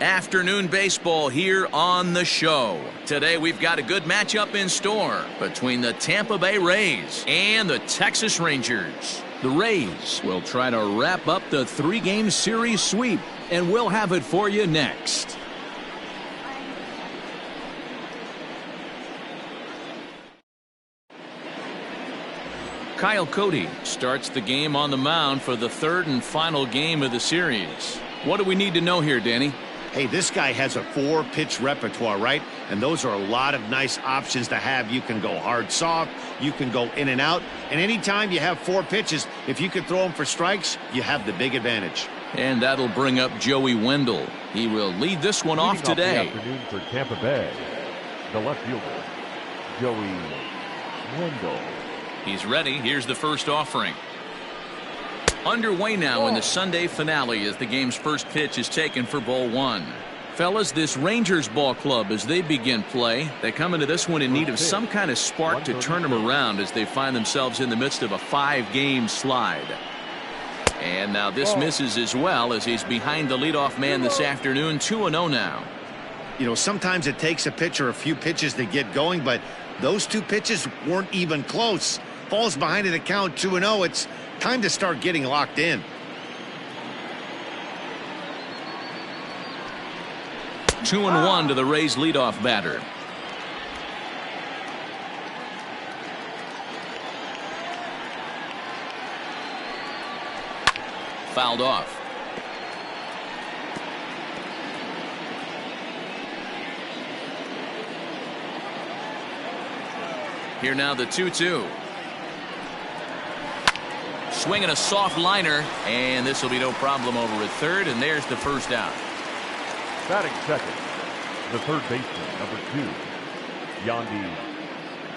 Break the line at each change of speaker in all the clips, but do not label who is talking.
Afternoon baseball here on the show. Today we've got a good matchup in store between the Tampa Bay Rays and the Texas Rangers. The Rays will try to wrap up the 3-game series sweep, and we'll have it for you next. Kyle Cody starts the game on the mound for the third and final game of the series. What do we need to know here, Danny?
Hey, this guy has a 4-pitch repertoire, right? And those are a lot of nice options to have. You can go hard, soft. You can go in and out. And anytime you have 4 pitches, if you can throw them for strikes, you have the big advantage.
And that'll bring up Joey Wendell. He will lead this one off today.
The afternoon for Tampa Bay, the left fielder, Joey Wendell.
He's ready. Here's the first offering. Underway now in the Sunday finale as the game's first pitch is taken for ball 1. Fellas, this Rangers ball club, as they begin play, they come into this one in need of some kind of spark to turn them around as they find themselves in the midst of a 5-game slide. And now this misses as well as he's behind the leadoff man this afternoon. 2-0 now.
You know, sometimes it takes a pitcher a few pitches to get going, but those 2 pitches weren't even close. Falls behind in the count 2-0. It's time to start getting locked in.
Two and 1 to the Rays leadoff batter. Fouled off. Here now the 2-2. Swinging a soft liner, and this will be no problem over at third, and there's the first out.
Batting second, the third baseman, number 2, Yandy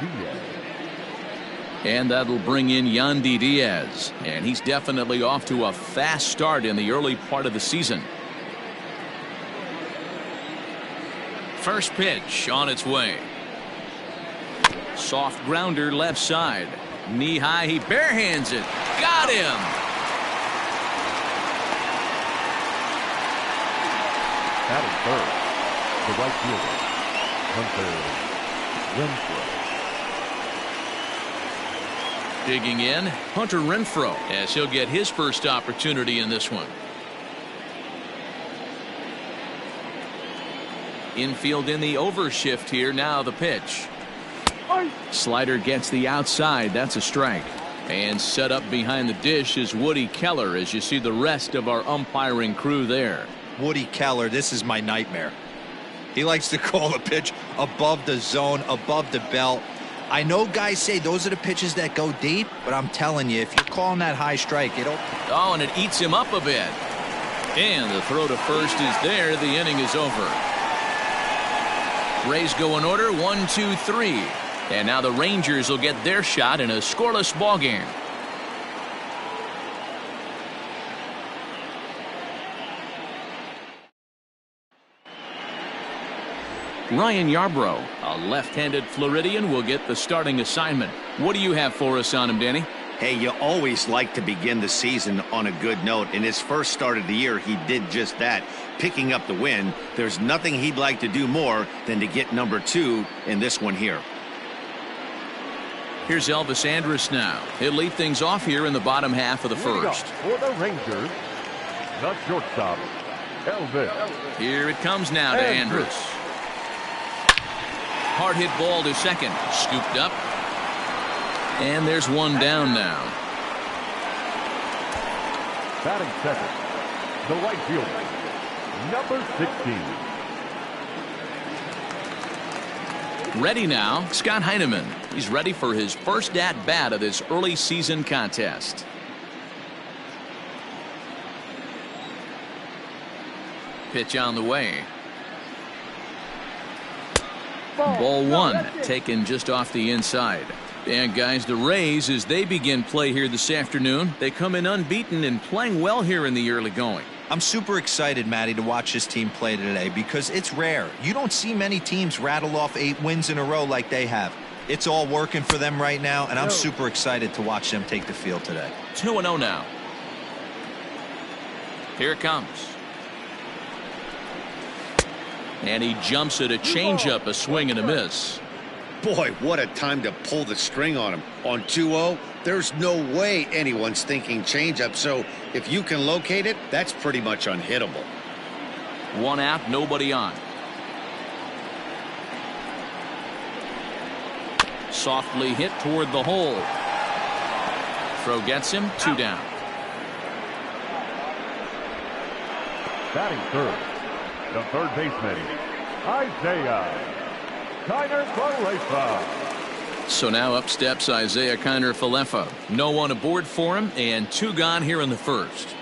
Diaz.
And that'll bring in Yandy Diaz, and he's definitely off to a fast start in the early part of the season. First pitch on its way. Soft grounder left side. Knee high, he barehands it. Got him.
Batting third, the right fielder, Hunter Renfroe.
Digging in, Hunter Renfroe, as he'll get his first opportunity in this one. Infield in the overshift here. Now the pitch. Slider gets the outside. That's a strike. And set up behind the dish is Woody Keller as you see the rest of our umpiring crew there.
Woody Keller, this is my nightmare. He likes to call the pitch above the zone, above the belt. I know guys say those are the pitches that go deep, but I'm telling you, if you're calling that high strike, it'll...
Oh, and it eats him up a bit. And the throw to first is there. The inning is over. Rays go in order, 1, 2, 3. And now the Rangers will get their shot in a scoreless ball game. Ryan Yarbrough, a left-handed Floridian, will get the starting assignment. What do you have for us on him, Danny?
Hey, you always like to begin the season on a good note. In his first start of the year, he did just that, picking up the win. There's nothing he'd like to do more than to get number 2 in this one here.
Here's Elvis Andrus now. He'll lead things off here in the bottom half of the first.
For the Rangers, the shortstop, Elvis.
Here it comes now to Andrus. Hard hit ball to second. Scooped up. And there's one down now.
Batting second, the right fielder, number 16.
Ready now, Scott Heineman. He's ready for his first at-bat of this early season contest. Pitch on the way. Ball 1 taken just off the inside. And guys, the Rays, as they begin play here this afternoon, they come in unbeaten and playing well here in the early going.
I'm super excited, Matty, to watch this team play today because it's rare. You don't see many teams rattle off 8 wins in a row like they have. It's all working for them right now, and I'm super excited to watch them take the field today.
2-0 now. Here it comes. And he jumps at a changeup, a swing and a miss.
Boy, what a time to pull the string on him. On 2-0, there's no way anyone's thinking changeup. So if you can locate it, that's pretty much unhittable.
1 out, nobody on. Softly hit toward the hole. Throw gets him, 2 down.
Batting third, the third baseman, Isaiah Kiner-Falefa.
So now up steps Isaiah Kiner-Falefa. No one aboard for him, and 2 gone here in the first.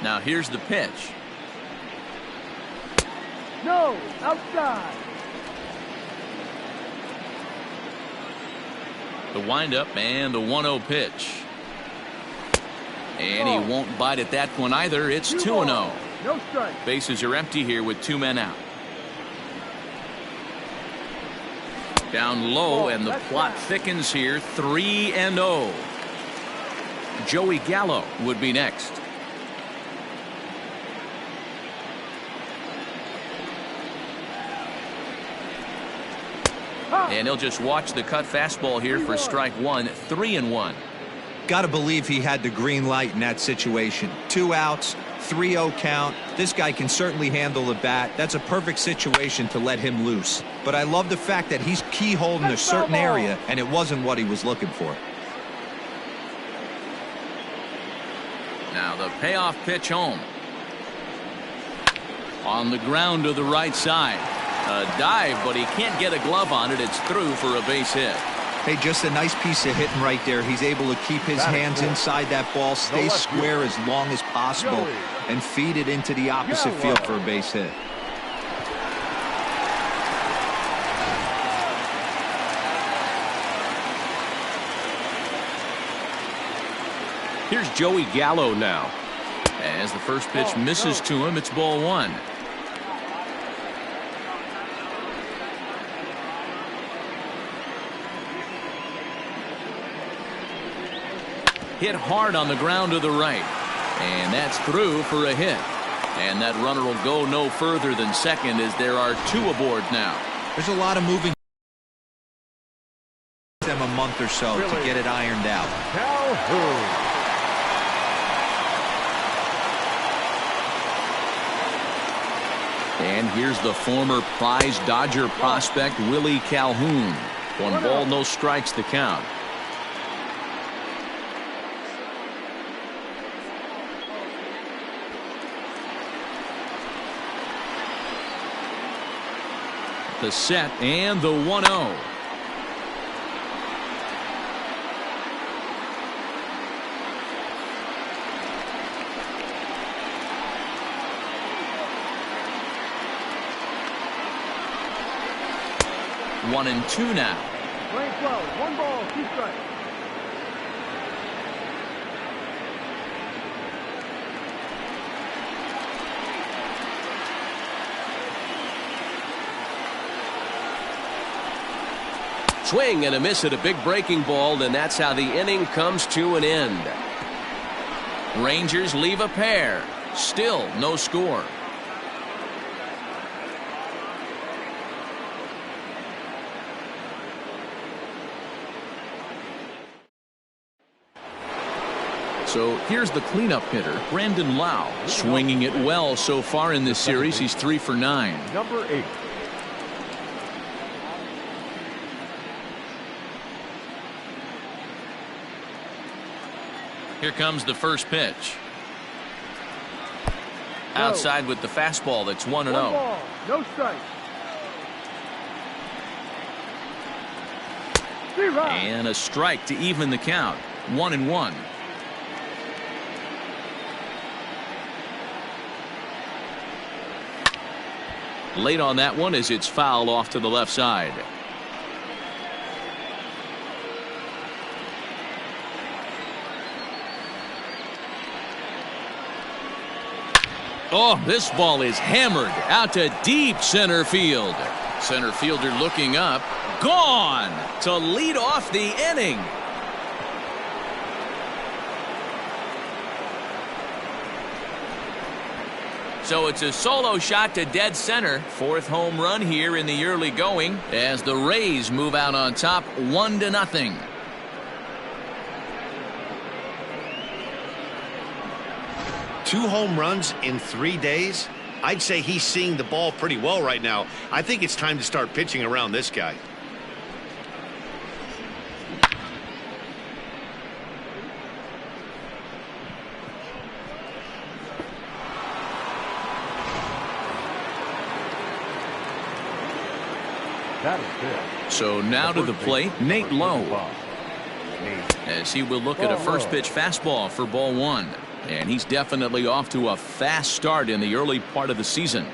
Now here's the pitch.
No, outside.
The windup and the 1-0 pitch. And he won't bite at that one either. It's 2-0.
No strike.
Bases are empty here with 2 men out. Down low, and the plot thickens here. 3-0. Joey Gallo would be next. And he'll just watch the cut fastball here for strike 1. 3-1.
Got to believe he had the green light in that situation. 2 outs, 3-0 count. This guy can certainly handle the bat. That's a perfect situation to let him loose. But I love the fact that he's keyholing a certain area, and it wasn't what he was looking for.
Now the payoff pitch home. On the ground to the right side. A dive, but he can't get a glove on it. It's through for a base hit.
Hey, just a nice piece of hitting right there. He's able to keep his hands inside that ball, stay square as long as possible, and feed it into the opposite field for a base hit.
Here's Joey Gallo now. As the first pitch misses to him, it's ball 1. Hit hard on the ground to the right. And that's through for a hit. And that runner will go no further than second as there are 2 aboard now.
There's a lot of moving them a month or so to get it ironed out.
Calhoun.
And here's the former prize Dodger prospect Willie Calhoun. 1 ball, no strikes to count. The set and the 1-0. One and 2 now.
Playing 12, 1 ball, 2 strikes.
Swing and a miss at a big breaking ball, and that's how the inning comes to an end.
Rangers leave a pair. Still no score. So here's the cleanup hitter, Brandon Lau, swinging it well so far in this series. He's 3 for 9.
Number 8.
Here comes the first pitch. Outside with the fastball. That's 1-0.
1 ball, no strikes.
And a strike to even the count. 1-1. Late on that one as it's fouled off to the left side. Oh, this ball is hammered out to deep center field. Center fielder looking up. Gone to lead off the inning. So it's a solo shot to dead center. Fourth home run here in the early going as the Rays move out on top 1-0.
Two home runs in 3 days. I'd say he's seeing the ball pretty well right now. I think it's time to start pitching around this guy.
That is it.
So now to the plate, Nate Lowe, as he will look at a first pitch fastball for ball one. And he's definitely off to a fast start in the early part of the season.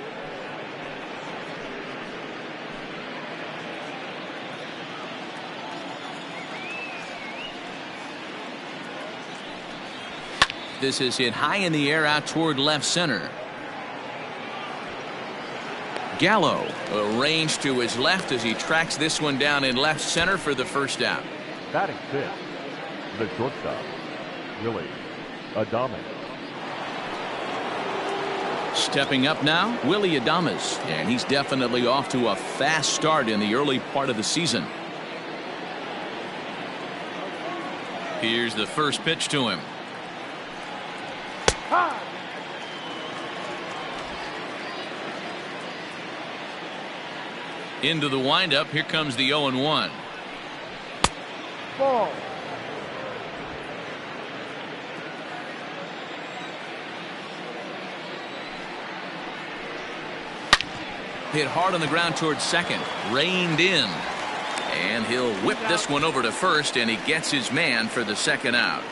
This is hit high in the air out toward left center. Gallo arranged to his left as he tracks this one down in left center for the first out.
Batting fifth, the shortstop, Willie Adames.
Stepping up now, Willie Adames, and he's definitely off to a fast start in the early part of the season. Here's the first pitch to him. Into the windup. Here comes the 0-1.
Ball.
Hit hard on the ground towards second. Reined in. And he'll whip this one over to first, and he gets his man for the second out.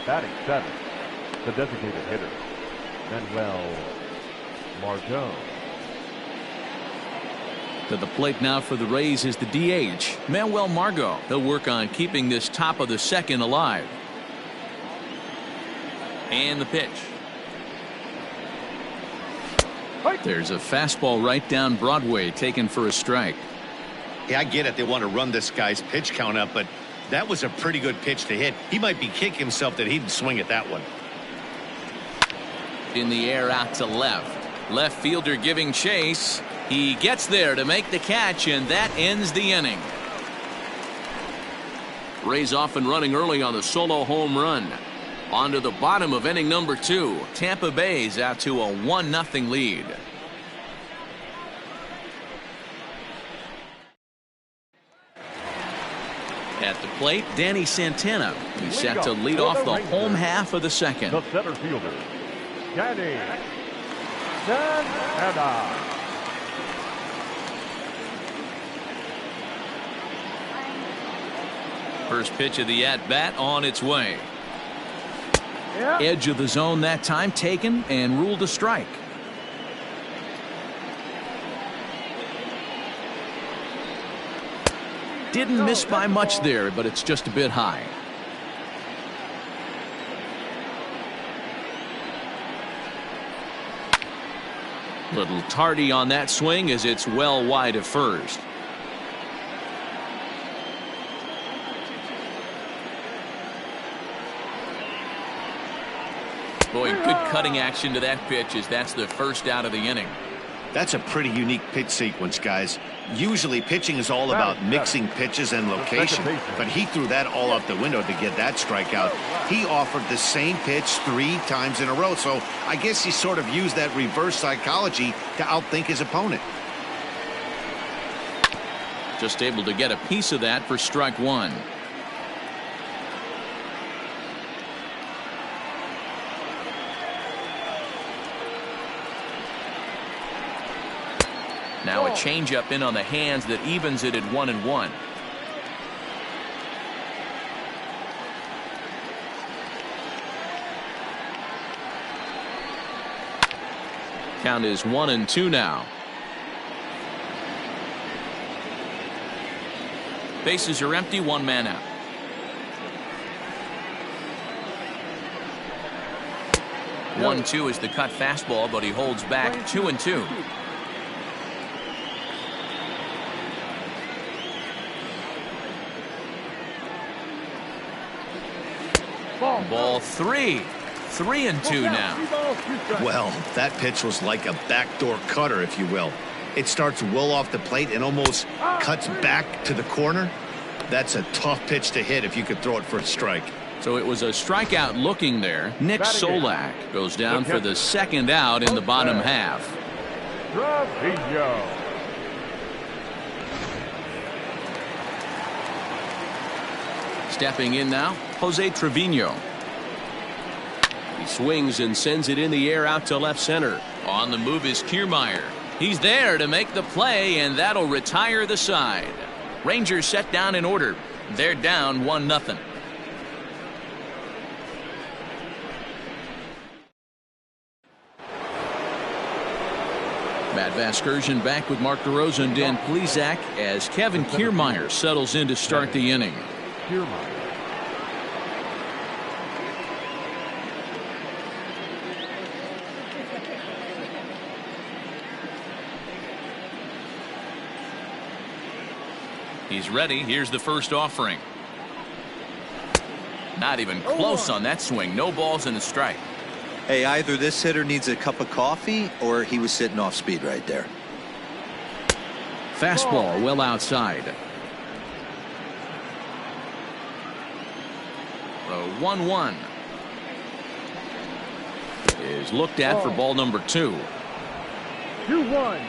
Batting seventh, the designated hitter, Manuel Margot.
To the plate now for the Rays is the DH, Manuel Margot. He'll work on keeping this top of the second alive. And the pitch. There's a fastball right down Broadway taken for a strike.
Yeah, I get it. They want to run this guy's pitch count up, but that was a pretty good pitch to hit. He might be kicking himself that he didn't swing at that one.
In the air out to left. Left fielder giving chase. He gets there to make the catch, and that ends the inning. Rays off and running early on the solo home run. On to the bottom of inning number 2. Tampa Bay's out to a 1-0 lead. At the plate, Danny Santana. He's set to lead off the home half of the second.
The center fielder, Danny Santana.
First pitch of the at-bat on its way.
Yeah.
Edge of the zone that time taken and ruled a strike. Didn't miss by much there, but it's just a bit high. Little tardy on that swing as it's well wide of first. Boy, good cutting action to that pitch as that's the first out of the inning.
That's a pretty unique pitch sequence, guys. Usually pitching is all about mixing pitches and location, but he threw that all out the window to get that strikeout. He offered the same pitch 3 times in a row, so I guess he sort of used that reverse psychology to outthink his opponent.
Just able to get a piece of that for strike one. Now a changeup in on the hands that evens it at 1-1. Count is 1-2 now. Bases are empty, 1 man out.
No.
1-2 is the cut fastball, but he holds back 2-2. Ball 3. 3-2 now.
Well, that pitch was like a backdoor cutter, if you will. It starts well off the plate and almost cuts back to the corner. That's a tough pitch to hit if you could throw it for a strike.
So it was a strikeout looking there. Nick Solak goes down for the second out in the bottom half. Stepping in now, Jose Trevino. He swings and sends it in the air out to left center. On the move is Kiermaier. He's there to make the play, and that'll retire the side. Rangers set down in order. They're down 1-0. Matt Vasgersian back with Mark DeRosa and Dan Plesac as Kevin Kiermaier settles in to start the inning. He's ready. Here's the first offering. Not even close on that swing. No balls and a strike.
Hey, either this hitter needs a cup of coffee or he was sitting off speed right there.
Fastball well outside. The 1-1 is looked at for ball number 2.
2-1.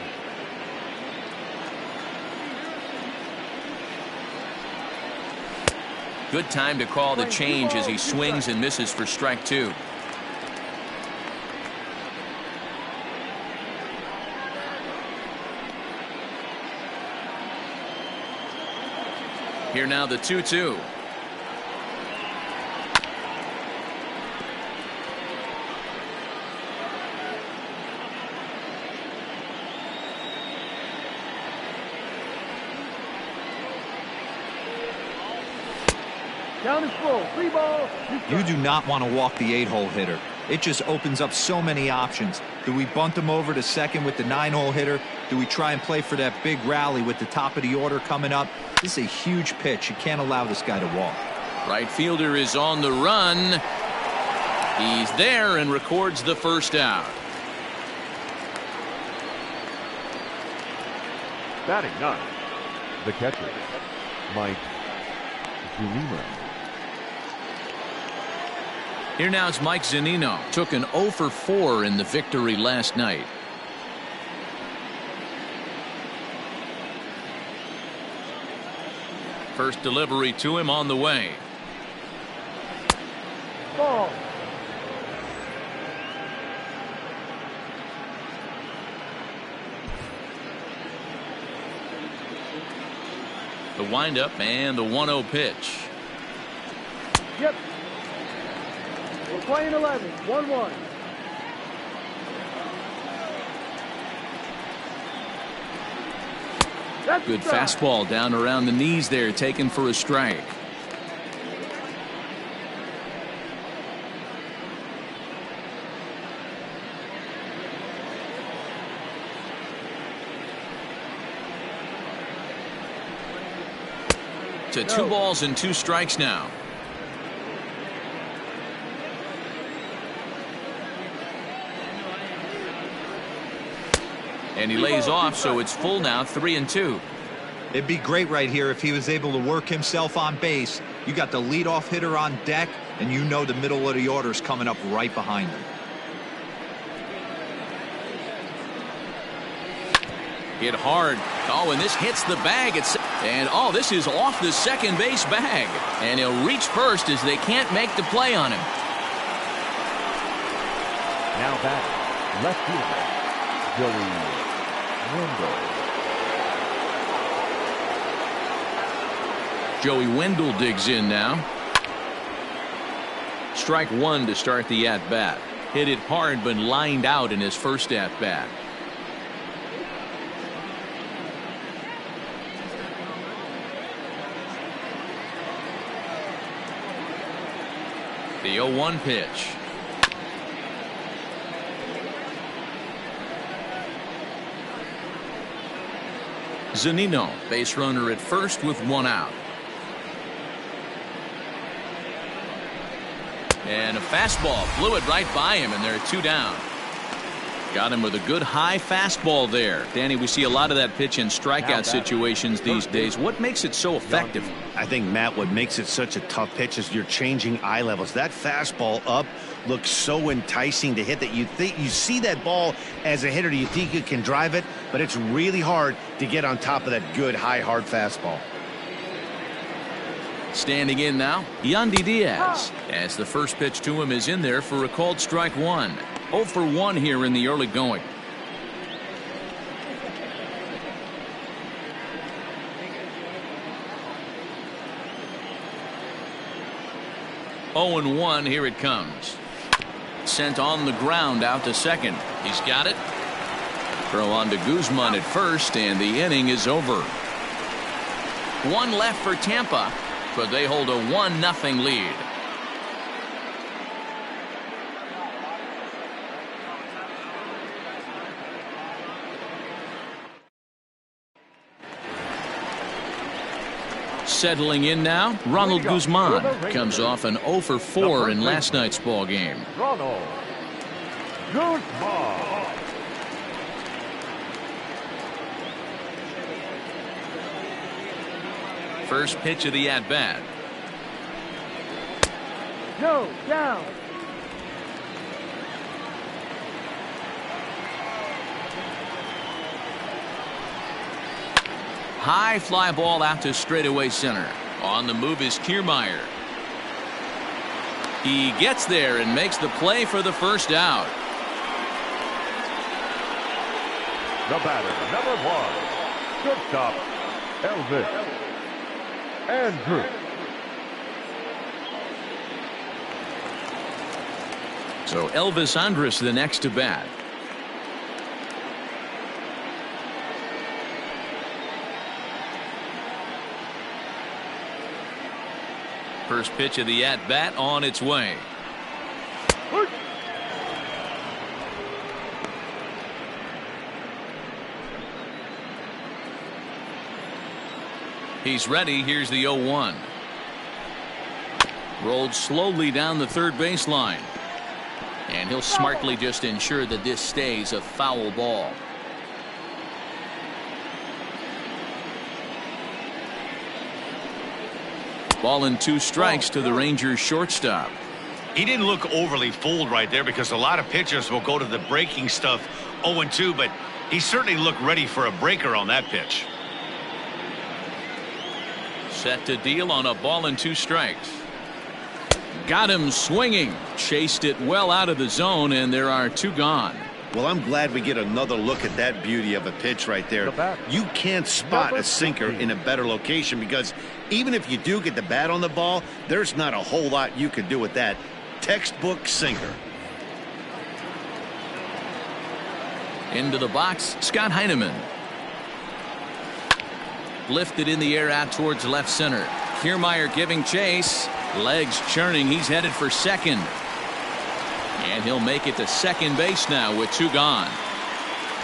Good time to call the change as he swings and misses for strike 2. Here now the 2-2.
Count is full. 3 balls.
You do not want to walk the 8-hole hitter. It just opens up so many options. Do we bunt him over to second with the 9-hole hitter? Do we try and play for that big rally with the top of the order coming up? This is a huge pitch. You can't allow this guy to walk.
Right fielder is on the run. He's there and records the first out.
Batting 9, the catcher, Mike Zunino.
Here now is Mike Zunino. Took an 0 for 4 in the victory last night. First delivery to him on the way.
Ball.
The windup and the 1-0 pitch.
Yep. We're playing 11. 1-1.
Good fastball down around the knees there, taken for a strike. To 2 balls and 2 strikes now. And he lays off, so it's full now, 3-2.
It'd be great right here if he was able to work himself on base. You got the leadoff hitter on deck, and you know the middle of the order is coming up right behind him.
Hit hard. Oh, and this hits the bag. And this is off the second base bag. And he'll reach first as they can't make the play on him.
Now back, left fielder, Joey Wendell.
Joey Wendell digs in now. Strike 1 to start the at-bat. Hit it hard but lined out in his first at-bat. The 0-1 pitch. Zunino, base runner at first with 1 out. And a fastball blew it right by him, and there are 2 down. Got him with a good high fastball there. Danny, we see a lot of that pitch in strikeout situations these days. What makes it so effective?
I think, Matt, what makes it such a tough pitch is you're changing eye levels. That fastball up looks so enticing to hit that you see that ball as a hitter, you think you can drive it, but it's really hard to get on top of that good high hard fastball.
Standing in now, Yandy Diaz, as the first pitch to him is in there for a called strike 1. 0 for 1 here in the early going. Oh and 1, here it comes. Sent on the ground out to second. He's got it. Throw on to Guzman at first, and the inning is over. 1 left for Tampa, but they hold a 1-0 lead. Settling in now, Ronald Guzman comes off an 0 for 4 in last night's ball game.
Ronald Guzman.
First pitch of the at-bat.
No, down.
High fly ball out to straightaway center. On the move is Kiermaier. He gets there and makes the play for the first out.
The batter, number 1, shortstop, Elvis Andrew.
So Elvis Andrus the next to bat. First pitch of the at-bat on its way. He's ready. Here's the 0-1. Rolled slowly down the third baseline. And he'll smartly just ensure that this stays a foul ball. Ball and 2 strikes to the Rangers shortstop.
He didn't look overly fooled right there because a lot of pitchers will go to the breaking stuff 0-2, but he certainly looked ready for a breaker on that pitch.
Set to deal on a ball and 2 strikes. Got him swinging. Chased it well out of the zone, and there are 2 gone.
Well, I'm glad we get another look at that beauty of a pitch right there. You can't spot a sinker in a better location because even if you do get the bat on the ball, there's not a whole lot you can do with that. Textbook sinker.
Into the box, Scott Heineman. Lifted in the air out towards left center. Kiermaier giving chase. Legs churning. He's headed for second. And he'll make it to second base now with 2 gone.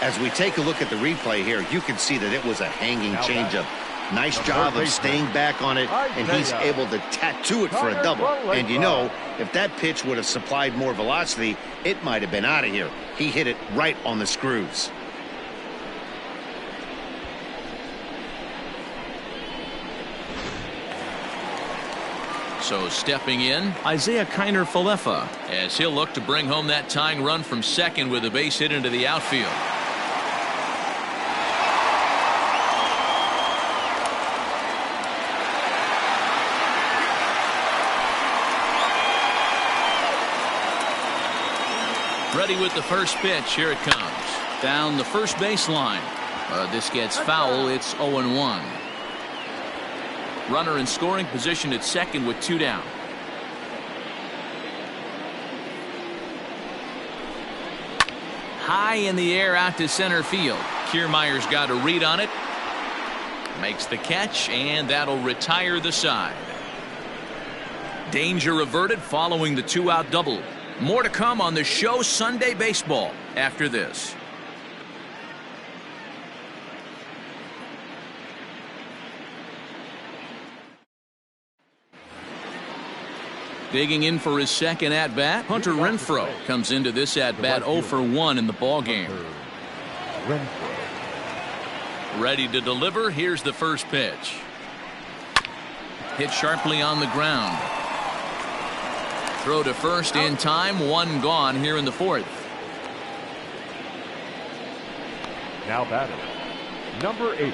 As we take a look at the replay here, you can see that it was a hanging changeup. Nice job of staying back on it, and he's able to tattoo it for a double. And you know, if that pitch would have supplied more velocity, it might have been out of here. He hit it right on the screws.
So stepping in, Isaiah Kiner-Falefa, as he'll look to bring home that tying run from second with a base hit into the outfield. Ready with the first pitch. Here it comes. Down the first baseline. This gets foul. It's 0-1. Runner in scoring position at second with 2 down. High in the air out to center field. Kiermaier's got a read on it. Makes the catch, and that'll retire the side. Danger averted following the 2-out double. More to come on the show Sunday Baseball after this. Digging in for his second at-bat, Hunter Renfroe comes into this at-bat 0 for 1 in the ballgame. Ready to deliver. Here's the first pitch. Hit sharply on the ground. Throw to first in time. One gone here in the fourth.
Now batting, number 8.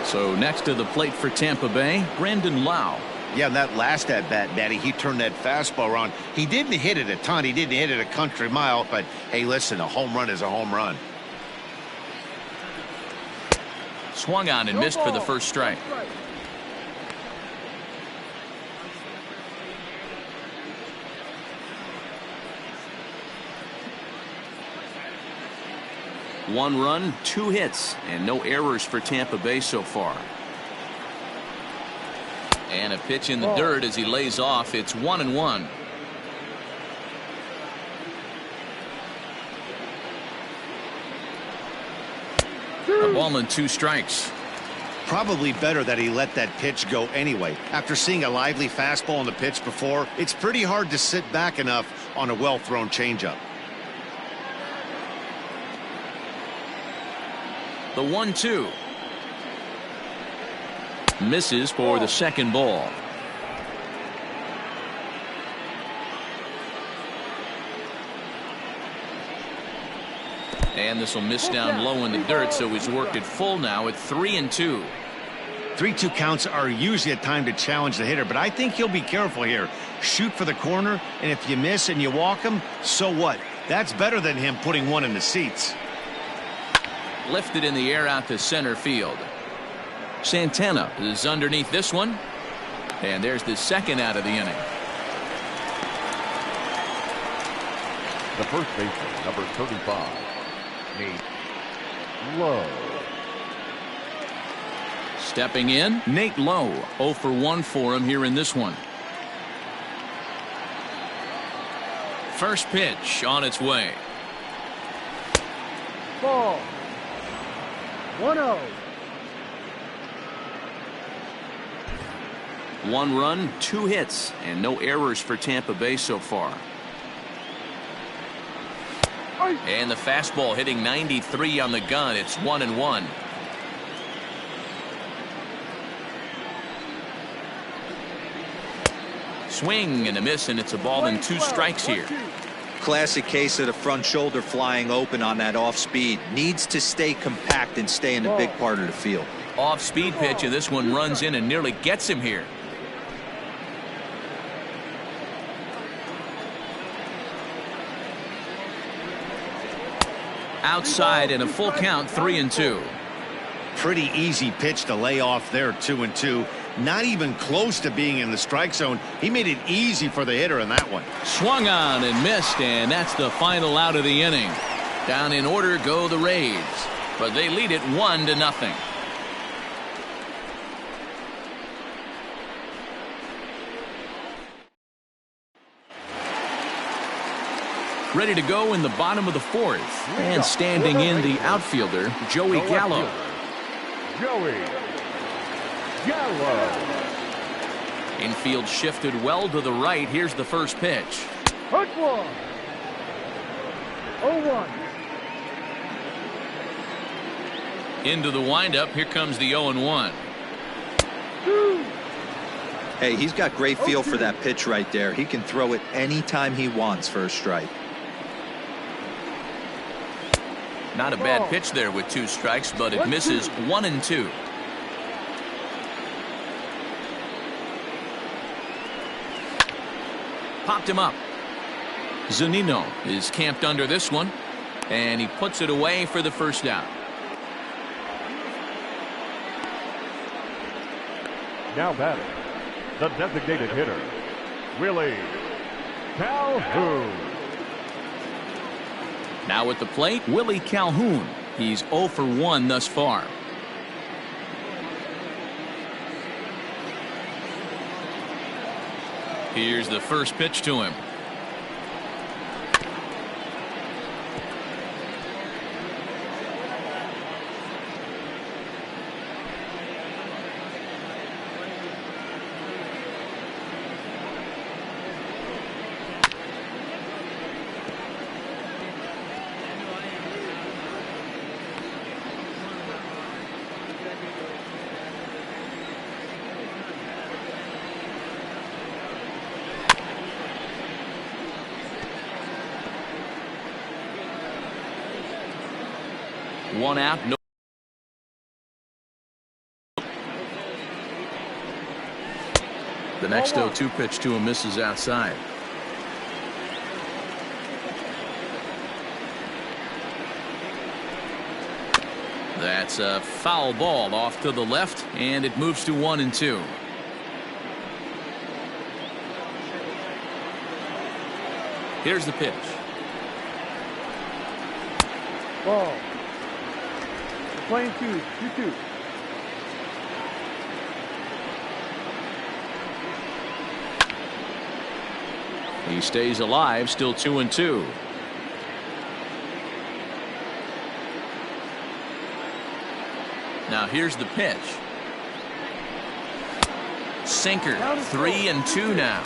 So next to the plate for Tampa Bay, Brandon Lau.
Yeah, that last at-bat, Daddy, he turned that fastball around. He didn't hit it a ton. He didn't hit it a country mile. But, hey, listen, a home run is a home run.
Swung on and missed for the first strike. One run, 2 hits, and no errors for Tampa Bay so far. And a pitch in the dirt as he lays off. It's 1-1. A ball and 2 strikes.
Probably better that he let that pitch go anyway. After seeing a lively fastball on the pitch before, it's pretty hard to sit back enough on a well-thrown changeup.
The 1-2. Misses for the second ball. And this will miss down low in the dirt, so he's worked it full now at 3-2.
3-2 counts are usually a time to challenge the hitter, but I think he'll be careful here. Shoot for the corner, and if you miss and you walk him, so what? That's better than him putting one in the seats.
Lifted in the air out to center field. Santana is underneath this one. And there's the second out of the inning.
The first baseman, number 35, Nate Lowe.
Stepping in, Nate Lowe. 0 for 1 for him here in this one. First pitch on its way.
Ball. 1-0.
1 run, 2 hits, and no errors for Tampa Bay so far. And the fastball hitting 93 on the gun. It's 1-1. Swing and a miss, and it's a ball and 2 strikes here.
Classic case of the front shoulder flying open on that off speed. Needs to stay compact and stay in the big part of the field.
Off speed pitch, and this one runs in and nearly gets him here. Outside and a full count, 3-2.
Pretty easy pitch to lay off there, 2-2. Not even close to being in the strike zone. He made it easy for the hitter in that one.
Swung on and missed, and that's the final out of the inning. Down in order go the Rays, but they lead it 1-0. Ready to go in the bottom of the fourth, and standing in the outfielder, Joey Gallo.
Joey Gallo.
Infield shifted well to the right. Here's the first pitch.
Hook one. 0-1.
Into the windup. Here comes the 0-1.
2.
Hey, he's got great feel for that pitch right there. He can throw it anytime he wants for a strike.
Not a bad pitch there with 2 strikes, but it misses 1-2. Popped him up. Zunino is camped under this one, and he puts it away for the first down.
Now batting, the designated hitter, Willie Calhoun.
Now at the plate, Willie Calhoun. He's 0 for 1 thus far. Here's the first pitch to him. One out. No. The next 0-2 pitch to him misses outside. That's a foul ball off to the left, and it moves to 1-2. Here's the pitch.
Ball. We're playing 2-2.
He stays alive, still 2-2. Now here's the pitch. Sinker. 3-2 now.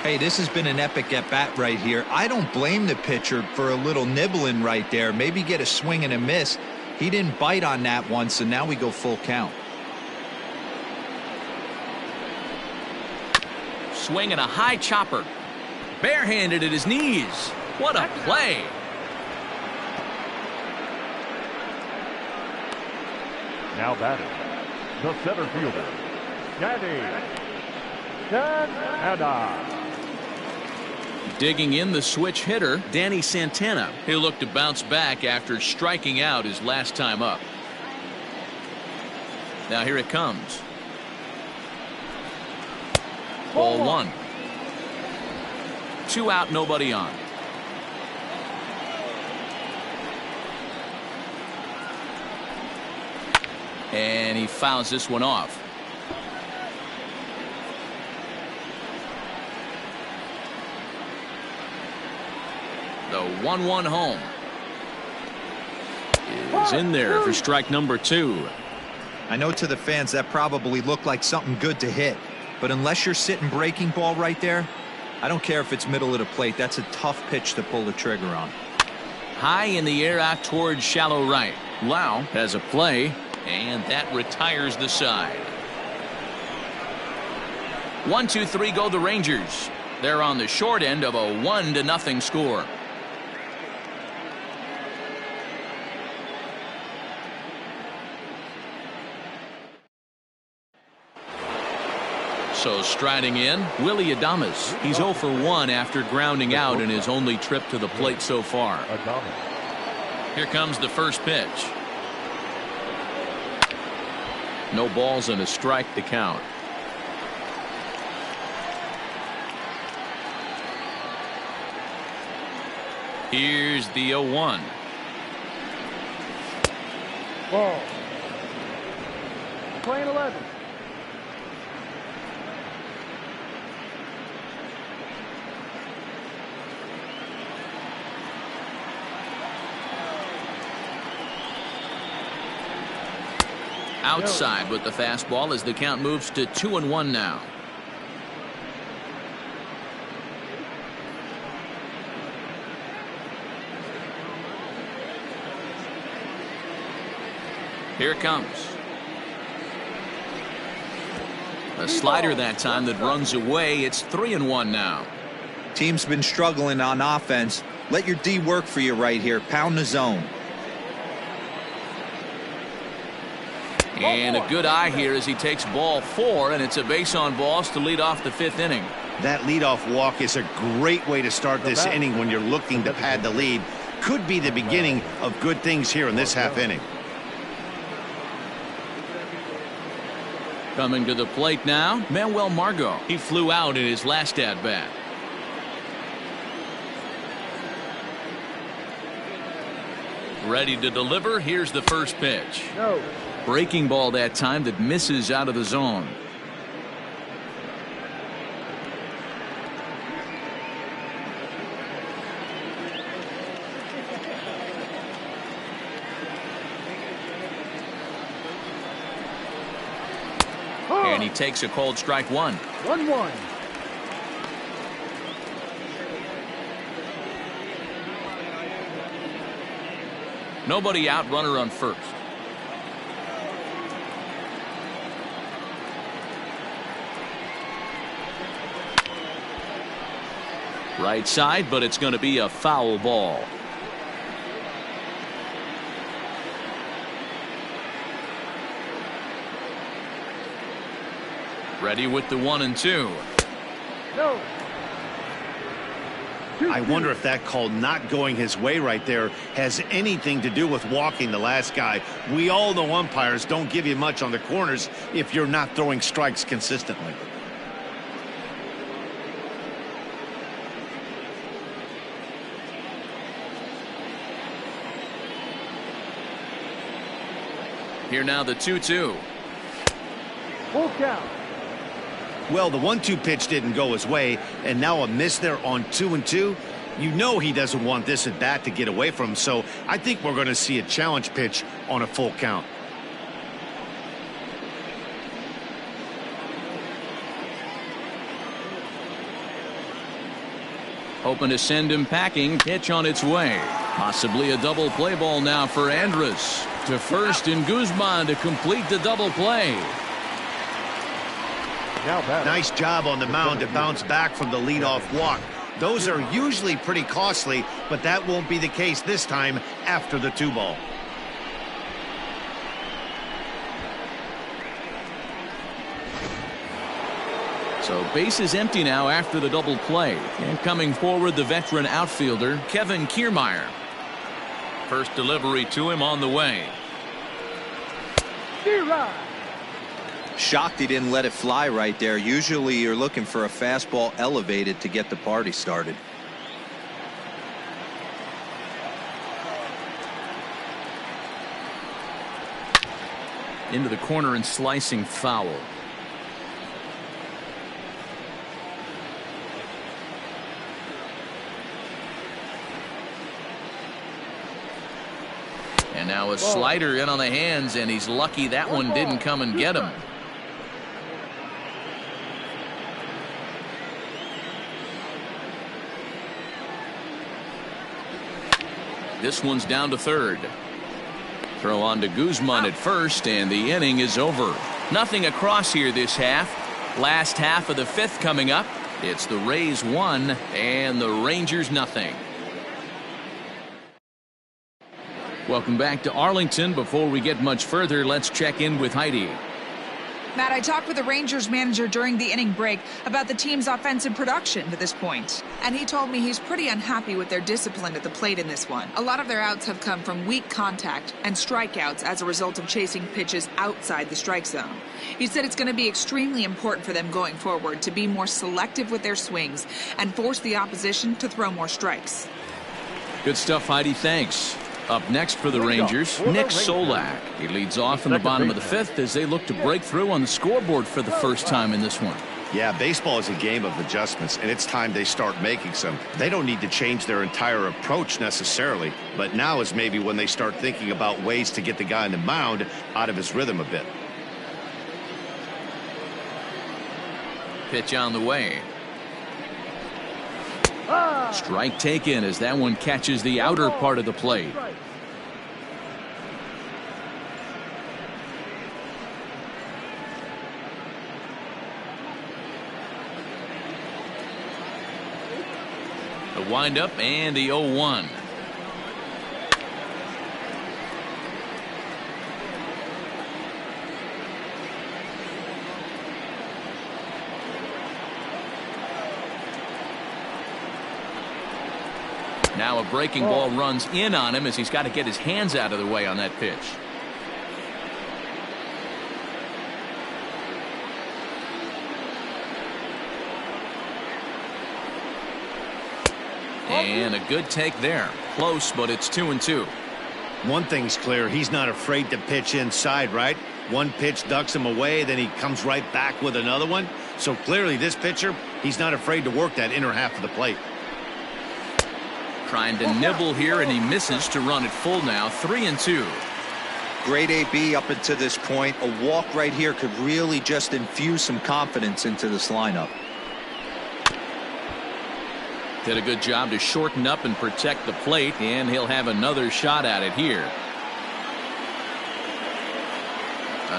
Hey, this has been an epic at bat right here. I don't blame the pitcher for a little nibbling right there. Maybe get a swing and a miss. He didn't bite on that one, so now we go full count.
Swinging a high chopper. Barehanded at his knees. What a play.
Now batting, the center fielder, Danny Santana.
Digging in the switch hitter, Danny Santana. He'll look to bounce back after striking out his last time up. Now here it comes. Ball one. 2 out, nobody on. And he fouls this one off. The 1-1 home is in there for strike number 2.
I know to the fans that probably looked like something good to hit, but unless you're sitting breaking ball right there, I don't care if it's middle of the plate. That's a tough pitch to pull the trigger on.
High in the air out towards shallow right. Lau has a play, and that retires the side. 1-2-3 go the Rangers. They're on the short end of a 1-0 score. So striding in, Willie Adames. He's 0 for 1 after grounding out in his only trip to the plate so far. Here comes the first pitch. No balls and a strike to count. Here's the 0-1.
Ball. Playing 11.
Outside with the fastball as the count moves to 2-1 now. Here it comes. A slider that time that runs away. It's 3-1 now.
Team's been struggling on offense. Let your D work for you right here. Pound the zone.
And a good eye here as he takes ball 4, and it's a base on balls to lead off the 5th inning.
That leadoff walk is a great way to start this inning when you're looking to pad the lead. Could be the beginning of good things here in this half inning.
Coming to the plate now, Manuel Margot. He flew out in his last at bat. Ready to deliver. Here's the first pitch.
No.
Breaking ball that time that misses out of the zone. And he takes a cold strike 1.
1-1.
Nobody out, runner on first. Right side, but it's going to be a foul ball. Ready with the 1-2.
No.
I wonder if that call not going his way right there has anything to do with walking the last guy. We all know umpires don't give you much on the corners if you're not throwing strikes consistently.
Here now the 2-2.
Full count.
Well, the 1-2 pitch didn't go his way, and now a miss there on 2-2. You know he doesn't want this at bat to get away from him, so I think we're going to see a challenge pitch on a full count.
Hoping to send him packing. Pitch on its way. Possibly a double play ball now for Andrus. To first and Guzman to complete the double play.
Nice job on the mound to bounce back from the leadoff walk. Those are usually pretty costly, but that won't be the case this time after the 2-ball.
So base is empty now after the double play. And coming forward, the veteran outfielder, Kevin Kiermaier. First delivery to him on the way.
Shocked he didn't let it fly right there. Usually you're looking for a fastball elevated to get the party started.
Into the corner and slicing foul. And now a slider in on the hands, and he's lucky that one didn't come and get him. This one's down to third. Throw on to Guzman at first, and the inning is over. Nothing across here this half. Last half of the 5th coming up. It's the Rays 1 and the Rangers nothing. Welcome back to Arlington. Before we get much further, let's check in with Heidi.
Matt, I talked with the Rangers manager during the inning break about the team's offensive production to this point, and he told me he's pretty unhappy with their discipline at the plate in this one. A lot of their outs have come from weak contact and strikeouts as a result of chasing pitches outside the strike zone. He said it's going to be extremely important for them going forward to be more selective with their swings and force the opposition to throw more strikes.
Good stuff, Heidi. Thanks. Up next for the Rangers, Nick Solak. He leads off in the bottom of the 5th as they look to break through on the scoreboard for the first time in this one.
Yeah, baseball is a game of adjustments, and it's time they start making some. They don't need to change their entire approach necessarily, but now is maybe when they start thinking about ways to get the guy on the mound out of his rhythm a bit.
Pitch on the way. Strike taken as that one catches the outer part of the plate. The windup and the 0-1. Now a breaking ball runs in on him as he's got to get his hands out of the way on that pitch. And a good take there. Close, but it's 2-2.
One thing's clear, he's not afraid to pitch inside, right? One pitch ducks him away, then he comes right back with another one. So clearly this pitcher, he's not afraid to work that inner half of the plate.
Trying to nibble here, and he misses to run it full now. 3-2.
Great AB up until this point. A walk right here could really just infuse some confidence into this lineup.
Did a good job to shorten up and protect the plate, and he'll have another shot at it here.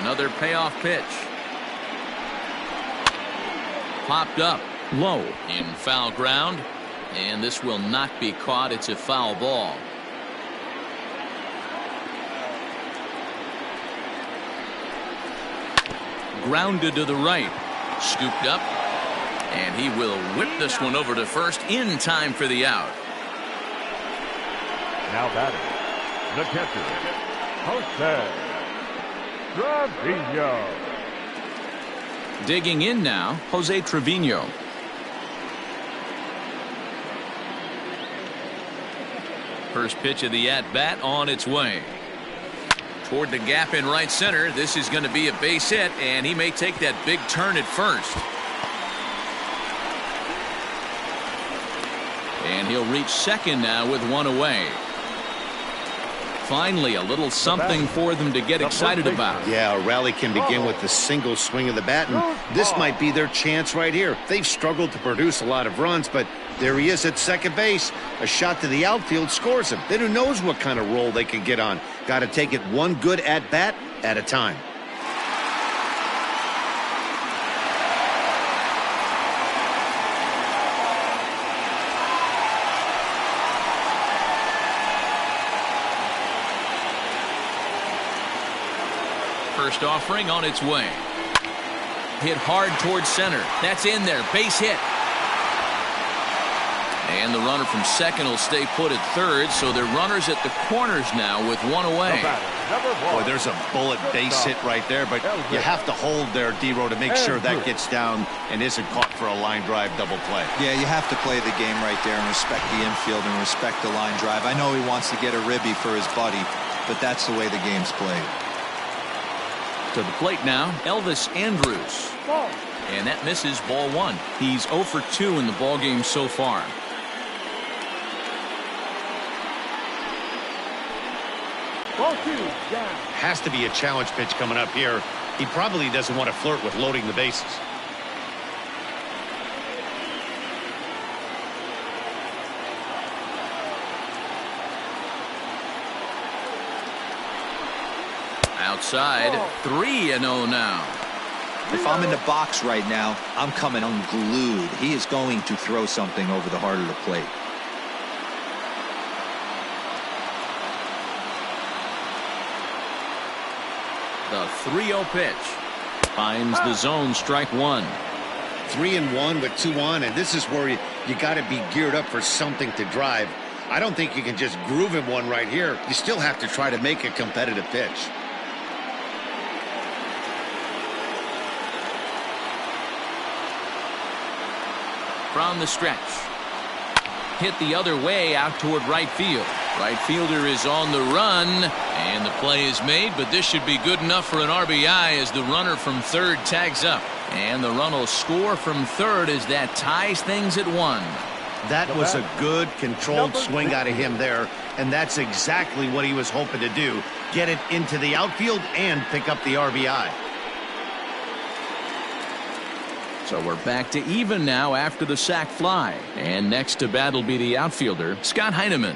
Another payoff pitch. Popped up low in foul ground. And this will not be caught. It's a foul ball. Grounded to the right. Scooped up, and he will whip this one over to first in time for the out.
Now batting, the catcher, Jose Trevino.
Digging in now, Jose Trevino. First pitch of the at-bat on its way. Toward the gap in right center. This is going to be a base hit, and he may take that big turn at first. And he'll reach second now with one away. Finally, a little something for them to get excited about.
Yeah, a rally can begin with the single swing of the bat, and this might be their chance right here. They've struggled to produce a lot of runs, but there he is at second base. A shot to the outfield scores him. Then who knows what kind of roll they can get on. Got to take it one good at-bat at a time.
First offering on its way. Hit hard towards center. That's in there. Base hit. And the runner from second will stay put at third, so they're runners at the corners now with one away.
Boy, there's a bullet base hit right there, but you have to hold there, D-Row, to make sure that gets down and isn't caught for a line drive double play.
Yeah, you have to play the game right there and respect the infield and respect the line drive. I know he wants to get a ribby for his buddy, but that's the way the game's played.
To the plate now, Elvis Andrus. And that misses ball one. He's 0 for 2 in the ball game so far.
Ball 2, down.
Has to be a challenge pitch coming up here. He probably doesn't want to flirt with loading the bases.
Outside, 3-0 now.
If I'm in the box right now, I'm coming unglued. He is going to throw something over the heart of the plate.
The 3-0 pitch. Finds the zone, strike one.
3-1 with 2 on, and this is where you got to be geared up for something to drive. I don't think you can just groove him one right here. You still have to try to make a competitive pitch.
From the stretch. Hit the other way out toward right field. Right fielder is on the run, and the play is made, but this should be good enough for an RBI as the runner from third tags up. And the run will score from third as that ties things at 1.
That was a good controlled swing out of him there, and that's exactly what he was hoping to do. Get it into the outfield and pick up the RBI.
So we're back to even now after the sac fly. And next to bat will be the outfielder, Scott Heineman.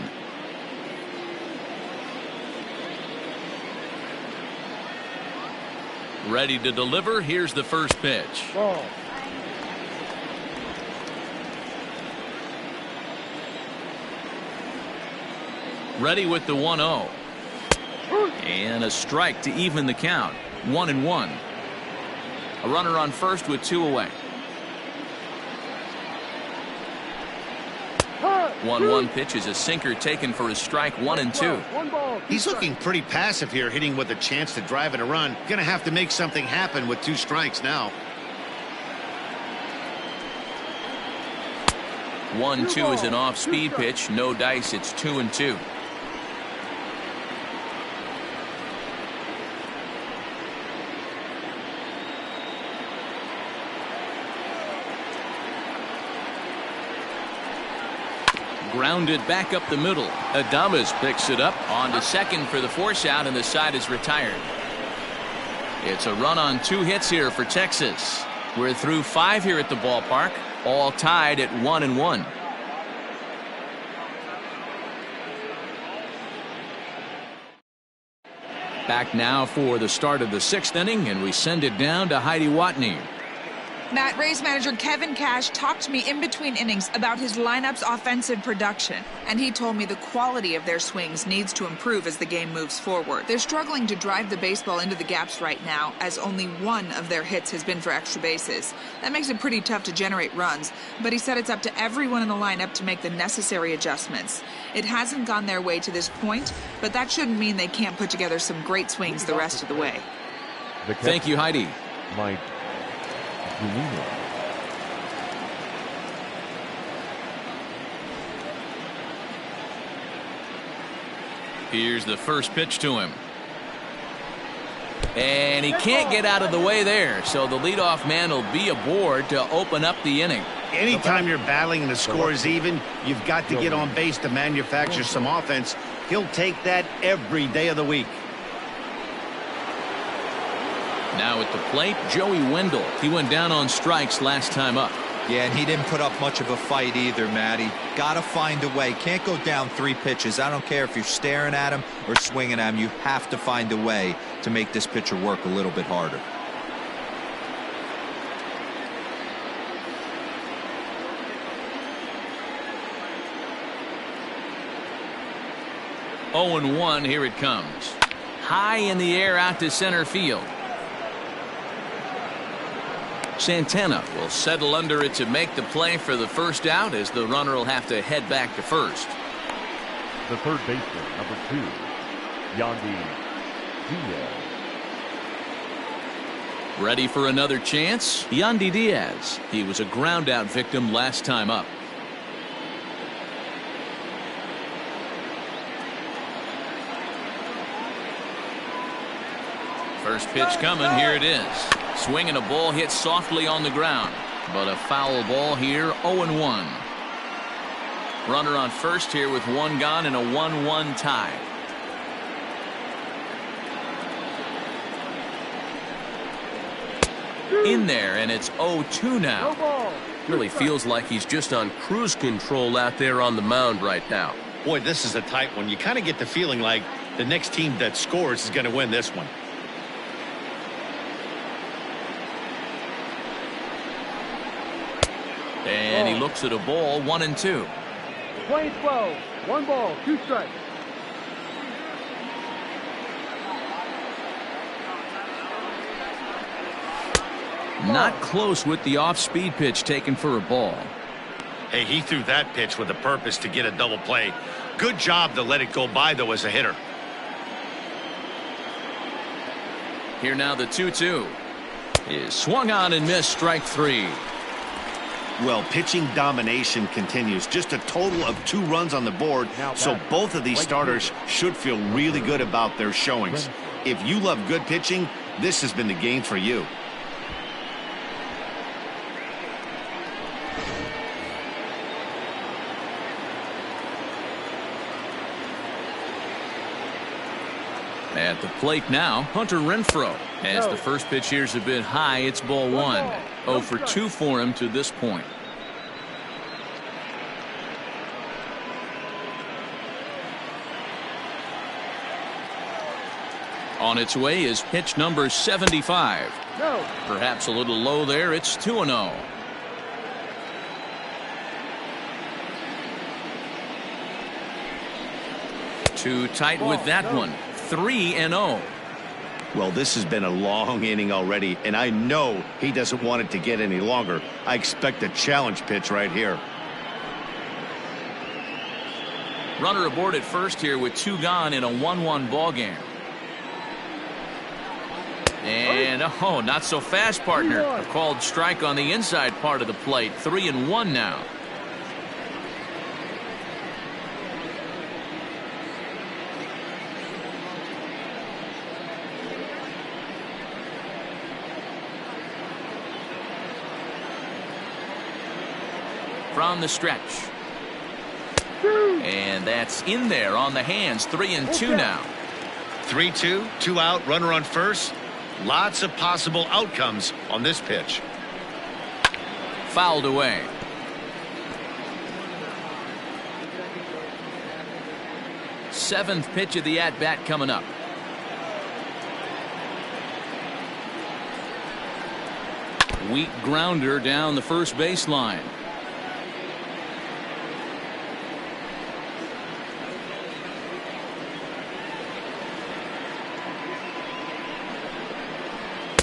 Ready to deliver. Here's the first pitch.
Ball.
Ready with the 1-0. And a strike to even the count. 1-1. A runner on first with 2 away. 1-1 pitch is a sinker taken for his strike. 1-2.
He's looking pretty passive here, hitting with a chance to drive and a run. Gonna have to make something happen with 2 strikes now.
1-2 is an off-speed pitch. No dice. It's 2-2. Grounded back up the middle. Adames picks it up on to second for the force out, and the side is retired. It's a run on 2 hits here for Texas. We're through 5 here at the ballpark, all tied at 1-1. Back now for the start of the 6th inning, and we send it down to Heidi Watney.
Matt, Rays manager Kevin Cash talked to me in between innings about his lineup's offensive production, and he told me the quality of their swings needs to improve as the game moves forward. They're struggling to drive the baseball into the gaps right now, as only one of their hits has been for extra bases. That makes it pretty tough to generate runs, but he said it's up to everyone in the lineup to make the necessary adjustments. It hasn't gone their way to this point, but that shouldn't mean they can't put together some great swings the rest of the way.
Thank you, Heidi.
Mike Zunino.
Here's the first pitch to him. And he can't get out of the way there, so the leadoff man will be aboard to open up the inning.
Anytime you're battling and the score is even, you've got to get on base to manufacture some offense. He'll take that every day of the week.
Now at the plate, Joey Wendell. He went down on strikes last time up.
Yeah, and he didn't put up much of a fight either, Matty. Got to find a way. Can't go down 3 pitches. I don't care if you're staring at him or swinging at him. You have to find a way to make this pitcher work a little bit harder.
Oh and 1, here it comes. High in the air out to center field. Santana will settle under it to make the play for the first out, as the runner will have to head back to first.
The third baseman, number 2, Yandy Diaz.
Ready for another chance? Yandy Diaz. He was a ground out victim last time up. First pitch coming. Here it is. Swinging a ball hit softly on the ground, but a foul ball here. 0-1. Runner on first here with 1 gone and a 1-1 tie. In there, and it's 0-2 now.
Really feels like he's just on cruise control out there on the mound right now.
Boy, this is a tight one. You kind of get the feeling like the next team that scores is going to win this one.
And he looks at a ball. 1-2.
20-12. 1 ball, 2 strikes.
Not close with the off-speed pitch taken for a ball.
Hey, he threw that pitch with a purpose to get a double play. Good job to let it go by, though, as a hitter.
Here now the 2-2 is swung on and missed. Strike 3.
Well, pitching domination continues. Just a total of 2 runs on the board, so both of these starters should feel really good about their showings. If you love good pitching, this has been the game for you.
At the plate now, Hunter Renfroe. As the first pitch here's a bit high, it's ball 1. 0 for 2 for him to this point. On its way is pitch number 75. Perhaps a little low there. It's 2-0. Too tight with that one. 3-0.
Well, this has been a long inning already, and I know he doesn't want it to get any longer. I expect a challenge pitch right here.
Runner aboard at first here with 2 gone in a 1-1 ball game. And oh, not so fast, partner. A called strike on the inside part of the plate. 3-1 now. From the stretch. And that's in there on the hands. 3-2 now.
3-2, 2 out, runner on first. Lots of possible outcomes on this pitch.
Fouled away. Seventh pitch of the at-bat coming up. Weak grounder down the first baseline.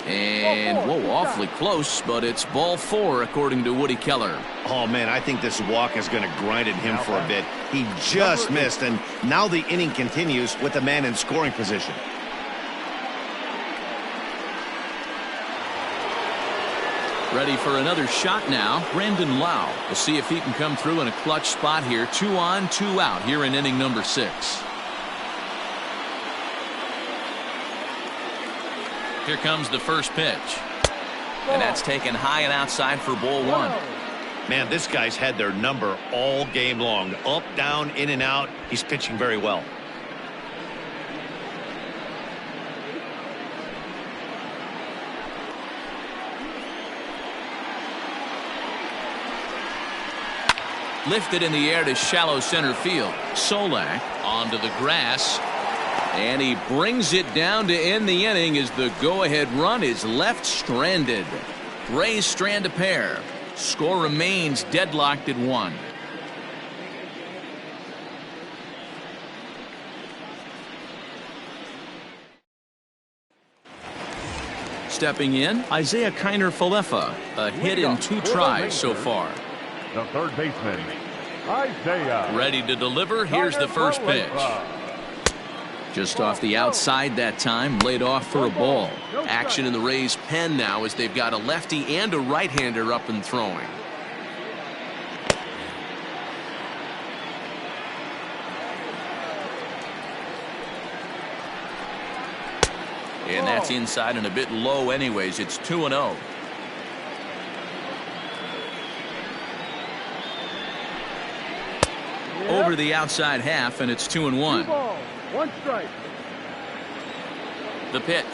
And, whoa, awfully close, but it's ball 4 according to Woody Keller.
Oh, man, I think this walk is going to grind at him for a bit. He just missed, and now the inning continues with the man in scoring position.
Ready for another shot now, Brandon Lau. We'll see if he can come through in a clutch spot here. 2 on, 2 out here in inning number 6. Here comes the first pitch. And that's taken high and outside for ball 1.
Man, this guy's had their number all game long. Up, down, in and out. He's pitching very well.
Lifted in the air to shallow center field. Solak onto the grass. And he brings it down to end the inning as the go-ahead run is left stranded. Rays strand a pair. Score remains deadlocked at 1. Stepping in, Isaiah Kiner-Falefa. A hit in 2 tries so far.
The third baseman, Isaiah.
Ready to deliver. Here's the first pitch. Just off the outside that time, laid off for a ball. Action in the Rays' pen now as they've got a lefty and a right-hander up and throwing. And that's inside and a bit low anyways. It's 2-0. Over the outside half, and it's 2-1.
2 balls, 1 strike.
The pitch.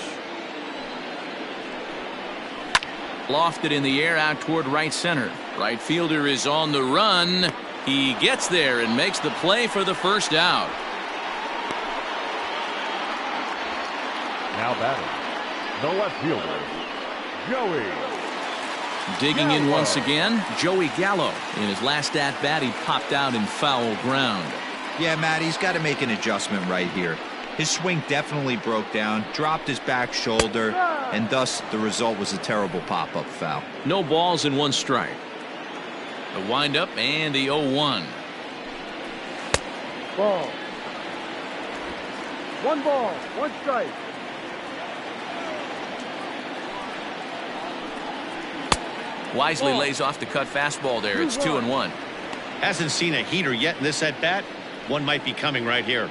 Lofted in the air out toward right center. Right fielder is on the run. He gets there and makes the play for the first out.
Now batting, the left fielder, Joey.
Digging in once again, Joey Gallo. In his last at-bat, he popped out in foul ground.
Yeah, Matt, he's got to make an adjustment right here. His swing definitely broke down, dropped his back shoulder, and thus the result was a terrible pop-up foul.
No balls and 1 strike. The windup and the 0-1.
Ball. 1 ball, 1 strike.
Wisely lays off the cut fastball there. It's 2-1.
Hasn't seen a heater yet in this at-bat. One might be coming right here.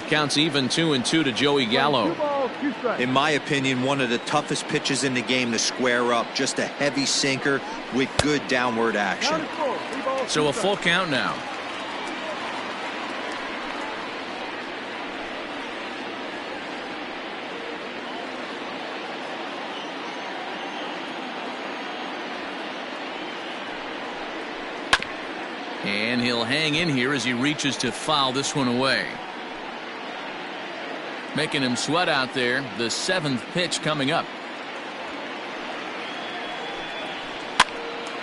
Counts even 2-2 to Joey Gallo.
2 balls, 2 strikes.
In my opinion, one of the toughest pitches in the game to square up. Just a heavy sinker with good downward action.
Count is full. 3 balls,
So
2
a full
strikes.
count now. And he'll hang in here as he reaches to foul this one away. Making him sweat out there. The 7th pitch coming up.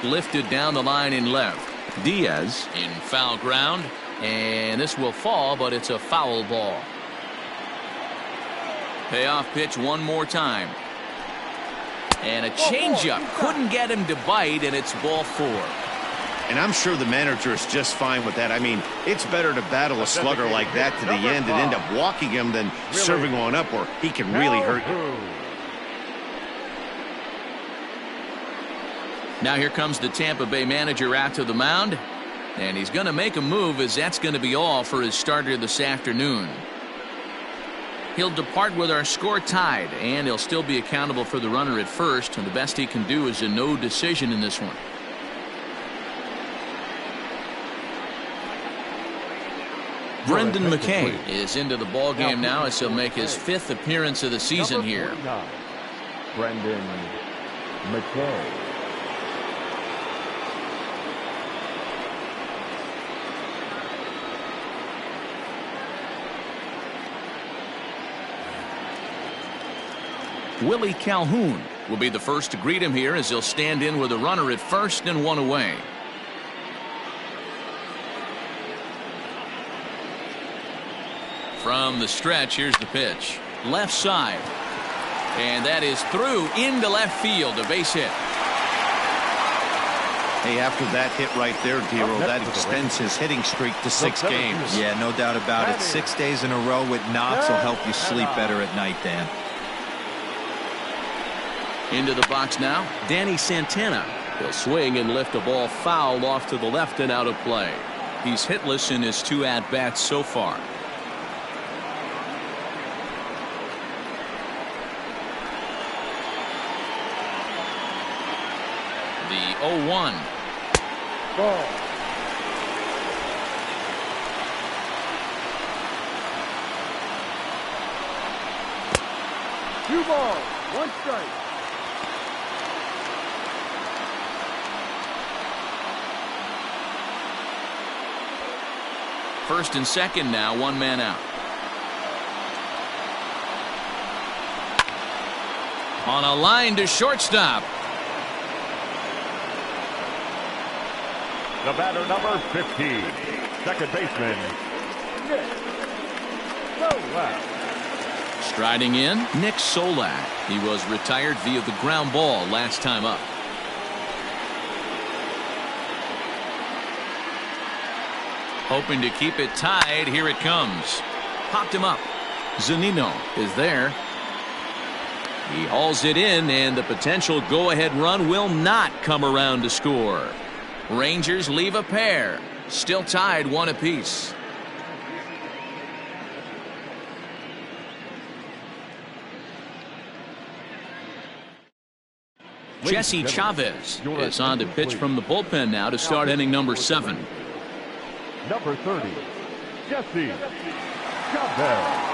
Lifted down the line in left. Diaz in foul ground. And this will fall, but it's a foul ball. Payoff pitch one more time. And a changeup. Couldn't get him to bite, and it's ball 4.
And I'm sure the manager is just fine with that. I mean, it's better to battle a slugger like that to the end and end up walking him than serving one up where he can really hurt you.
Now here comes the Tampa Bay manager out to the mound. And he's going to make a move, as that's going to be all for his starter this afternoon. He'll depart with our score tied, and he'll still be accountable for the runner at first. And the best he can do is a no decision in this one. Brendan McKay is into the ball game now as he'll make his 5th appearance of the season here.
Brendan McKay.
Willie Calhoun will be the first to greet him here as he'll stand in with a runner at first and one away. From the stretch, here's the pitch. Left side. And that is through into left field, a base hit.
Hey, after that hit right there, Dero, that extends his hitting streak to 6 games.
Yeah, no doubt about it. 6 days in a row with knocks will help you sleep better at night, Dan.
Into the box now, Danny Santana. He'll swing and lift a ball foul off to the left and out of play. He's hitless in his 2 at-bats so far. The 0-1.
Ball. Two balls, 1 strike.
First and second now, 1 man out. On a line to shortstop.
The batter, number 15, second baseman, Nick Solak.
Striding in, Nick Solak. He was retired via the ground ball last time up. Hoping to keep it tied. Here it comes. Popped him up. Zunino is there. He hauls it in, and the potential go-ahead run will not come around to score. Rangers leave a pair. Still tied 1 apiece. Jesse Chavez is on to pitch from the bullpen now to start inning number 7.
Number 30, Jesse Chavez.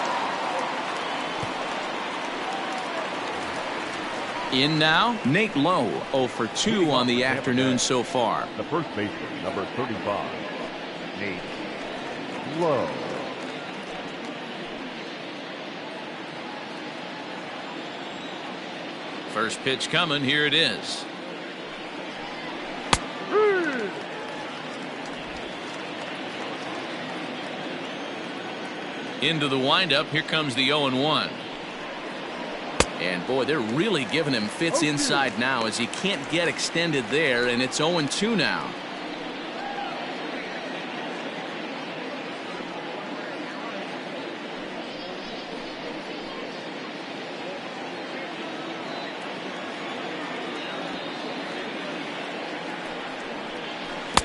In now, Nate Lowe, 0 for 2 on the afternoon so far.
The first baseman, number 35, Nate Lowe.
First pitch coming. Here it is. Into the windup. Here comes the 0-1. And boy, they're really giving him fits inside now as he can't get extended there, and it's 0-2 now.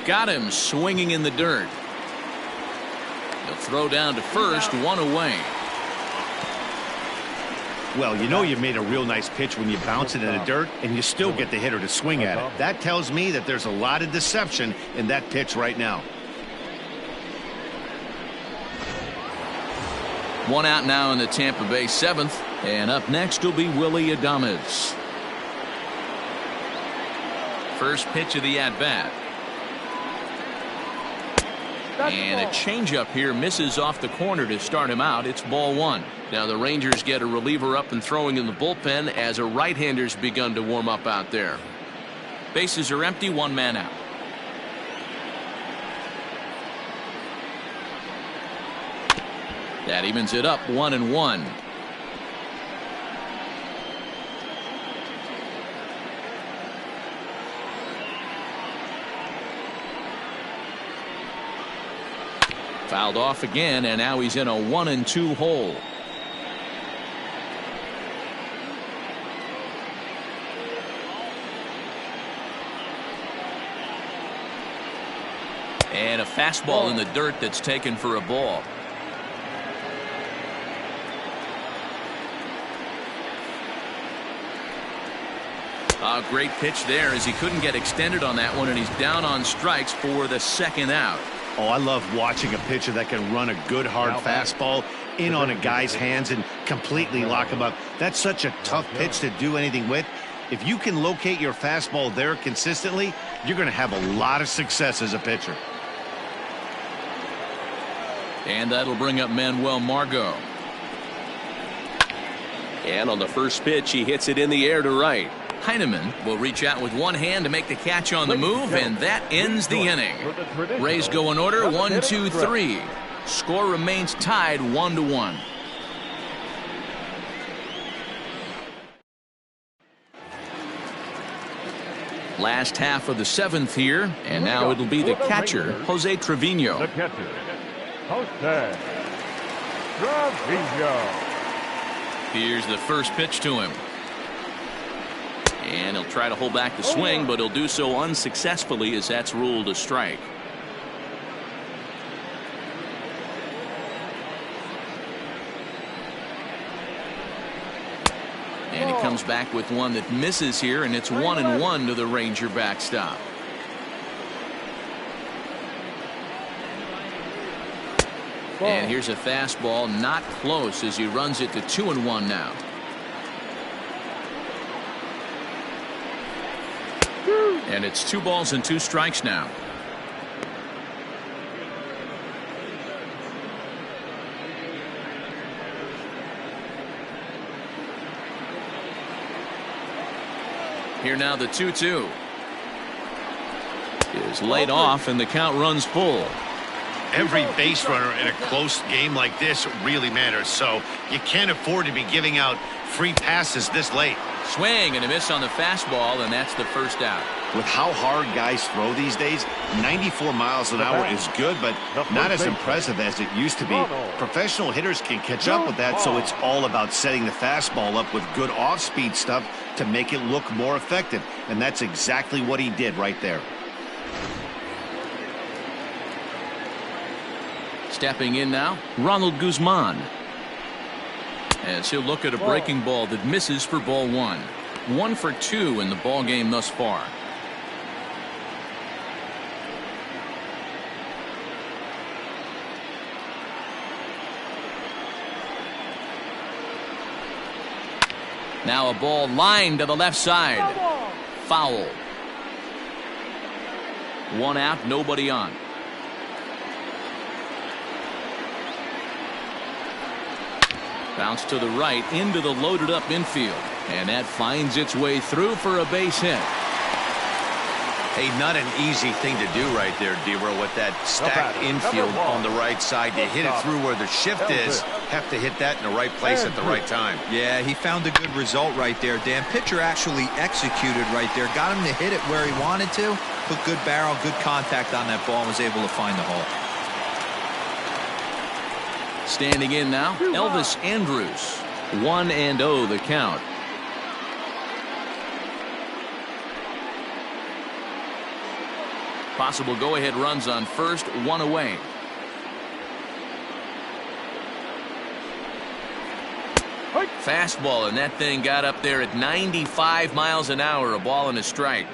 Got him swinging in the dirt. He'll throw down to first, 1 away.
Well, you know you made a real nice pitch when you bounce it in the dirt and you still get the hitter to swing at it. That tells me that there's a lot of deception in that pitch right now.
1 out now in the Tampa Bay 7th, and up next will be Willie Adames. First pitch of the at-bat. And a changeup here misses off the corner to start him out. It's ball 1. Now the Rangers get a reliever up and throwing in the bullpen as a right-hander's begun to warm up out there. Bases are empty, 1 man out. That evens it up, 1-1. Fouled off again, and now he's in a 1-2 hole. And a fastball in the dirt that's taken for a ball. A great pitch there as he couldn't get extended on that one, and he's down on strikes for the 2nd out.
Oh, I love watching a pitcher that can run a good hard fastball in on a guy's hands and completely lock him up. That's such a tough pitch to do anything with. If you can locate your fastball there consistently, you're going to have a lot of success as a pitcher.
And that'll bring up Manuel Margot.
And on the first pitch, he hits it in the air to right.
Heineman will reach out with one hand to make the catch on the move, and that ends the inning. Rays go in order, 1, 2, 3. Score remains tied 1-1. Last half of the seventh here, and now it'll be the catcher, Jose Trevino.
The catcher, Jose Trevino.
Here's the first pitch to him. And he'll try to hold back the swing, but he'll do so unsuccessfully as that's ruled a strike. And he comes back with one that misses here, and it's 1-1 to the Ranger backstop. And here's a fastball, not close, as he runs it to 2-1 now. And it's 2 balls and 2 strikes now. Here now the 2-2 is laid off, and the count runs full.
Every base runner in a close game like this really matters, so you can't afford to be giving out free passes this late.
Swing and a miss on the fastball, and that's the first out.
With how hard guys throw these days, 94 miles an hour is good, but not as impressive as it used to be. Professional hitters can catch up with that, so it's all about setting the fastball up with good off-speed stuff to make it look more effective, and that's exactly what he did right there.
Stepping in now, Ronald Guzman. As he'll look at a breaking ball that misses for ball 1. 1 for 2 in the ball game thus far. Now a ball lined to the left side. Foul. 1 out, nobody on. Bounce to the right into the loaded up infield, and that finds its way through for a base hit.
Hey, not an easy thing to do right there, Dero, with that stacked infield on the right side. To hit it through where the shift is, have to hit that in the right place at the right time.
Yeah, he found a good result right there, Dan. Pitcher actually executed right there. Got him to hit it where he wanted to. Put good barrel, good contact on that ball, and was able to find the hole.
Standing in now, Elvis Andrus. 1-0 the count. Possible go-ahead runs on first, 1 away. Fastball, and that thing got up there at 95 miles an hour, a ball and a strike.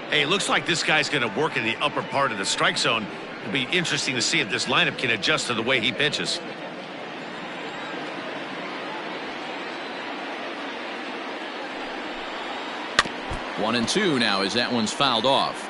Hey, it looks like this guy's going to work in the upper part of the strike zone. It'll be interesting to see if this lineup can adjust to the way he pitches.
One and two now as that one's fouled off.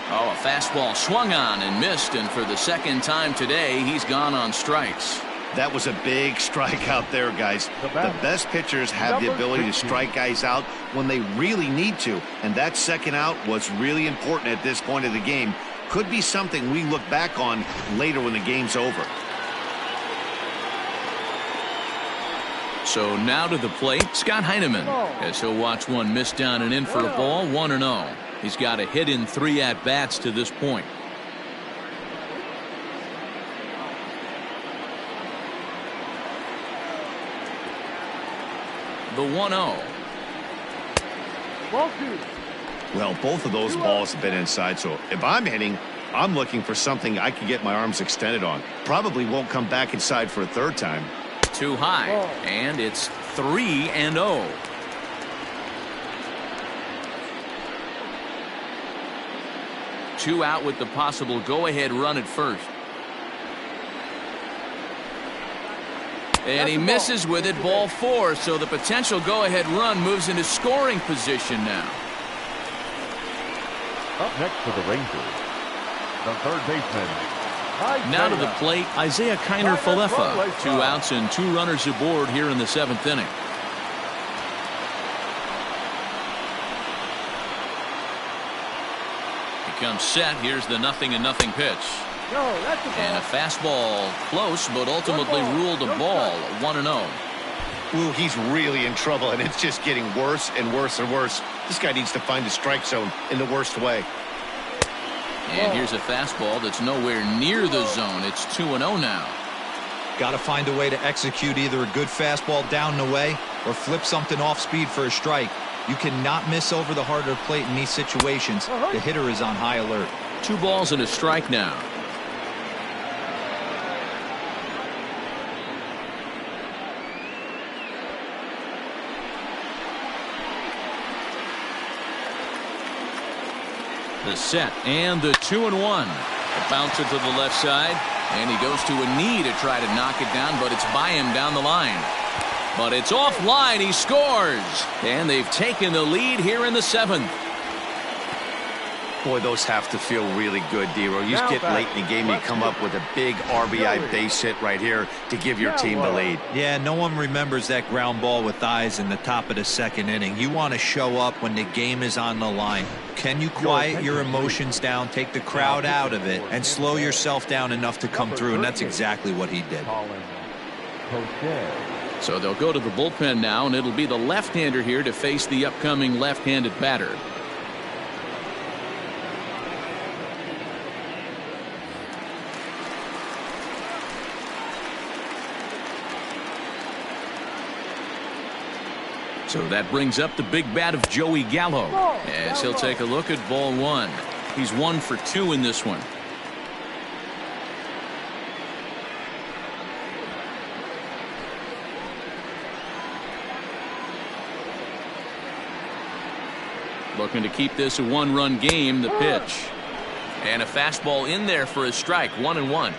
Oh, a fastball swung on and missed, and for the second time today, he's gone on strikes.
That was a big strike out there, guys. The best pitchers have the ability to strike guys out when they really need to, and that second out was really important at this point of the game. Could be something we look back on later when the game's over.
So now to the plate, Scott Heineman, as he'll watch one miss down and in for a ball, 1-0. He's got a hit in 3 at-bats to this point. The 1-0.
Well, both of those balls have been inside, so if I'm hitting, I'm looking for something I can get my arms extended on. Probably won't come back inside for a third time.
Too high, and it's 3-0. Two out with the possible go-ahead run at first. And he misses with it, ball 4, so the potential go-ahead run moves into scoring position now.
Up next for the Rangers, the third baseman.
Now to the plate, Isaiah Kiner-Falefa. 2 outs and 2 runners aboard here in the 7th inning. He comes set. Here's the 0-0 pitch.
No, that's a ball.
And a fastball close, but ultimately ruled a ball. 1-0.
Ooh, he's really in trouble, and it's just getting worse and worse and worse. This guy needs to find the strike zone in the worst way.
And here's a fastball that's nowhere near the zone. It's 2-0 now.
Got to find a way to execute either a good fastball down and away or flip something off speed for a strike. You cannot miss over the heart of the plate in these situations. The hitter is on high alert.
2 balls and a strike now. The set and the 2-1. A bouncer to the left side, and he goes to a knee to try to knock it down, but it's by him down the line. But it's offline. He scores, and they've taken the lead here in the 7th.
Boy, those have to feel really good, Dero. You just get late in the game, you come up with a big RBI base hit right here to give your team the lead.
Yeah, no one remembers that ground ball with eyes in the top of the 2nd inning. You want to show up when the game is on the line. Can you quiet your emotions down, take the crowd out of it, and slow yourself down enough to come through? And that's exactly what he did.
So they'll go to the bullpen now, and it'll be the left-hander here to face the upcoming left-handed batter. So that brings up the big bat of Joey Gallo as he'll take a look at ball 1. He's 1 for 2 in this one. Looking to keep this a 1-run game. The pitch and a fastball in there for a strike. 1-1.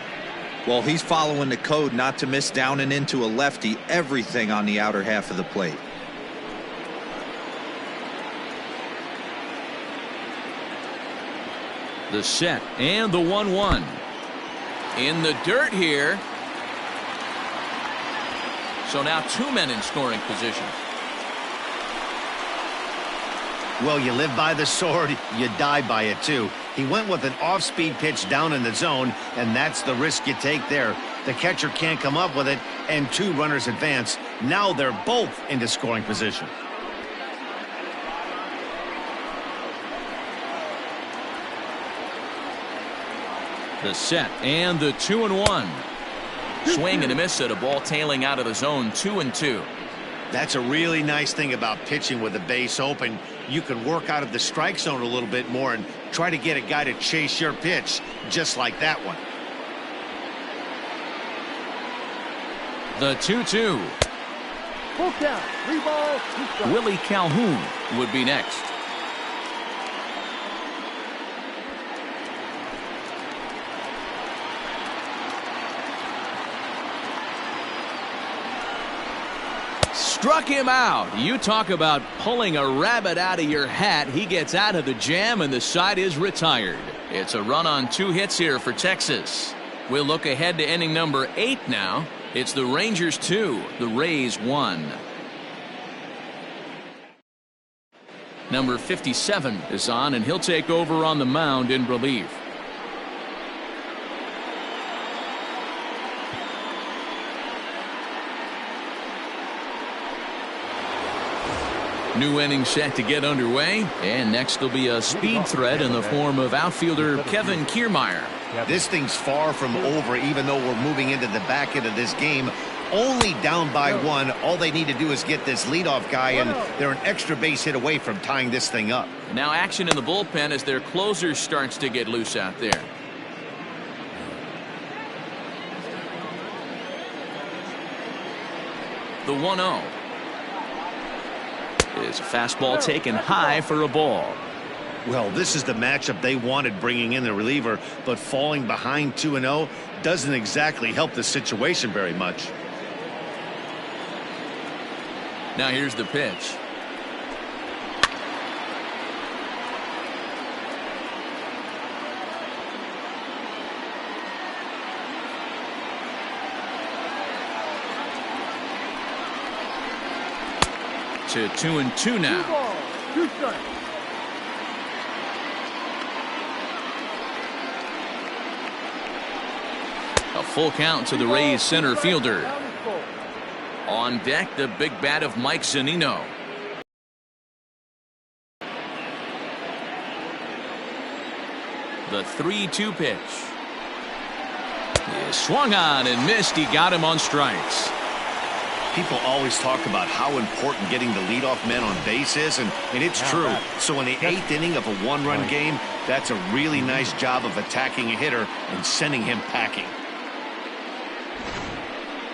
Well, he's following the code not to miss down and into a lefty. Everything on the outer half of the plate.
The set and the 1-1. In the dirt here. So now 2 men in scoring position.
Well, you live by the sword, you die by it too. He went with an off-speed pitch down in the zone, and that's the risk you take there. The catcher can't come up with it, and 2 runners advance. Now they're both into scoring position.
The set and the 2-1. Swing and a miss at a ball tailing out of the zone. 2-2.
That's a really nice thing about pitching with the base open. You can work out of the strike zone a little bit more and try to get a guy to chase your pitch, just like that one.
The 2-2.
Full count. 3 balls, 2 strikes.
Willie Calhoun would be next. Struck him out. You talk about pulling a rabbit out of your hat. He gets out of the jam, and the side is retired. It's a run on 2 hits here for Texas. We'll look ahead to inning number 8 now. It's the Rangers 2, the Rays 1. Number 57 is on, and he'll take over on the mound in relief. New inning set to get underway, and next will be a speed threat in the form of outfielder Kevin Kiermaier.
This thing's far from over, even though we're moving into the back end of this game. Only down by 1. All they need to do is get this leadoff guy, and they're an extra base hit away from tying this thing up.
Now action in the bullpen as their closer starts to get loose out there. The 1-0. Is a fastball taken high for a ball.
Well, this is the matchup they wanted, bringing in the reliever, but falling behind 2-0 doesn't exactly help the situation very much.
Now here's the pitch. to 2-2 now.
2 balls, 2 strikes.
A full count to the Rays center fielder.
Down is full.
On deck, the big bat of Mike Zunino. The 3-2 pitch. He swung on and missed. He got him on strikes.
People always talk about how important getting the leadoff man on base is, and it's true. So in the 8th inning of a one-run game, that's a really nice job of attacking a hitter and sending him packing.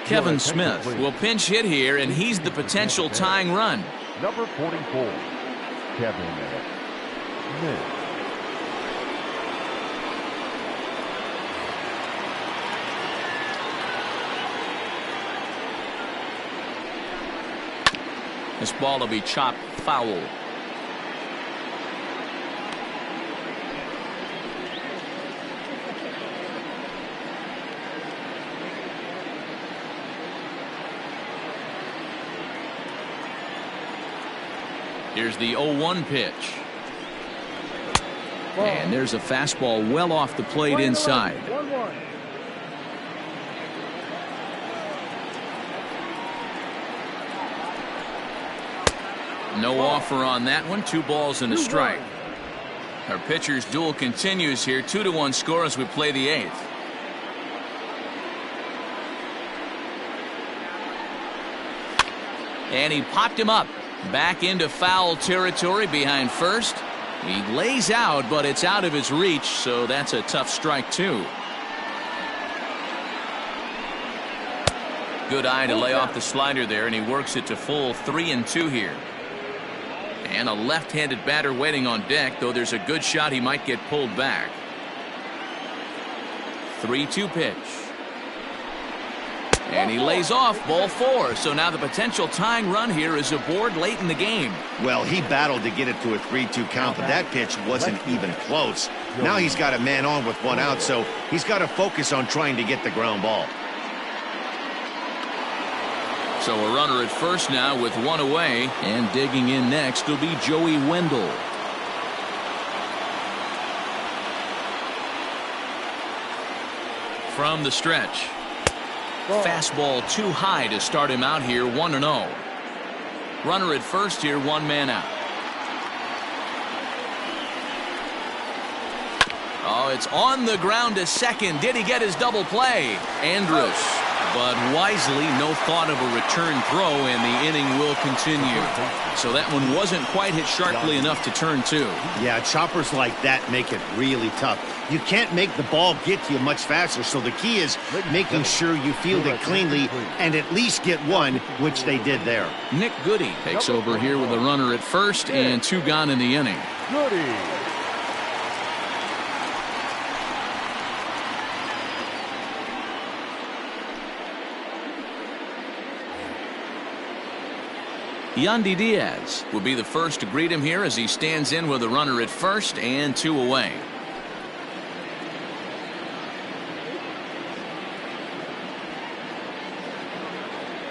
Kevin Smith will pinch hit here, and he's the potential tying run.
Number 44, Kevin Smith.
This ball will be chopped foul. Here's the 0-1 pitch. And there's a fastball well off the plate inside.
1-1.
No offer on that one. 2 balls and a strike. Our pitcher's duel continues here. 2-1 score as we play the 8th. And he popped him up. Back into foul territory behind first. He lays out, but it's out of his reach, so that's a tough strike, too. Good eye to lay off the slider there, and he works it to full 3-2 here. And a left-handed batter waiting on deck, though there's a good shot he might get pulled back. 3-2 pitch. And he lays off, ball 4. So now the potential tying run here is aboard late in the game.
Well, he battled to get it to a 3-2 count, but that pitch wasn't even close. Now he's got a man on with 1 out, so he's got to focus on trying to get the ground ball.
So a runner at first now with 1 away, and digging in next will be Joey Wendell. From the stretch. Fastball too high to start him out here. 1-0. Runner at first here, 1 man out. Oh, it's on the ground to second. Did he get his double play? Andrus, but wisely, no thought of a return throw, and the inning will continue. So that one wasn't quite hit sharply enough to turn 2.
Yeah, choppers like that make it really tough. You can't make the ball get to you much faster, so the key is making sure you field it cleanly and at least get 1, which they did there.
Nick Goody takes over here with a runner at first and 2 gone in the inning.
Goody.
Yandy Diaz will be the first to greet him here as he stands in with a runner at first and 2 away.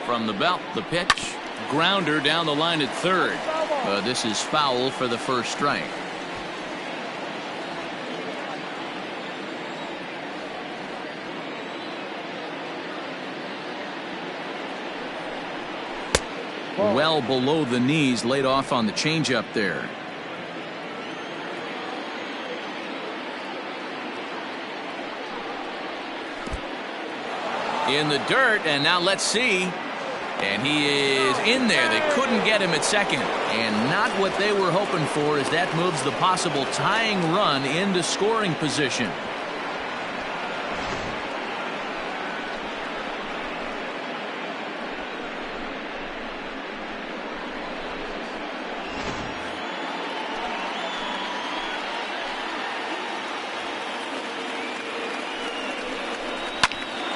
From the belt, the pitch. Grounder down the line at third. This is foul for the first strike. Well below the knees, laid off on the changeup there. In the dirt, and now let's see. And he is in there. They couldn't get him at second. And not what they were hoping for, as that moves the possible tying run into scoring position.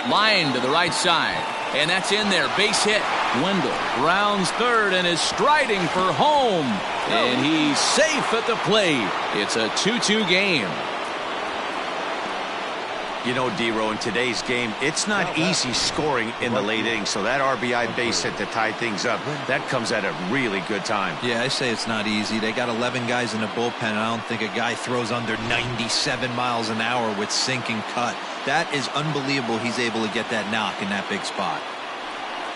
Line to the right side, and that's in there. Base hit. Wendell rounds third and is striding for home, and he's safe at the plate. It's a 2-2 game.
You know, D-Row, in today's game, it's not easy scoring in the late innings, so that RBI base hit to tie things up, that comes at a really good time.
Yeah, I say it's not easy. They got 11 guys in the bullpen, and I don't think a guy throws under 97 miles an hour with sink and cut. That is unbelievable he's able to get that knock in that big spot.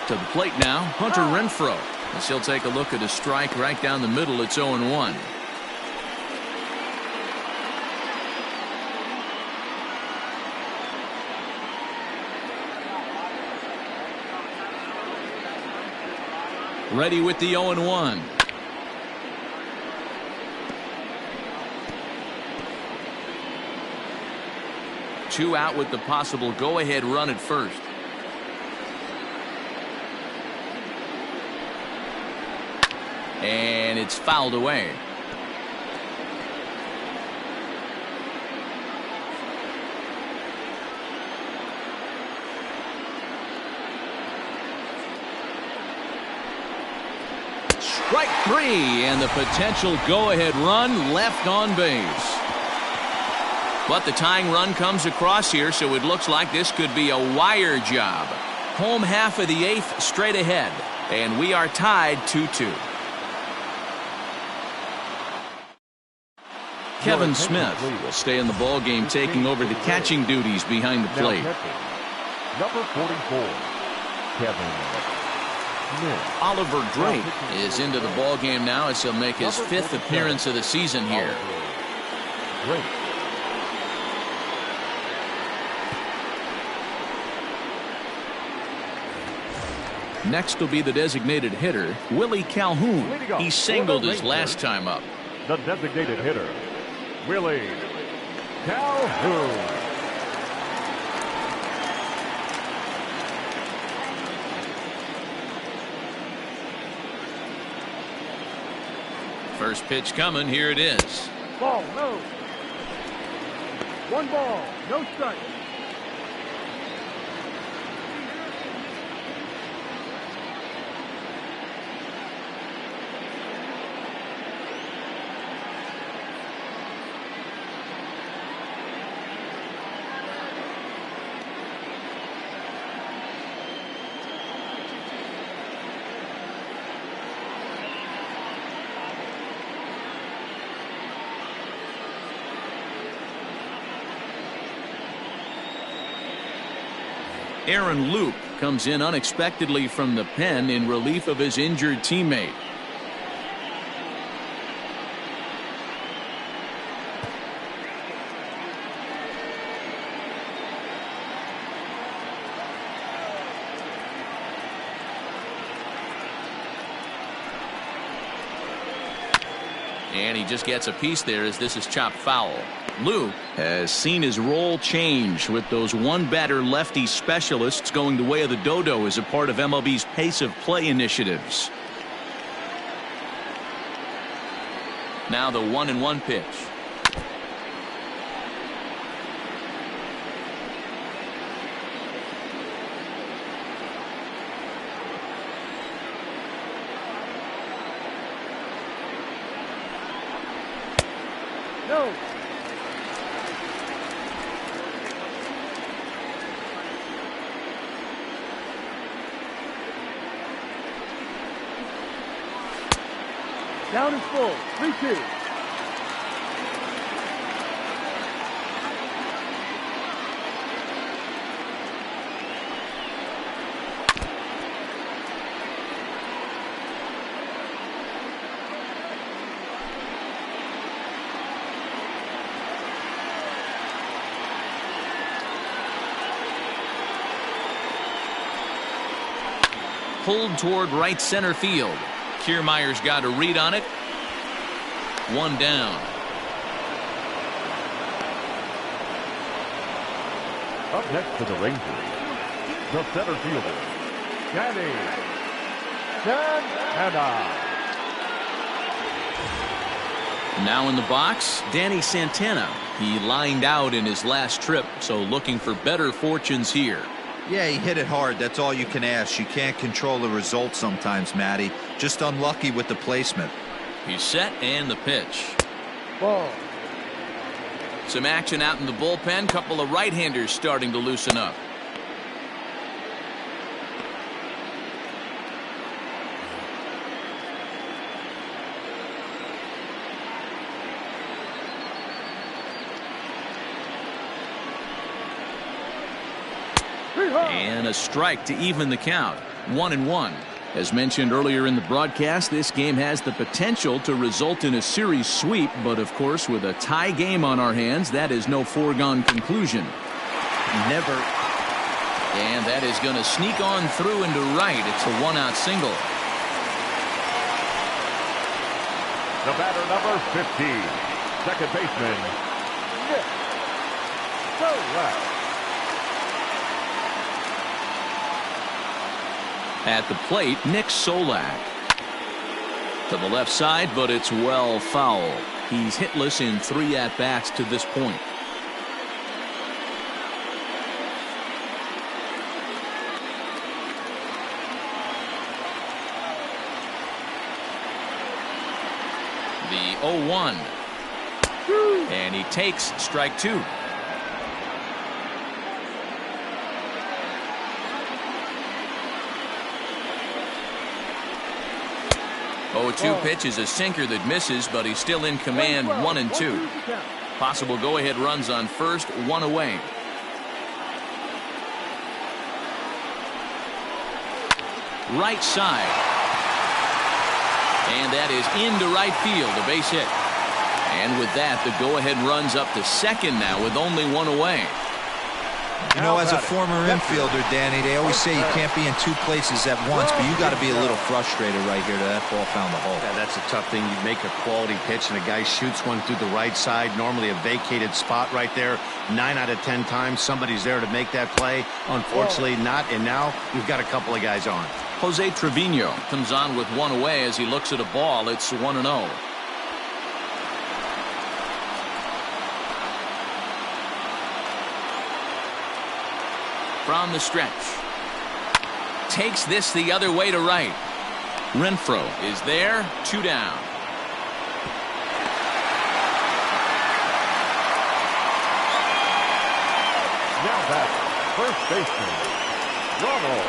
To the plate now, Hunter Renfroe. As he'll take a look at a strike right down the middle. It's 0-1. Ready with the 0-1. Two out with the possible go-ahead run at first. And it's fouled away. Strike three, and the potential go-ahead run left on base. But the tying run comes across here, so it looks like this could be a wire job. Home half of the eighth straight ahead, and we are tied 2-2. Kevin Smith will stay in the ball game, taking over the catching duties behind the plate.
Number 44, Kevin Smith.
Oliver Drake is into the ball game now as he'll make his fifth appearance of the season here.
Drake.
Next will be the designated hitter, Willie Calhoun. He singled his last time up.
The designated hitter, Willie Calhoun.
First pitch coming. Here it is.
Ball, no. One ball, no strike.
Aaron Loup comes in unexpectedly from the pen in relief of his injured teammate. And he just gets a piece there as this is chopped foul. Lou has seen his role change with those one-batter lefty specialists going the way of the dodo as a part of MLB's pace of play initiatives. Now the 1-1 pitch.
No. Down is full. 3-2.
Pulled toward right center field. Kiermaier's got a read on it. One down.
Up next to the Rangers, the center fielder, Danny Santana.
Now in the box, Danny Santana. He lined out in his last trip, so looking for better fortunes here.
Yeah, he hit it hard. That's all you can ask. You can't control the result sometimes, Matty. Just unlucky with the placement.
He's set and the pitch.
Ball.
Some action out in the bullpen. Couple of right-handers starting to loosen up. And a strike to even the count. 1-1. As mentioned earlier in the broadcast, this game has the potential to result in a series sweep, but of course with a tie game on our hands, that is no foregone conclusion.
Never.
And that is going to sneak on through into right. It's a one-out single.
The batter, number 15, second baseman, Nick Solak.
At the plate, Nick Solak. To the left side, but it's well foul. He's hitless in 3 at-bats to this point. The 0-1. And he takes strike 2. 0-2 pitch is a sinker that misses, but he's still in command. 1-2. Possible go-ahead runs on first, 1 away. Right side. And that is into right field, a base hit. And with that, the go-ahead runs up to second now with only 1 away.
You know, as a former infielder, Danny, they always say you can't be in 2 places at once, but you got to be a little frustrated right here that ball found the hole.
Yeah, that's a tough thing. You make a quality pitch and a guy shoots one through the right side, normally a vacated spot right there. 9 out of 10 times somebody's there to make that play. Unfortunately not, and now you've got a couple of guys on.
Jose Trevino comes on with 1 away as he looks at a ball. It's 1-0. From the stretch. Takes this the other way to right. Renfroe is there. 2 down.
Now back, first baseman, Ronald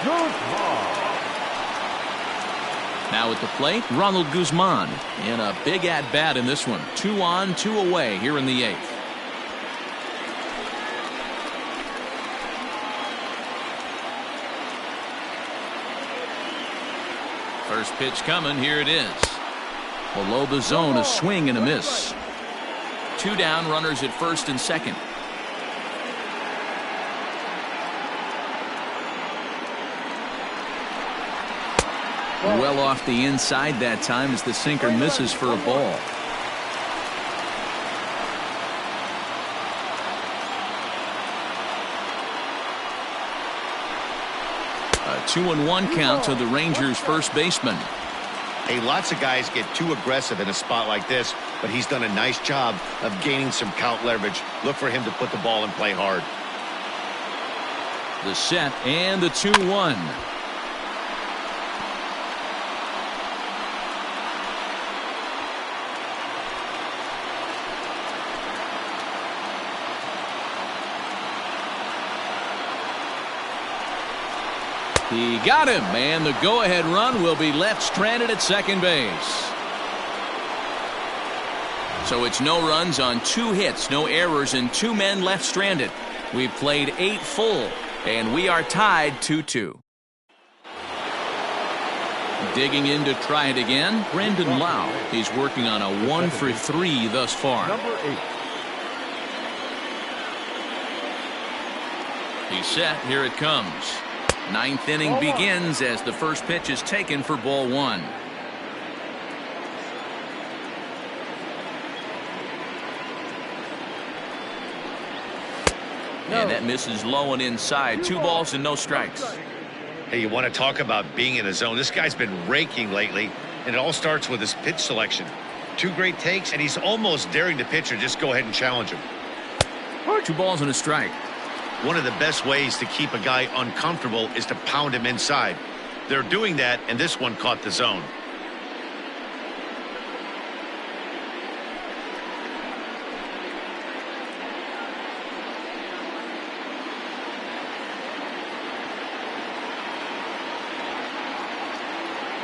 Guzman.
Now at the plate, Ronald Guzman. In a big at-bat in this one. 2 on, 2 away here in the 8th. First pitch coming. Here it is. Below the zone, a swing and a miss. 2 down, runners at first and second. Well off the inside that time as the sinker misses for a ball. A 2-1 count to the Rangers' first baseman.
Hey, lots of guys get too aggressive in a spot like this, but he's done a nice job of gaining some count leverage. Look for him to put the ball in play hard.
The set and the 2-1. He got him, and the go-ahead run will be left stranded at second base. So it's no runs on 2 hits, no errors, and 2 men left stranded. We've played 8 full, and we are tied 2-2. Digging in to try it again, Brandon Lau. He's working on a 1 for 3 thus far.
Number 8.
He's set. Here it comes. 9th inning begins as the first pitch is taken for ball 1. And that misses low and inside. 2 balls and no strikes.
Hey, you want to talk about being in a zone? This guy's been raking lately, and it all starts with his pitch selection. 2 great takes, and he's almost daring the pitcher just go ahead and challenge him.
2 balls and a strike.
One of the best ways to keep a guy uncomfortable is to pound him inside. They're doing that, and this one caught the zone.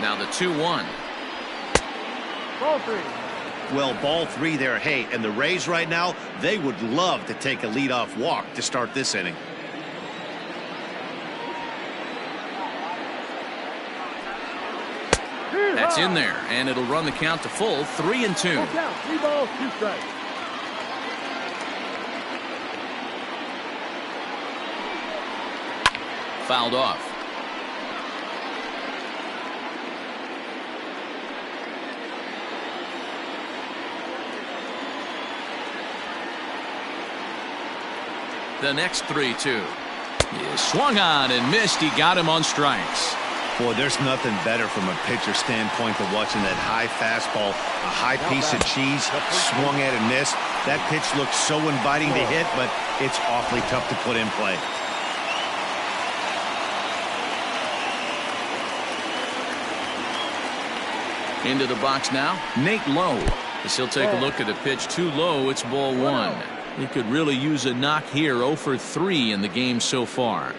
Now the 2-1.
Ball 3.
Well, ball 3 there. Hey, and the Rays right now, they would love to take a leadoff walk to start this inning.
That's in there, and it'll run the count to full 3-2.
Full count. 3 balls, 2 strikes.
Fouled off. The next 3-2. He swung on and missed. He got him on strikes.
Boy, there's nothing better from a pitcher standpoint than watching that high fastball, a high piece of cheese, swung at and missed. That pitch looks so inviting to hit, but it's awfully tough to put in play.
Into the box now, Nate Lowe. As he'll take a look at a pitch too low, it's ball 1. He could really use a knock here. 0 for 3 in the game so far.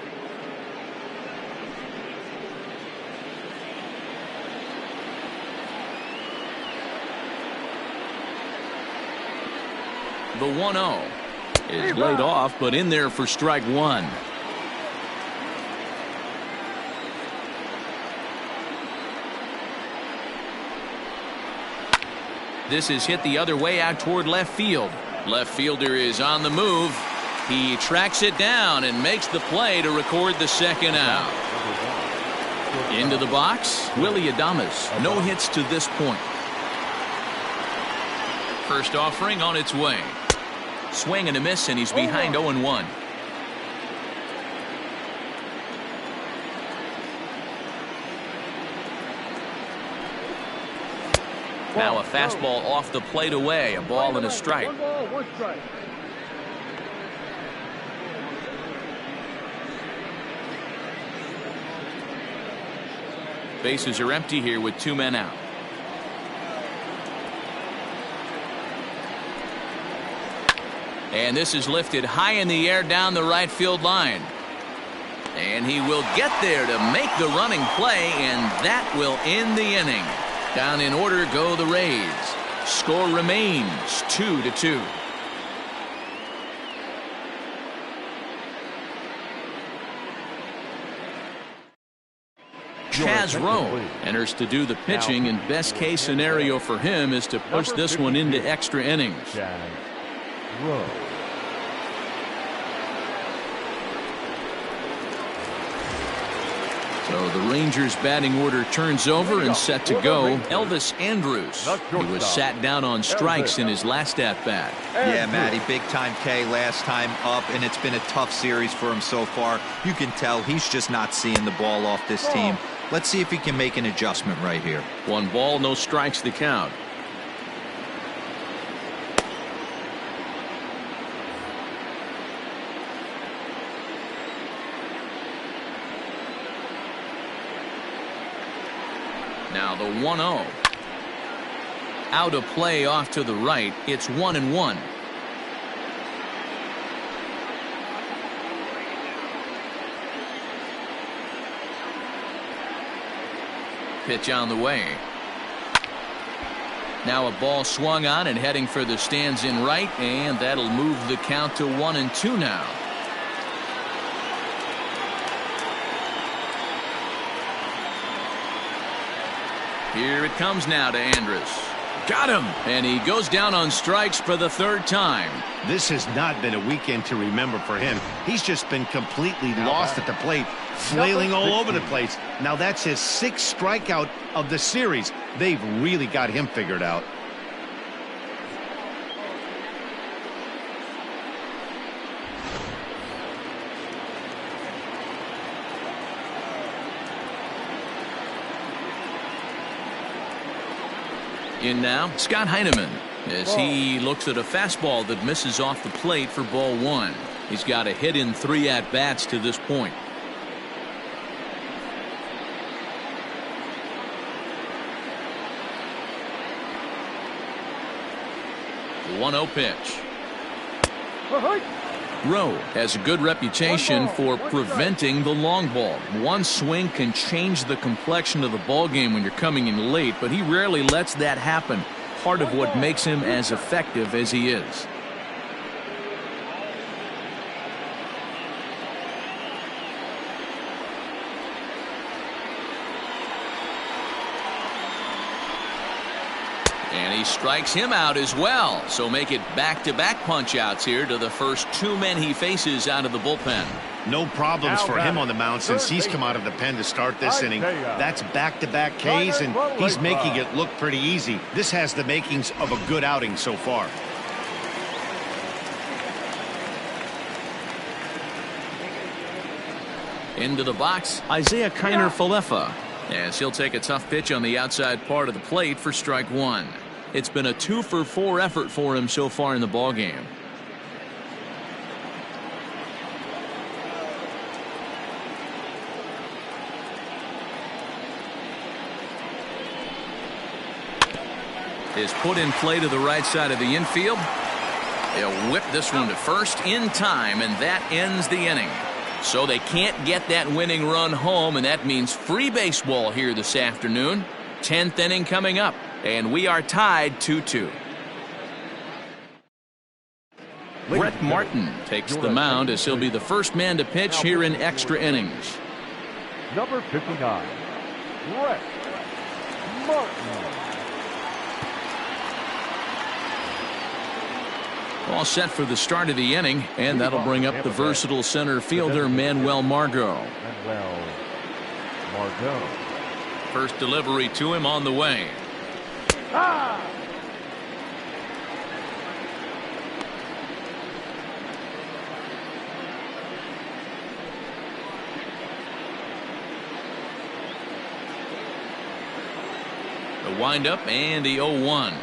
The 1-0 is laid off, but in there for strike 1. This is hit the other way out toward left field. Left fielder is on the move. He tracks it down and makes the play to record the second out. Into the box, Willie Adames. No hits to this point. First offering on its way. Swing and a miss, and he's behind 0-1. Now a fastball off the plate away. A ball and a strike.
1 ball, 1 strike.
Bases are empty here with 2 men out. And this is lifted high in the air down the right field line. And he will get there to make the running play, and that will end the inning. Down in order go the Rays. Score remains 2-2. Chaz Rowe enters to do the pitching, and best case scenario for him is to push this one into extra innings.
Chaz Rowe.
So the Rangers batting order turns over and set to go. Elvis Andrus. He was sat down on strikes in his last at-bat.
Yeah, Matty, big-time K last time up, and it's been a tough series for him so far. You can tell he's just not seeing the ball off this team. Let's see if he can make an adjustment right here.
1 ball, no strikes the count. Now the 1-0. Out of play off to the right. It's 1-1. Pitch on the way. Now a ball swung on and heading for the stands in right, and that'll move the count to 1-2 now. Here it comes now to Andrus. Got him! And he goes down on strikes for the 3rd time.
This has not been a weekend to remember for him. He's just been completely lost at the plate, flailing all over the place. Now that's his 6th strikeout of the series. They've really got him figured out.
In now, Scott Heineman, as he looks at a fastball that misses off the plate for ball 1. He's got a hit in 3 at-bats to this point. The 1-0 pitch. Rowe has a good reputation for preventing the long ball. One swing can change the complexion of the ball game when you're coming in late, but he rarely lets that happen. Part of what makes him as effective as he is. And he strikes him out as well. So make it back-to-back punch-outs here to the first two men he faces out of the bullpen.
No problems for him on the mound since he's come out of the pen to start this inning. That's back-to-back Ks, and he's making it look pretty easy. This has the makings of a good outing so far.
Into the box, Isaiah Kiner-Falefa, as he'll take a tough pitch on the outside part of the plate for strike one. It's been a 2-for-4 effort for him so far in the ballgame. Is put in play to the right side of the infield. They'll whip this one to first in time, and that ends the inning. So they can't get that winning run home, and that means free baseball here this afternoon. 10th inning coming up, and we are tied 2-2. Brett Martin takes the mound as he'll be the first man to pitch here in extra innings.
Number 59, Brett Martin.
All set for the start of the inning, and that'll bring up the versatile center fielder Manuel Margot. First delivery to him on the way. The windup and the 0-1.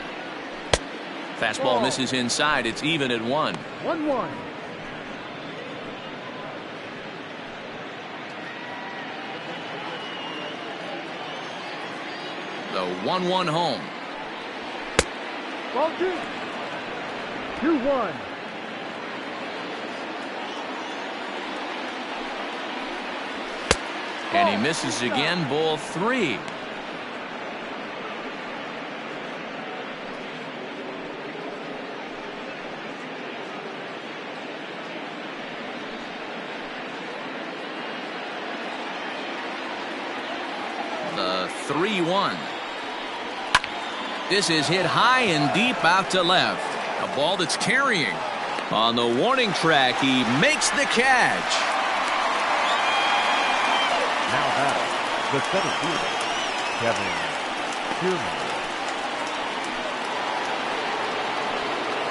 Fastball misses inside. It's even at 1.
1-1.
The 1-1 home.
Ball 2. 2-1.
And he misses again. Ball 3. The 3-1. This is hit high and deep out to left. A ball that's carrying. On the warning track, he makes the catch.
Now back, the center fielder, Kevin Kiermaier.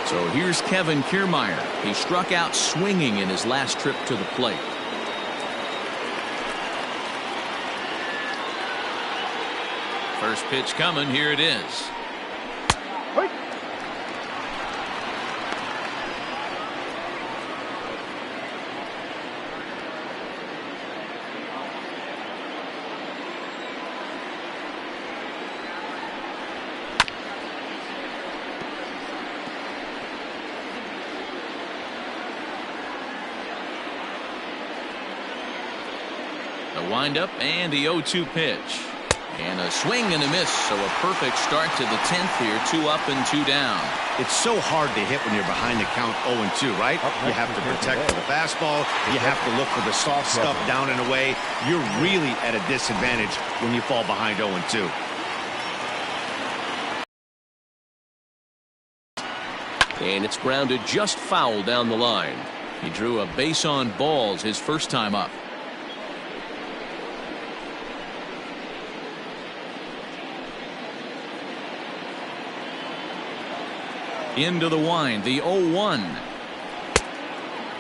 So here's Kevin Kiermaier. He struck out swinging in his last trip to the plate. First pitch coming. Here it is.
Wait.
The windup and the 0-2 pitch. And a swing and a miss, so a perfect start to the 10th here. 2 up and 2 down.
It's so hard to hit when you're behind the count 0-2, right? You have to protect for the fastball. You have to look for the soft stuff down and away. You're really at a disadvantage when you fall behind 0-2.
And it's grounded just foul down the line.
He drew a base on balls his first time up. Into the wind, the 0-1.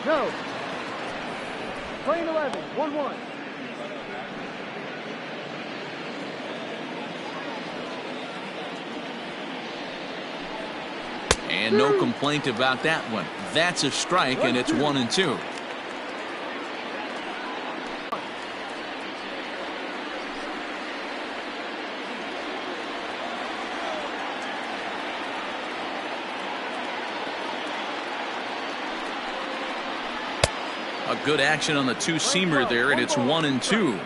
No. Playing 11. 1-1.
And no complaint about that one. That's a strike, and it's 1-2. A good action on the two-seamer there, and it's 1-2.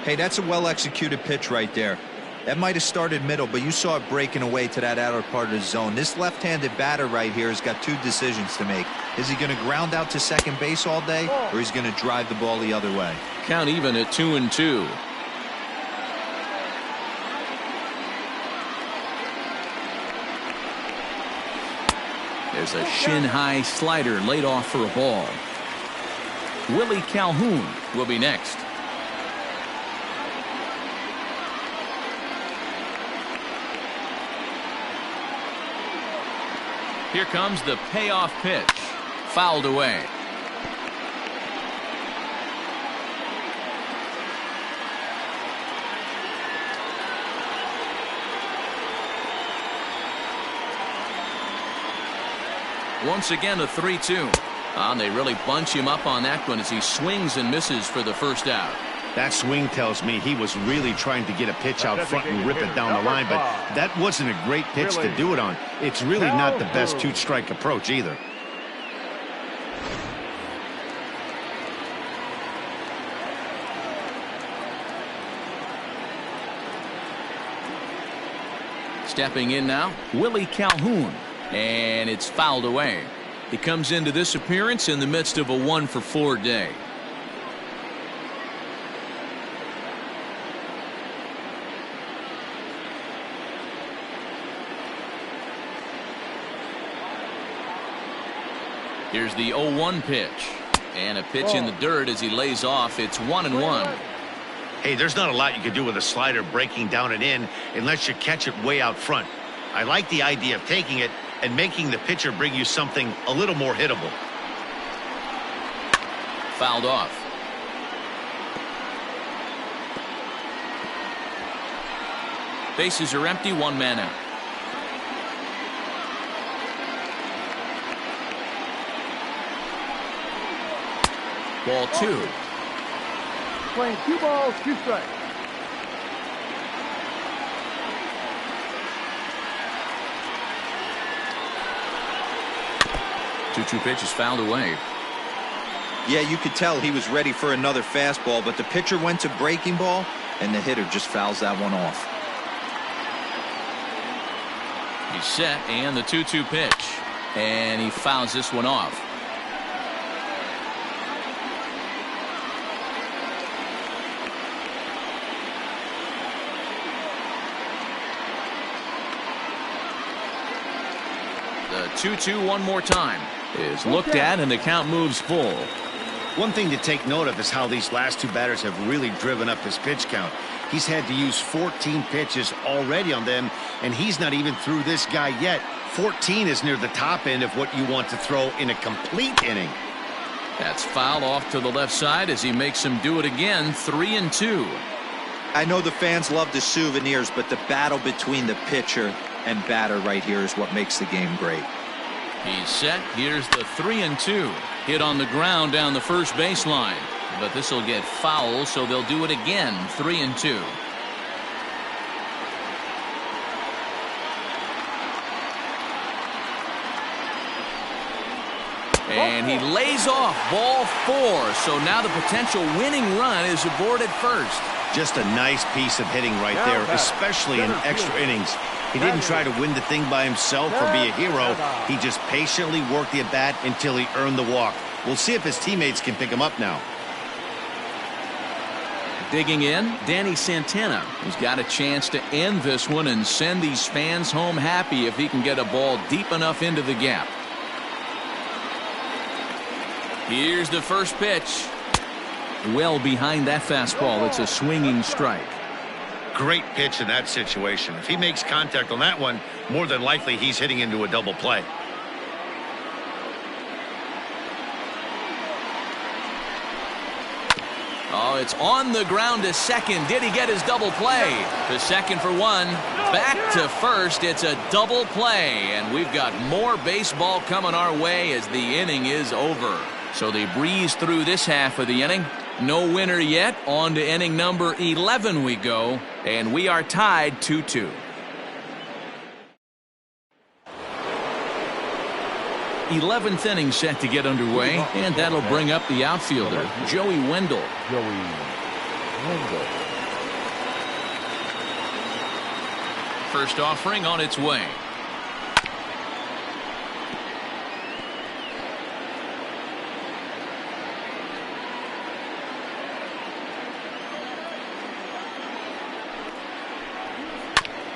Hey, that's a well-executed pitch right there. That might have started middle, but you saw it breaking away to that outer part of the zone. This left-handed batter right here has got two decisions to make. Is he going to ground out to second base all day, or he's going to drive the ball the other way?
Count even at 2-2. There's a shin-high slider laid off for a ball. Willie Calhoun will be next. Here comes the payoff pitch. Fouled away. Once again, a 3-2. And they really bunch him up on that one as he swings and misses for the first out.
That swing tells me he was really trying to get a pitch out front and rip it down the line, but that wasn't a great pitch to do it on. It's really not the best two-strike approach either.
Stepping in now, Willie Calhoun, and it's fouled away. He comes into this appearance in the midst of a 1-for-4 day. Here's the 0-1 pitch, and a pitch in the dirt as he lays off. It's 1-1.
Hey, there's not a lot you can do with a slider breaking down and in unless you catch it way out front. I like the idea of taking it and making the pitcher bring you something a little more hittable.
Fouled off. Bases are empty, one man out. Ball 2.
Playing 2 balls, 2 strikes.
Two pitch is fouled away.
Yeah, you could tell he was ready for another fastball, but the pitcher went to breaking ball, and the hitter just fouls that one off.
He's set, and the 2-2 pitch. And he fouls this one off. The 2-2 one more time is looked at, and the count moves full.
One thing to take note of is how these last two batters have really driven up his pitch count. He's had to use 14 pitches already on them, and he's not even through this guy yet. 14 is near the top end of what you want to throw in a complete inning.
That's foul off to the left side as he makes him do it again. 3-2.
I know the fans love the souvenirs, but the battle between the pitcher and batter right here is what makes the game great.
He's set. Here's the 3-2. Hit on the ground down the first baseline. But this will get foul, so they'll do it again. 3-2. And he lays off ball 4. So now the potential winning run is aboard at first.
Just a nice piece of hitting right there, especially in extra innings. He didn't try to win the thing by himself or be a hero. He just patiently worked the at-bat until he earned the walk. We'll see if his teammates can pick him up now.
Digging in, Danny Santana, who's got a chance to end this one and send these fans home happy if he can get a ball deep enough into the gap. Here's the first pitch. Well behind that fastball. It's a swinging strike.
Great pitch in that situation. If he makes contact on that one, more than likely he's hitting into a double play.
Oh, it's on the ground to second. Did he get his double play? To second for one. Back to first. It's a double play. And we've got more baseball coming our way as the inning is over. So they breeze through this half of the inning. No winner yet. On to inning number 11 we go. And we are tied 2-2. 11th inning set to get underway, and that'll bring up the outfielder, Joey Wendell. First offering on its way.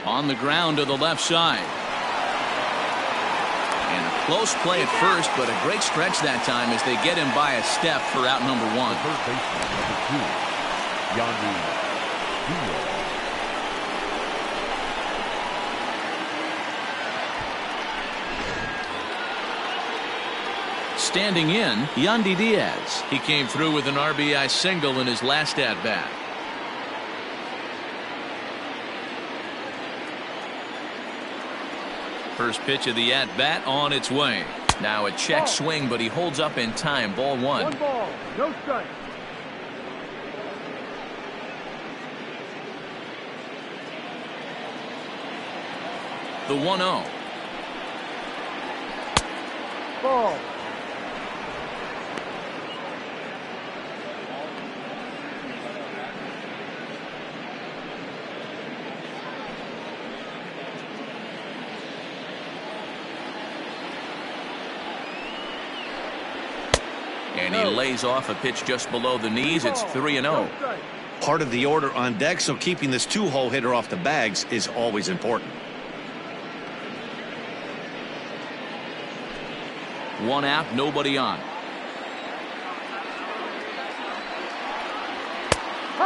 On the ground to the left side. And a close play at first, but a great stretch that time as they get him by a step for out number one.
Third baseman, number 2, Yandy Diaz.
Standing in, Yandy Diaz. He came through with an RBI single in his last at-bat. First pitch of the at-bat on its way. Now a check swing, but he holds up in time. Ball one.
1 ball, no strike.
The 1-0.
Ball.
And he lays off a pitch just below the knees. It's 3-0.
Part of the order on deck, so keeping this 2-hole hitter off the bags is always important.
One out, nobody on.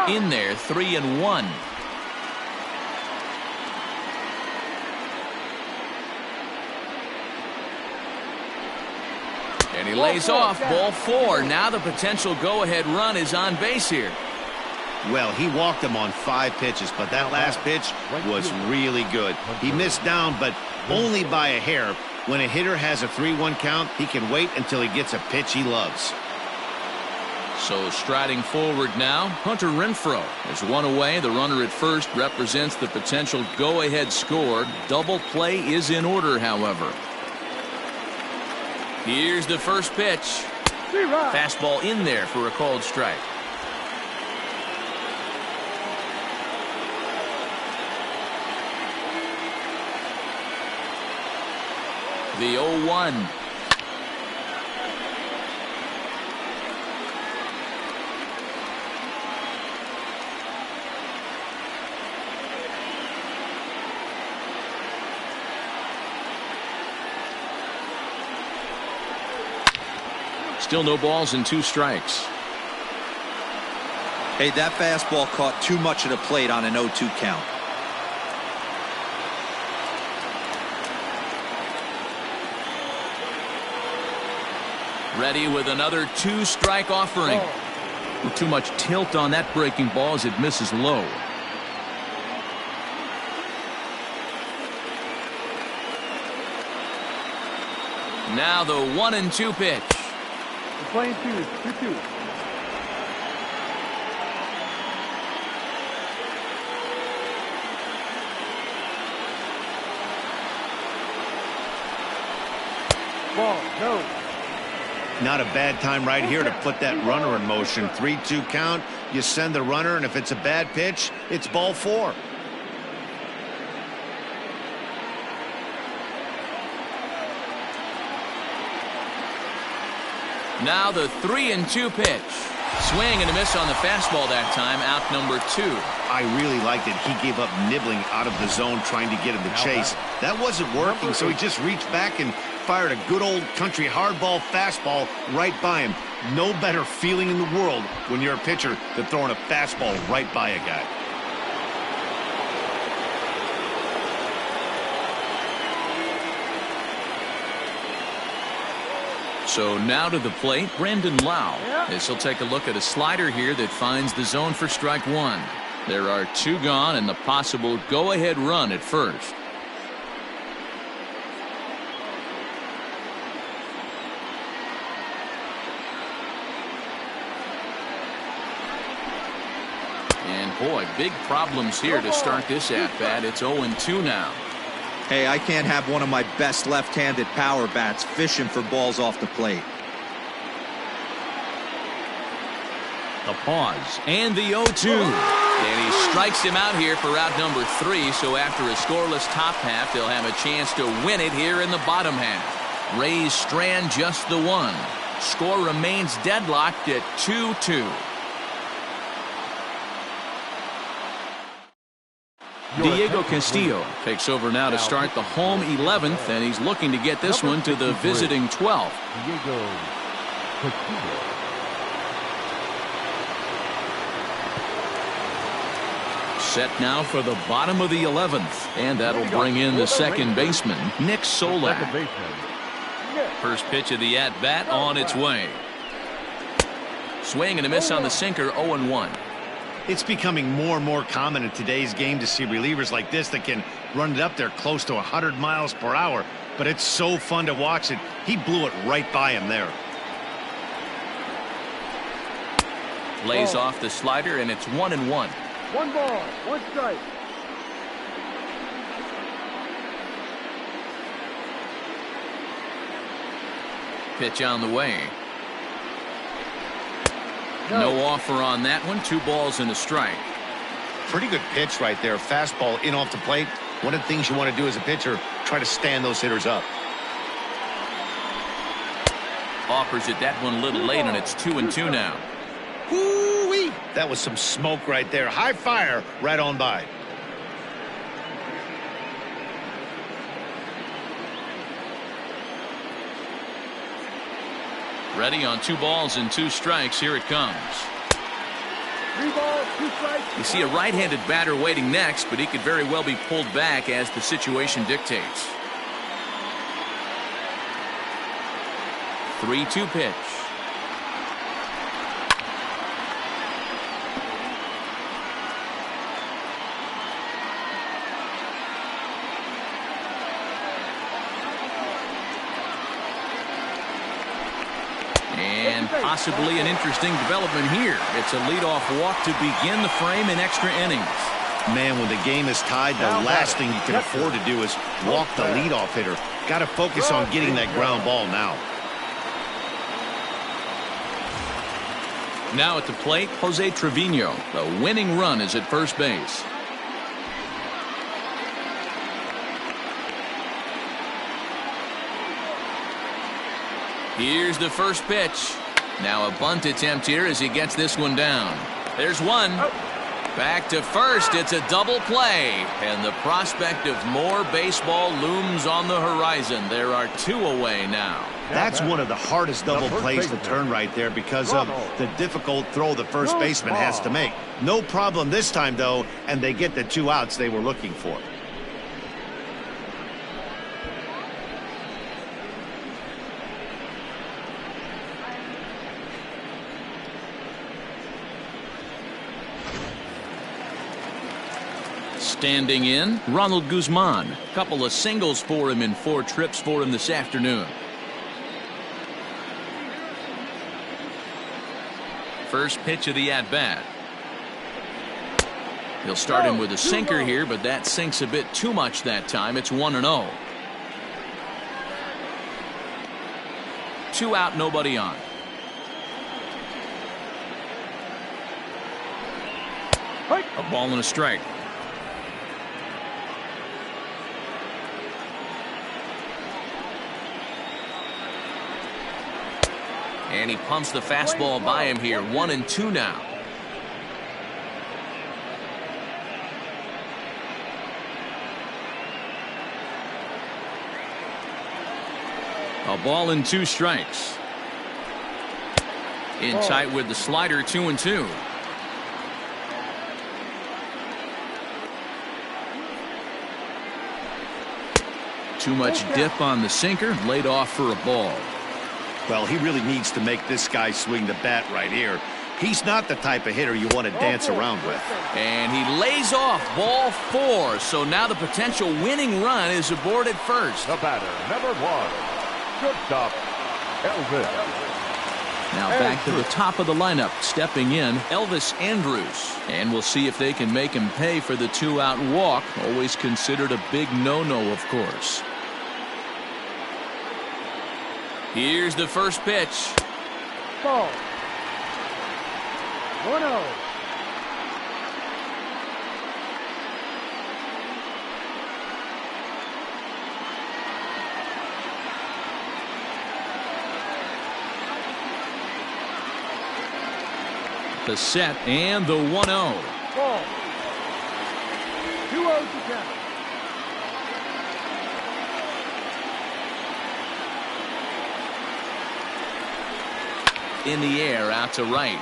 In there, 3-1. And he lays off. Ball 4. Now the potential go-ahead run is on base here.
Well, he walked him on 5 pitches, but that last pitch was really good. He missed down, but only by a hair. When a hitter has a 3-1 count, he can wait until he gets a pitch he loves.
So striding forward now, Hunter Renfroe. There's one away. The runner at first represents the potential go-ahead score. Double play is in order, however. Here's the first pitch. Fastball in there for a called strike. The 0-1. Still no balls and 2 strikes.
Hey, that fastball caught too much of the plate on an 0-2 count.
Ready with another 2-strike offering. With too much tilt on that breaking ball as it misses low. Now the 1-2 pitch.
We're playing 2-2. Ball, no.
Not a bad time right here to put that runner in motion. 3-2 count. You send the runner, and if it's a bad pitch, it's ball 4.
Now the 3-2 pitch. Swing and a miss on the fastball that time. Out number 2.
I really liked it. He gave up nibbling out of the zone trying to get him to chase. That wasn't working, so he just reached back and fired a good old country hardball fastball right by him. No better feeling in the world when you're a pitcher than throwing a fastball right by a guy.
So now to the plate, Brandon Lau. As he'll take a look at a slider here that finds the zone for strike 1. There are 2 gone and the possible go-ahead run at first. And boy, big problems here to start this at-bat. It's 0-2 now.
Hey, I can't have one of my best left-handed power bats fishing for balls off the plate.
The pause and the 0-2. And he strikes him out here for out number 3. So after a scoreless top half, they'll have a chance to win it here in the bottom half. Rays strand just the one. Score remains deadlocked at 2-2. Diego Castillo takes over now to start the home 11th, and he's looking to get this one to the visiting 12th.
Diego Castillo.
Set now for the bottom of the 11th, and that'll bring in the second baseman, Nick Solak. First pitch of the at-bat on its way. Swing and a miss on the sinker, 0-1.
It's becoming more and more common in today's game to see relievers like this that can run it up there close to 100 miles per hour. But it's so fun to watch it. He blew it right by him there.
Lays off the slider, and it's 1-1.
1 ball, 1 strike.
Pitch on the way. No offer on that one. 2 balls and a strike.
Pretty good pitch right there. Fastball in off the plate. One of the things you want to do as a pitcher, try to stand those hitters up.
Offers it that one a little late, and it's 2-2 now.
Woo-wee! That was some smoke right there. High fire right on by.
Ready on 2 balls and 2 strikes. Here it comes.
3 balls, 2 strikes.
You see a right-handed batter waiting next, but he could very well be pulled back as the situation dictates. 3-2 pitch. And possibly an interesting development here. It's a leadoff walk to begin the frame in extra innings.
Man, when the game is tied, the last thing you can afford to do is walk the leadoff hitter. Got to focus on getting that ground ball now.
Now at the plate, Jose Trevino. The winning run is at first base. Here's the first pitch. Now a bunt attempt here as he gets this one down. There's one. Back to first. It's a double play. And the prospect of more baseball looms on the horizon. There are 2 away now.
That's one of the hardest double plays to turn right there because of the difficult throw the first baseman has to make. No problem this time, though, and they get the 2 outs they were looking for.
Standing in, Ronald Guzman. Couple of singles for him in 4 trips for him this afternoon. First pitch of the at-bat. He'll start him with a sinker here, but that sinks a bit too much that time. It's 1-0. 2 out, nobody on. A ball and a strike. And he pumps the fastball by him here. 1-2 now. A ball and 2 strikes. In tight with the slider, 2-2. Too much dip on the sinker, laid off for a ball.
Well, he really needs to make this guy swing the bat right here. He's not the type of hitter you want to dance around with.
And he lays off ball 4. So now the potential winning run is aboard at first.
The batter, number 1, shortstop, Elvis.
Now back to the top of the lineup, stepping in, Elvis Andrews. And we'll see if they can make him pay for the 2-out walk. Always considered a big no-no, of course. Here's the first pitch.
Ball. 1-0.
The set and the 1-0.
Ball. 2-0 to count.
In the air, out to right.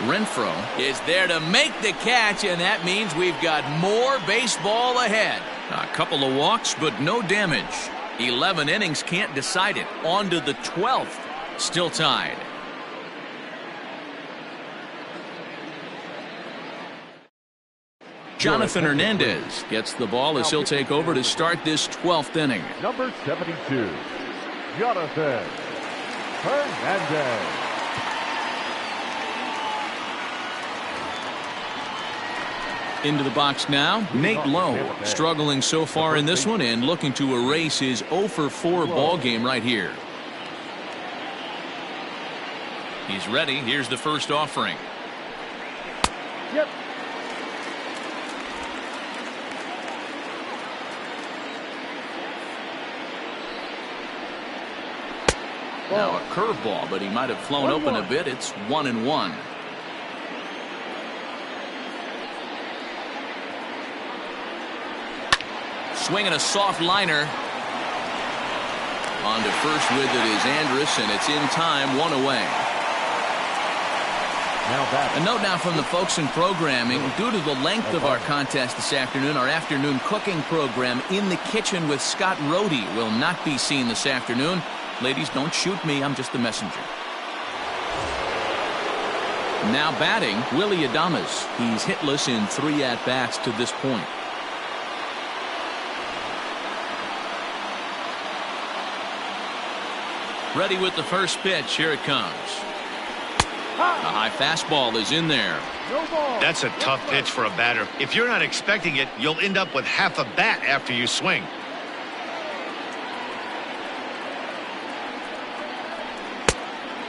Renfroe is there to make the catch, and that means we've got more baseball ahead. A couple of walks, but no damage. 11 innings can't decide it. On to the 12th. Still tied. Jonathan Hernandez gets the ball as he'll take over to start this 12th inning.
Number 72, Jonathan Hernandez.
Into the box now, Nate Lowe, struggling so far in this one and looking to erase his 0-for-4 ball game right here. He's ready. Here's the first offering.
Yep.
Now a curveball, but he might have flown open a bit. It's 1-1. Swinging a soft liner. On to first with it is Andrus, and it's in time, 1 away. A note now from the folks in programming. Due to the length of our contest this afternoon, our afternoon cooking program, In the Kitchen with Scott Rohde, will not be seen this afternoon. Ladies, don't shoot me. I'm just the messenger. Now batting, Willie Adames. He's hitless in 3 at-bats to this point. Ready with the first pitch. Here it comes. A high fastball is in there.
No ball.
That's a tough pitch for a batter. If you're not expecting it, you'll end up with half a bat after you swing.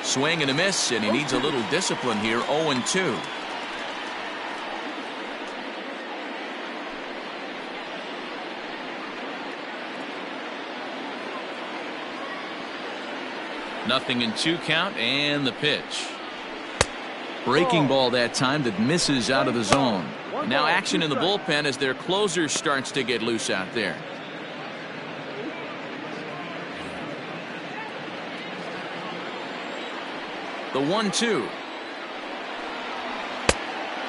Swing and a miss, and he needs a little discipline here. 0-2. Nothing in 2 count, and the pitch. Breaking ball that time that misses out of the zone. Now action in the bullpen as their closer starts to get loose out there. The 1-2.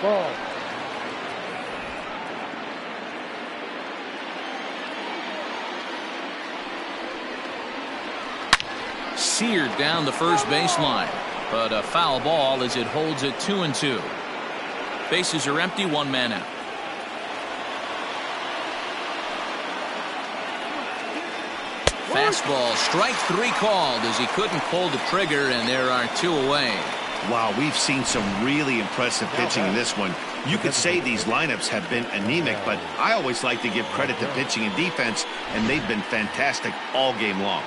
Ball.
Seared down the first baseline, but a foul ball as it holds it 2-2. Bases are empty, 1 man out. Fastball, strike 3 called as he couldn't pull the trigger, and there are 2 away.
Wow, we've seen some really impressive pitching in this one. You could say these lineups have been anemic, but I always like to give credit to pitching and defense, and they've been fantastic all game long.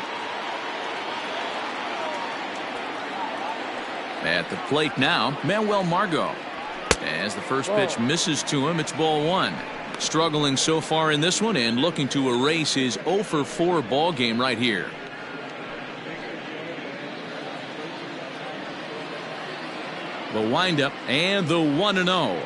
At the plate now, Manuel Margot. As the first pitch misses to him, it's ball 1. Struggling so far in this one and looking to erase his 0-for-4 ball game right here. The windup and the 1-0.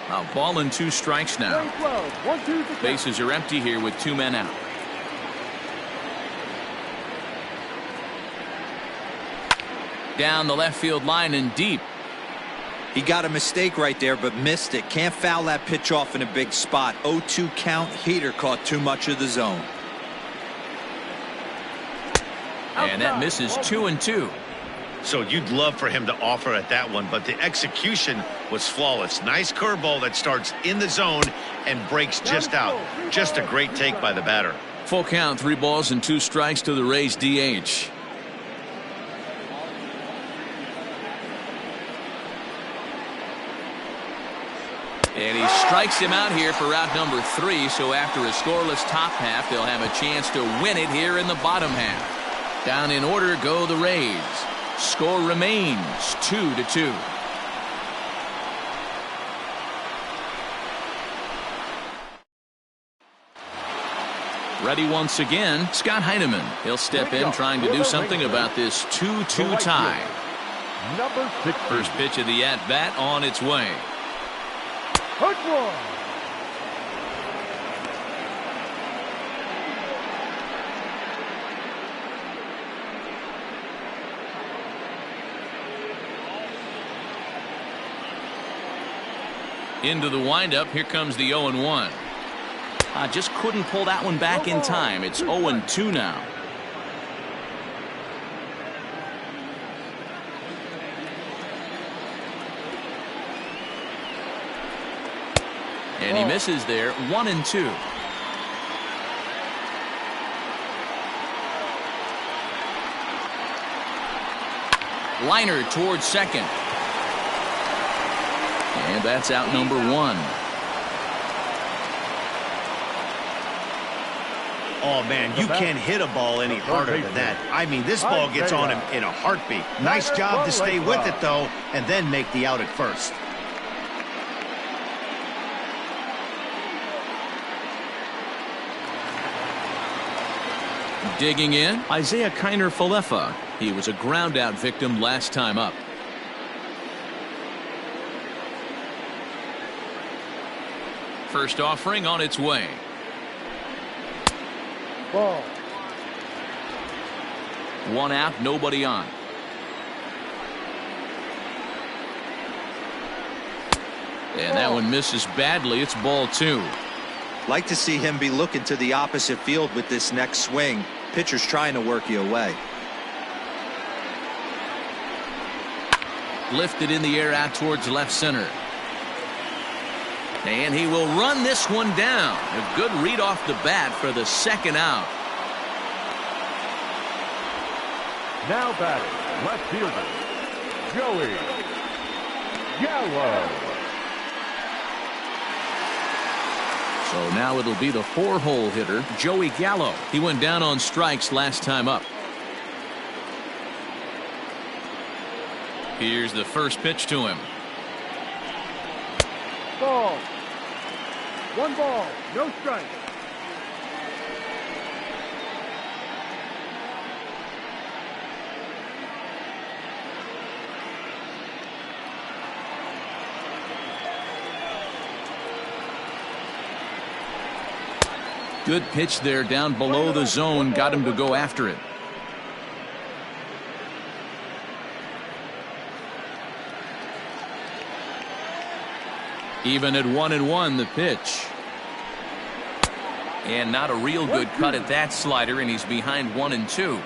A ball and 2 strikes now. Bases are empty here with 2 men out. Down the left field line and deep.
He got a mistake right there, but missed it. Can't foul that pitch off in a big spot. 0-2 count. Heater caught too much of the zone.
And that misses 2-2.
So you'd love for him to offer at that one, but the execution was flawless. Nice curveball that starts in the zone and breaks just out. Just a great take by the batter.
Full count, 3 balls and 2 strikes to the Rays DH. And he strikes him out here for out number 3. So after a scoreless top half, they'll have a chance to win it here in the bottom half. Down in order go the Rays. Score remains 2-2. Ready once again, Scott Heineman. He'll step in trying to do something about this 2-2 tie.
Number 6.
First pitch of the at-bat on its way.
Hot one.
Into the windup. Here comes the 0-1. Just couldn't pull that one back in time. It's 0-2 now. And he misses there. 1-2. Liner towards second. And that's out number 1.
Oh, man, you can't hit a ball any harder than that. I mean, this ball gets on him in a heartbeat. Nice job to stay with it, though, and then make the out at first.
Digging in, Isaiah Kiner-Falefa. He was a ground-out victim last time up. First offering on its way.
Ball.
1 out, nobody on. And that one misses badly. It's ball 2.
Like to see him be looking to the opposite field with this next swing. Pitcher's trying to work you away.
Lifted in the air out towards left center. And he will run this one down. A good read off the bat for the second out.
Now batting, left fielder, Joey Gallo.
So now it'll be the 4-hole hitter, Joey Gallo. He went down on strikes last time up. Here's the first pitch to him.
Ball. 1 ball, no strike.
Good pitch there down below the zone. Got him to go after it. Even at 1-1 the pitch. And not a real good cut at that slider, and he's behind 1-2.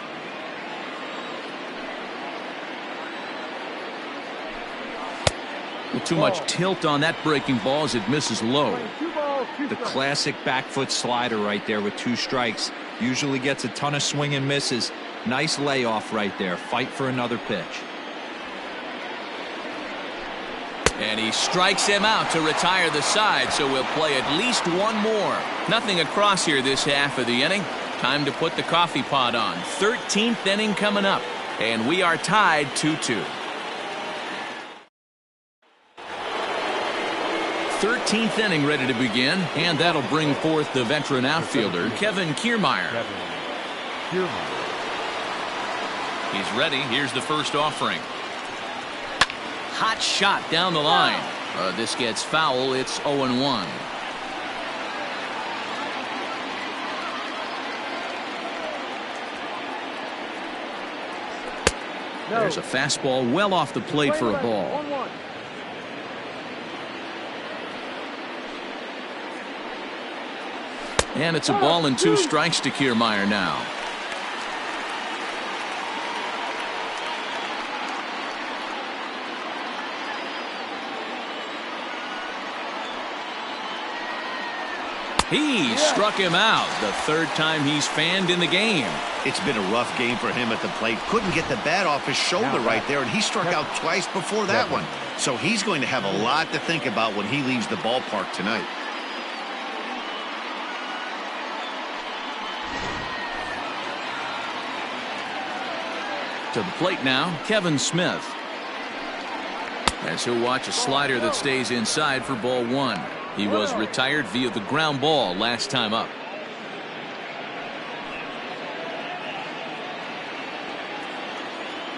With too much tilt on that breaking ball as it misses low.
The classic back foot slider right there with 2 strikes. Usually gets a ton of swing and misses. Nice layoff right there. Fight for another pitch.
And he strikes him out to retire the side, so we'll play at least 1 more. Nothing across here this half of the inning. Time to put the coffee pot on. 13th inning coming up, and we are tied 2-2. 13th inning ready to begin, and that'll bring forth the veteran outfielder, Kevin Kiermaier. He's ready. Here's the first offering. Hot shot down the line. This gets foul. It's 0-1. There's a fastball well off the plate for a ball. And it's a ball and 2 strikes to Kiermaier now. He struck him out, the third time he's fanned in the game.
It's been a rough game for him at the plate. Couldn't get the bat off his shoulder right there, and he struck out twice before that one. So he's going to have a lot to think about when he leaves the ballpark tonight.
To the plate now, Kevin Smith. As he'll watch a slider that stays inside for ball one. He was retired via the ground ball last time up.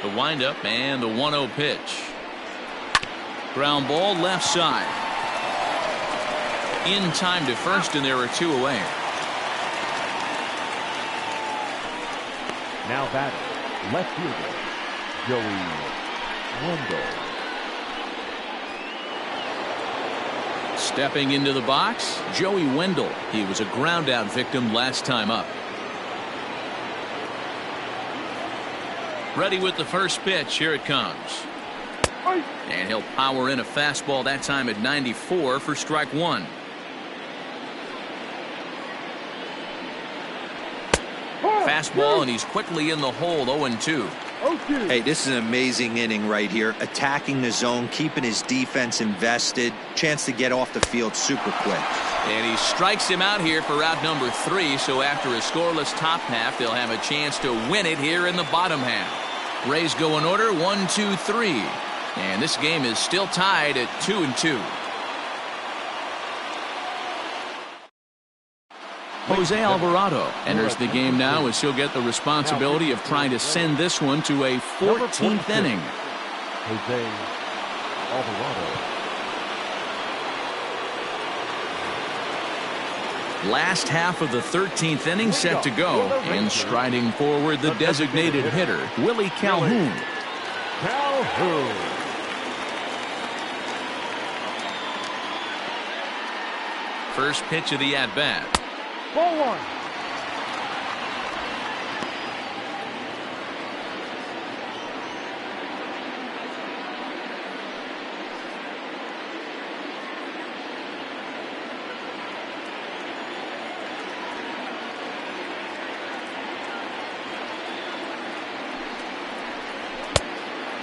The windup and the 1-0 pitch. Ground ball left side. In time to first, and there are two away.
Now batting, left fielder, Joey Wendell.
Stepping into the box, Joey Wendell. He was a ground out victim last time up. Ready with the first pitch. Here it comes. And he'll power in a fastball that time at 94 for strike one. Fastball, and he's quickly in the hole. 0-2.
Hey, this is an amazing inning right here. Attacking the zone, keeping his defense invested. Chance to get off the field super quick.
And he strikes him out here for out number 3. So after a scoreless top half, they'll have a chance to win it here in the bottom half. Rays go in order 1, 2, 3. And this game is still tied at 2-2. Jose Alvarado enters the game now as he'll get the responsibility of trying to send this one to a 14th inning.
Jose Alvarado.
Last half of the 13th inning set to go, and striding forward the designated hitter, Willie Calhoun. First pitch of the at-bat.
Ball one.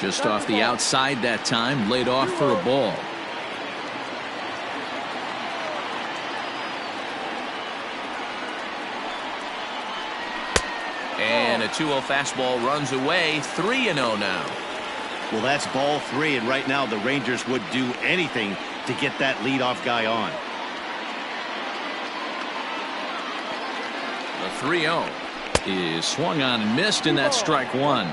Just off the outside that time, laid off for a ball. And a 2-0 fastball runs away. 3-0 now.
Well, that's ball 3, and right now the Rangers would do anything to get that leadoff guy on.
The 3-0 is swung on and missed, and that's strike one.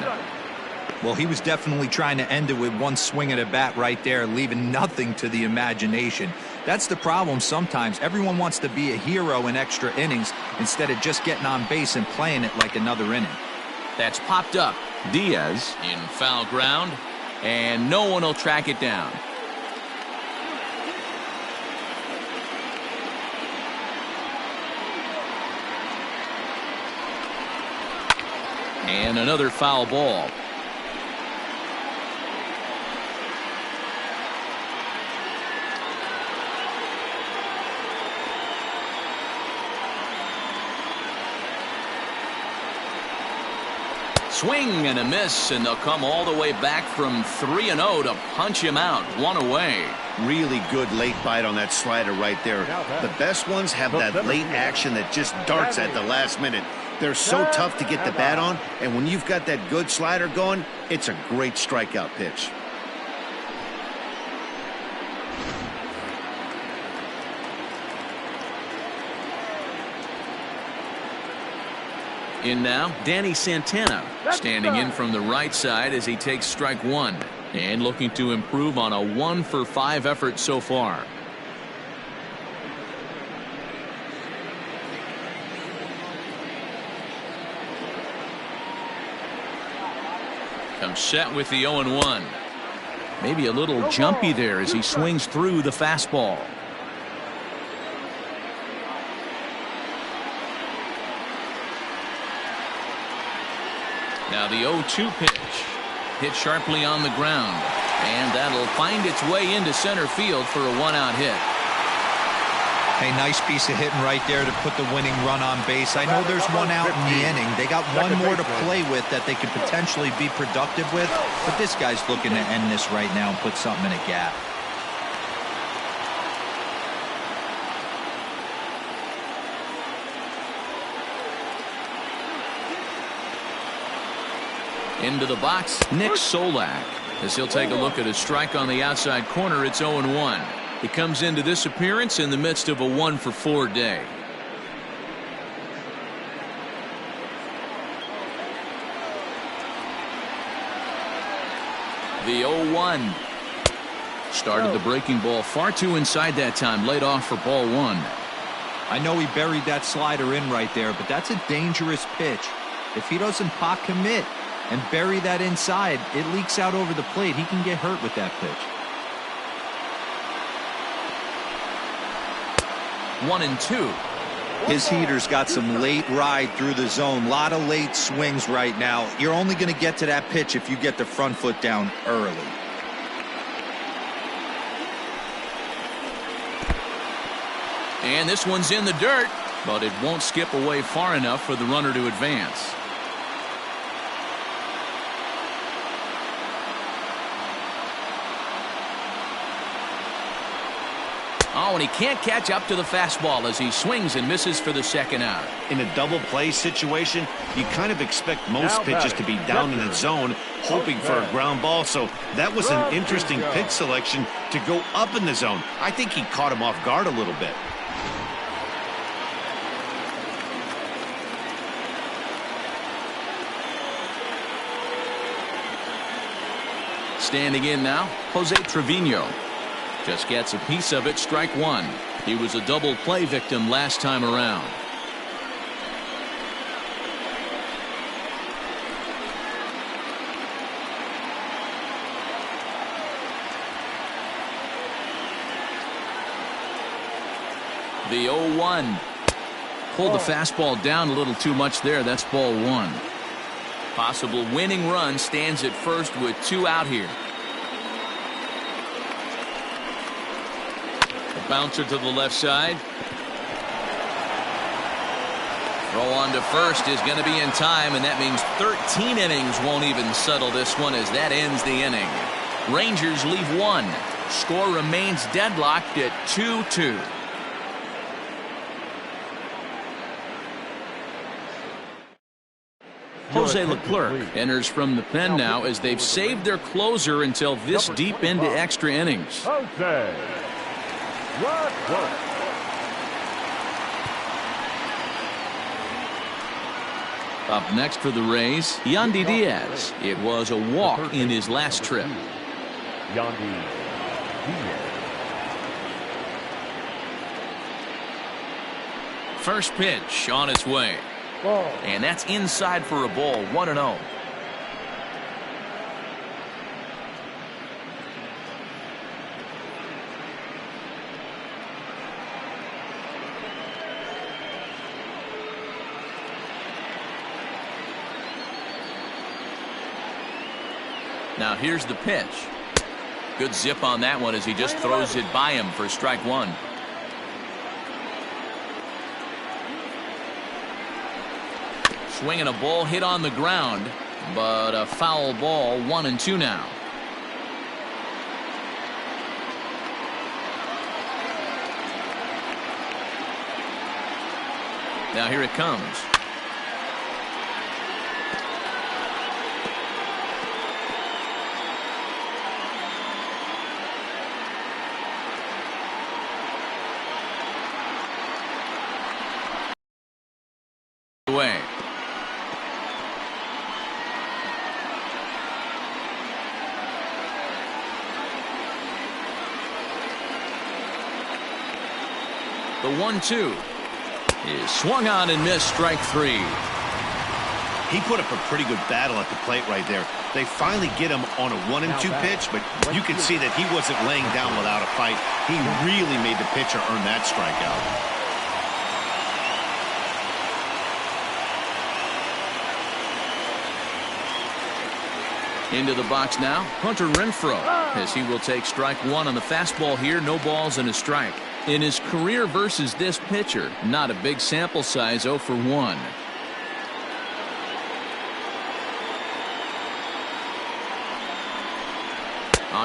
Well, he was definitely trying to end it with one swing at a bat right there, leaving nothing to the imagination. That's the problem sometimes. Everyone wants to be a hero in extra innings instead of just getting on base and playing it like another inning.
That's popped up. Diaz in foul ground, and no one will track it down. And another foul ball. Swing and a miss, and they'll come all the way back from 3-0 to punch him out. One away.
Really good late bite on that slider right there. The best ones have that late action that just darts at the last minute. They're so tough to get the bat on, and when you've got that good slider going, it's a great strikeout pitch.
In now, Danny Santana, standing in from the right side as he takes strike one, and looking to improve on a 1-for-5 effort so far. Comes set with the 0-1. Maybe a little jumpy there as he swings through the fastball. Now the 0-2 pitch. Hit sharply on the ground. And that'll find its way into center field for a one-out hit.
Hey, nice piece of hitting right there to put the winning run on base. I know there's one out in the inning. They got one more to play with that they could potentially be productive with, but this guy's looking to end this right now and put something in a gap.
Into the box, Nick Solak, as he'll take a look at a strike on the outside corner. It's 0-1. He comes into this appearance in the midst of a 1-for-4 day. The 0-1. Started the breaking ball far too inside that time. Laid off for ball 1.
I know he buried that slider in right there, but that's a dangerous pitch. If he doesn't pot commit and bury that inside, it leaks out over the plate. He can get hurt with that pitch.
1-2.
His heater's got some late ride through the zone. A lot of late swings right now. You're only going to get to that pitch if you get the front foot down early.
And this one's in the dirt, but it won't skip away far enough for the runner to advance. Oh, and he can't catch up to the fastball as he swings and misses for the second out.
In a double play situation, you kind of expect most pitches to be down in the zone, hoping for a ground ball. So that was an interesting pitch selection to go up in the zone. I think he caught him off guard a little bit.
Standing in now, Jose Trevino. Just gets a piece of it, strike 1. He was a double play victim last time around. The 0-1. Pulled the fastball down a little too much there. That's ball 1. Possible winning run stands at first with 2 out here. Bouncer to the left side. Throw on to first is going to be in time, and that means 13 innings won't even settle this one as that ends the inning. Rangers leave 1. Score remains deadlocked at 2-2. Jose Leclerc enters from the pen now as they've saved their closer until this deep into extra innings.
Jose.
Up next for the Rays, Yandy Diaz. It was a walk in his last trip.
Yandy Diaz.
First pitch on its way. And that's inside for a ball. 1-0. Now here's the pitch. Good zip on that one as he just throws it by him for strike 1. Swinging a ball hit on the ground, but a foul ball. 1-2 now. Now here it comes. Away. The 1-2 is swung on and missed, strike 3.
He put up a pretty good battle at the plate right there. They finally get him on a 1-2 pitch, but you can see that he wasn't laying down without a fight. He really made the pitcher earn that strikeout.
Into the box now, Hunter Renfroe, as he will take strike 1 on the fastball here. No balls and a strike. In his career versus this pitcher, not a big sample size, 0 for 1.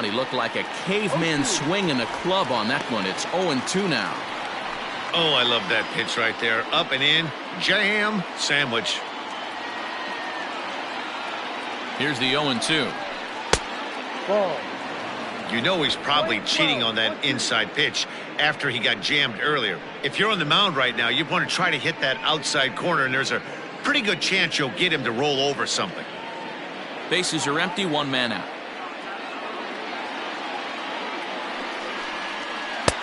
He looked like a caveman swinging a club on that one. It's 0-2 now.
Oh, I love that pitch right there. Up and in, jam, sandwich.
Here's the 0-2.
Ball.
You know he's probably cheating on that inside pitch after he got jammed earlier. If you're on the mound right now, you want to try to hit that outside corner, and there's a pretty good chance you'll get him to roll over something.
Bases are empty, 1 man out.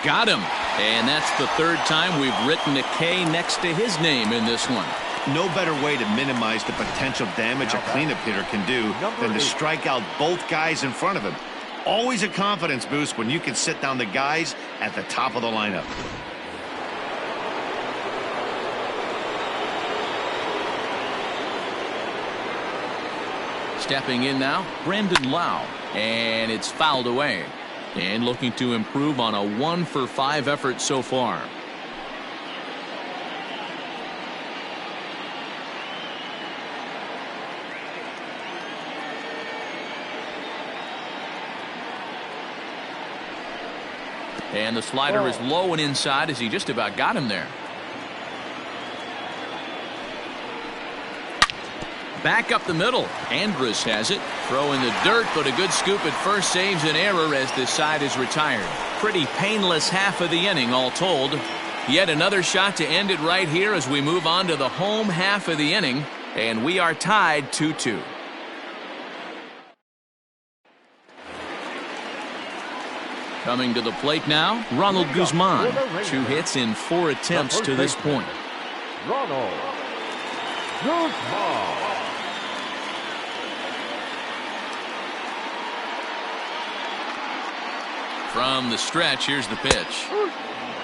Got him. And that's the 3rd time we've written a K next to his name in this one.
No better way to minimize the potential damage a cleanup hitter can do than to strike out both guys in front of him. Always a confidence boost when you can sit down the guys at the top of the lineup.
Stepping in now, Brandon Lau. And it's fouled away. And looking to improve on a 1 for 5 effort so far. And the slider is low and inside as he just about got him there. Back up the middle. Andrus has it. Throw in the dirt, but a good scoop at first saves an error as this side is retired. Pretty painless half of the inning, all told. Yet another shot to end it right here as we move on to the home half of the inning. And we are tied 2-2. Coming to the plate now, Ronald Guzman. 2 hits in 4 attempts to this point.
Ronald Guzman.
From the stretch, here's the pitch.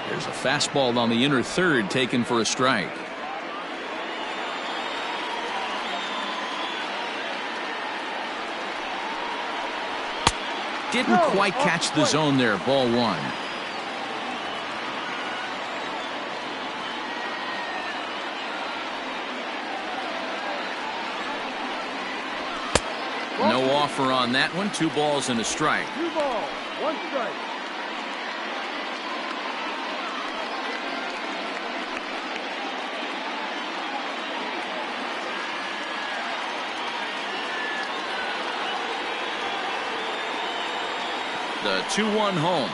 There's a fastball on the inner third taken for a strike. Didn't quite catch the zone there. Ball 1. No offer on that one. 2 balls and a strike.
2 balls, 1 strike.
The 2-1 home.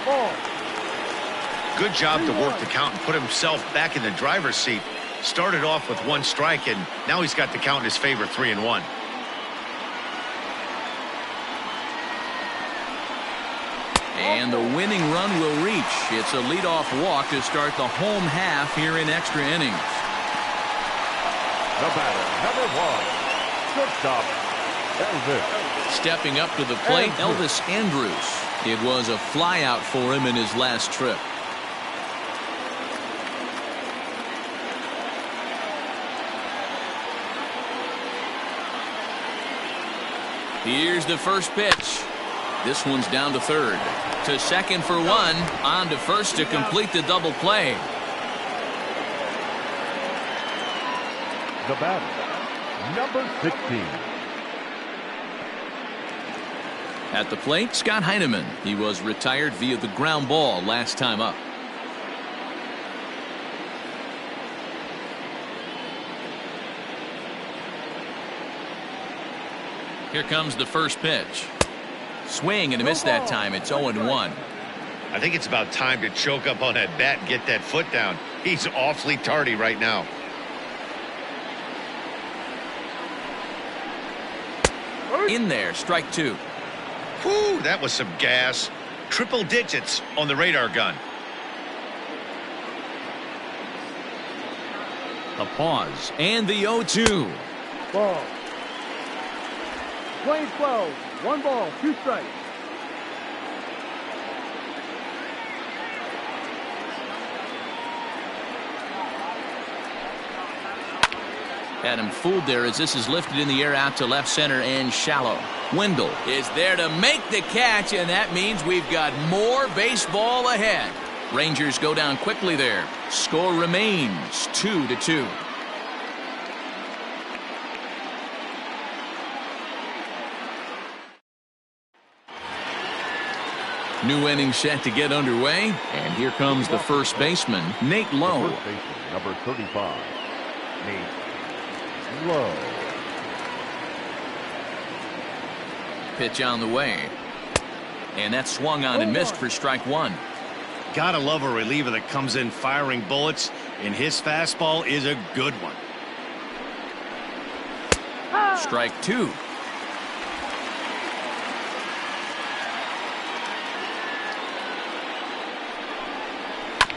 Ball.
Good job to work the count and put himself back in the driver's seat. Started off with 1 strike, and now he's got the count in his favor, 3-1.
And the winning run will reach. It's a leadoff walk to start the home half here in extra innings.
The batter, number 1, shortstop, Elvis.
Stepping up to the plate, Elvis Andrus. It was a flyout for him in his last trip. Here's the first pitch. This one's down to third. To second for 1. On to first to complete the double play.
The batter, number 16.
At the plate, Scott Heineman. He was retired via the ground ball last time up. Here comes the first pitch. Swing and a miss that time. It's 0-1.
I think it's about time to choke up on that bat and get that foot down. He's awfully tardy right now.
In there, strike 2.
Whew, that was some gas. Triple digits on the radar gun.
A pause and the 0-2.
Ball. Playing 12. 1 ball, 2 strikes.
Had him fooled there as this is lifted in the air out to left center and shallow. Wendell is there to make the catch, and that means we've got more baseball ahead. Rangers go down quickly there. Score remains 2-2. New inning set to get underway, and here comes the first baseman, Nate Lowe.
First baseman, number 35, Nate Lowe.
Pitch on the way, and that's swung on and missed for strike one.
Gotta love a reliever that comes in firing bullets, and his fastball is a good one.
Strike two.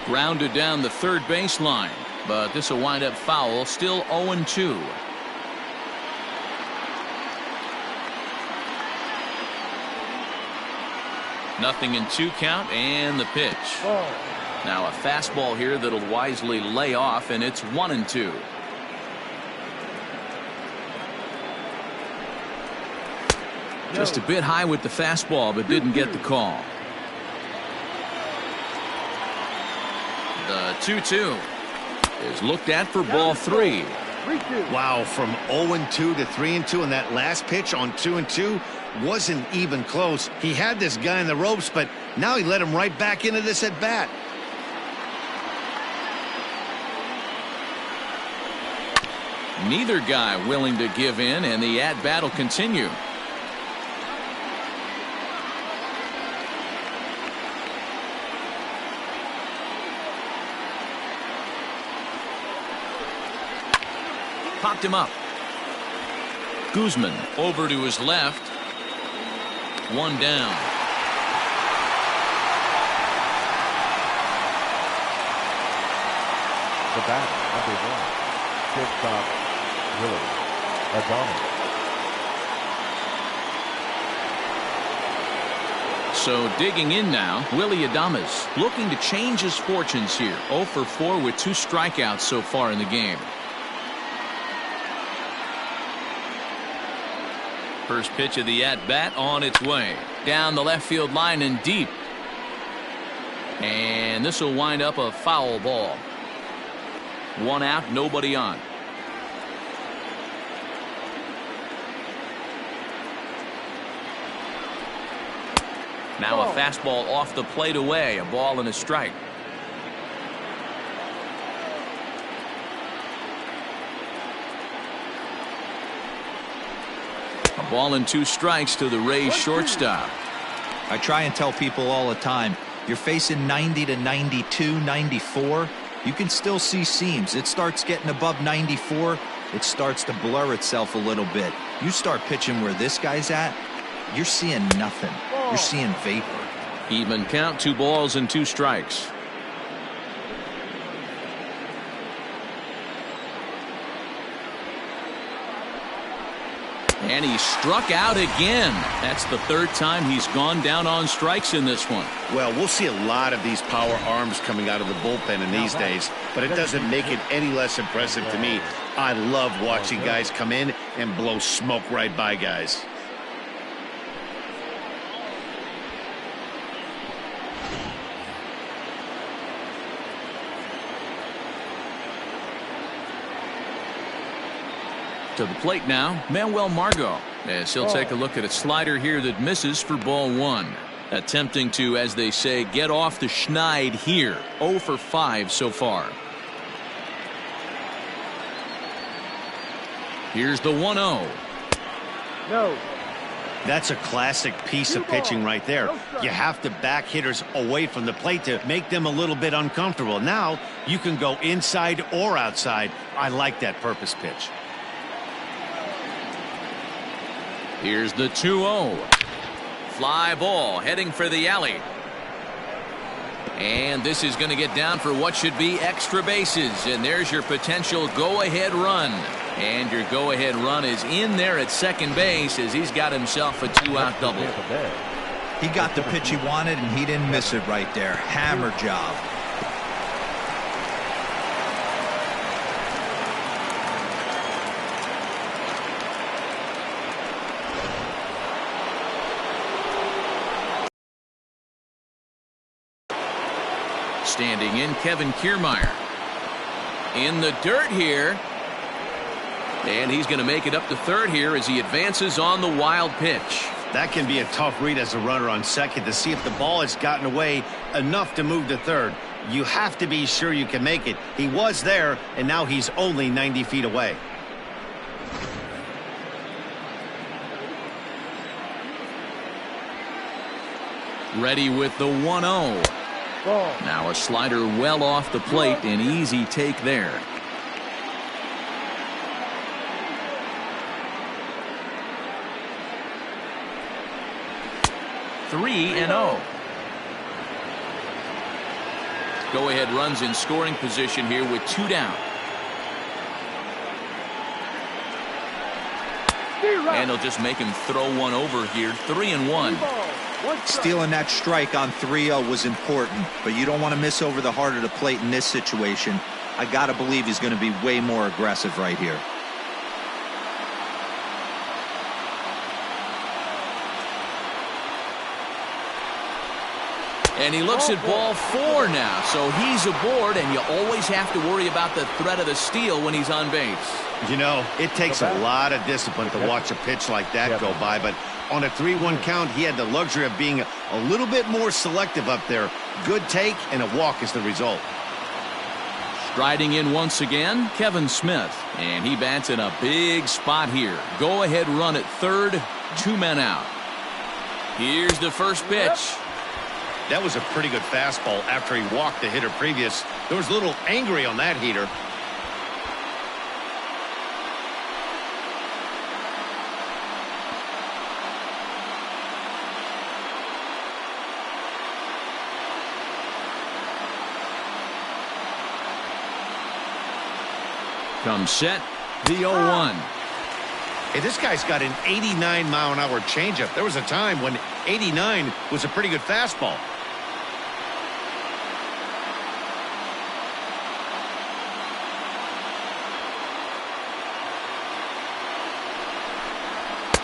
Grounded down the third baseline, but this will wind up foul. Still 0-2. Nothing in 2 count, and the pitch. Now a fastball here that'll wisely lay off, and it's 1-2. Just a bit high with the fastball, but didn't get the call. The 2-2 is looked at for ball 3.
Wow, from 0-2 to 3-2, and that last pitch on 2-2 wasn't even close. He had this guy in the ropes, but now he let him right back into this at bat.
Neither guy willing to give in, and the at-bat will continue. Popped him up. Guzman over to his left. One down.
The batter, number 1, shortstop, Willie Adames.
So digging in now, Willie Adames looking to change his fortunes here. 0 for 4 with 2 strikeouts so far in the game. First pitch of the at-bat on its way. Down the left field line and deep. And this will wind up a foul ball. 1 out, nobody on. Now a fastball off the plate away. A ball and a strike. A ball and 2 strikes to the Rays shortstop.
I try and tell people all the time, you're facing 90 to 92, 94. You can still see seams. It starts getting above 94. It starts to blur itself a little bit. You start pitching where this guy's at, you're seeing nothing. You're seeing vapor.
Even count, 2 balls and 2 strikes. And he struck out again. That's the 3rd time he's gone down on strikes in this one.
Well, we'll see a lot of these power arms coming out of the bullpen in these days, but it doesn't make it any less impressive to me. I love watching guys come in and blow smoke right by guys.
To the plate now, Manuel Margot, as he'll take a look at a slider here that misses for ball 1. Attempting to, as they say, get off the schneid here. 0 for 5 so far. Here's the 1-0.
No.
That's a classic piece of pitching right there. You have to back hitters away from the plate to make them a little bit uncomfortable. Now you can go inside or outside. I like that purpose pitch.
Here's the 2-0. Fly ball heading for the alley. And this is going to get down for what should be extra bases. And there's your potential go-ahead run. And your go-ahead run is in there at second base as he's got himself a 2-out double.
He got the pitch he wanted, and he didn't miss it right there. Hammer job.
Standing in, Kevin Kiermaier. In the dirt here. And he's going to make it up to third here as he advances on the wild pitch.
That can be a tough read as a runner on second to see if the ball has gotten away enough to move to third. You have to be sure you can make it. He was there, and now he's only 90 feet away.
Ready with the 1-0. Now a slider well off the plate, an easy take there. Three and 0. Go-ahead runs in scoring position here with 2 down. And they'll just make him throw one over here. 3-1.
Stealing that strike on 3-0 was important, but you don't want to miss over the heart of the plate in this situation. I got to believe he's going to be way more aggressive right here.
And he looks at ball 4 now, so he's aboard, and you always have to worry about the threat of the steal when he's on base.
You know, it takes a lot of discipline to watch a pitch like that go by, but on a 3-1 count, he had the luxury of being a little bit more selective up there. Good take, and a walk is the result.
Striding in once again, Kevin Smith, and he bats in a big spot here. Go-ahead run at third, 2 men out. Here's the first pitch.
That was a pretty good fastball after he walked the hitter previous. There was a little angry on that heater.
Comes set, the 0-1.
Hey, this guy's got an 89-mile-an-hour changeup. There was a time when 89 was a pretty good fastball.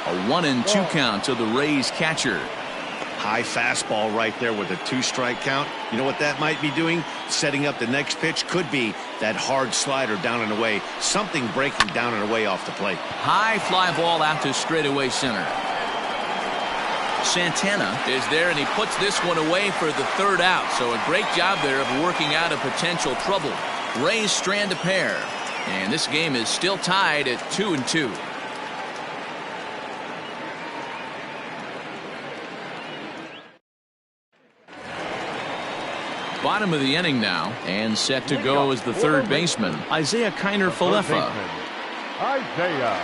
A 1-2 count to the Rays catcher.
High fastball right there with a 2-strike count. You know what that might be doing? Setting up the next pitch. Could be that hard slider down and away. Something breaking down and away off the plate.
High fly ball out to straightaway center. Santana is there, and he puts this one away for the third out. So a great job there of working out a potential trouble. Rays strand a pair, and this game is still tied at 2-2. Bottom of the inning now, and set to go as the third baseman, Isaiah Kiner-Falefa.
Isaiah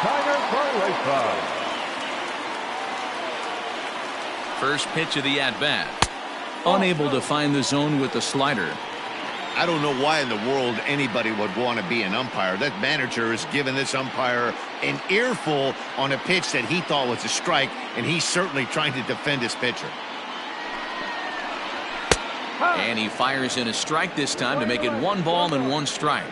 Kiner-Falefa.
First pitch of the at-bat. Unable to find the zone with the slider.
I don't know why in the world anybody would want to be an umpire. That manager has given this umpire an earful on a pitch that he thought was a strike, and he's certainly trying to defend his pitcher.
And he fires in a strike this time to make it 1 ball and 1 strike.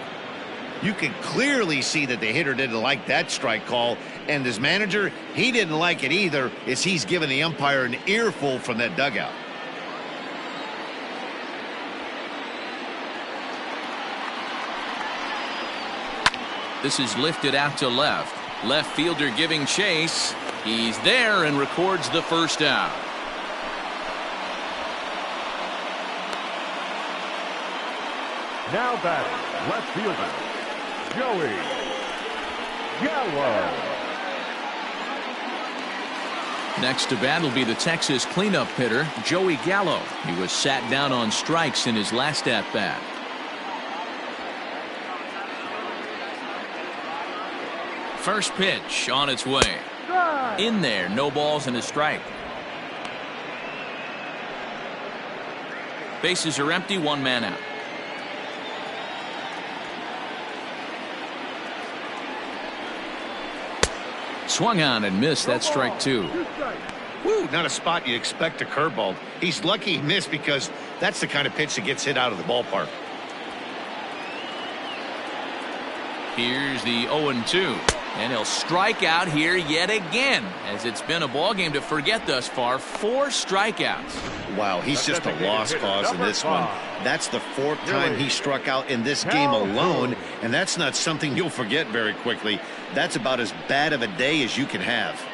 You can clearly see that the hitter didn't like that strike call, and his manager, he didn't like it either, as he's given the umpire an earful from that dugout.
This is lifted out to left. Left fielder giving chase. He's there and records the first out.
Now batting, left fielder, Joey Gallo.
Next to bat will be the Texas cleanup hitter, Joey Gallo. He was sat down on strikes in his last at-bat. First pitch on its way. In there, no balls and a strike. Bases are empty, 1 man out. Swung on and missed. That's strike 2.
Woo, not a spot you'd expect a curveball. He's lucky he missed because that's the kind of pitch that gets hit out of the ballpark.
Here's the 0-2. And he'll strike out here yet again, as it's been a ball game to forget thus far. 4 strikeouts.
Wow, he's just a lost cause in this one. That's the 4th time he struck out in this game alone, and that's not something you'll forget very quickly. That's about as bad of a day as you can have.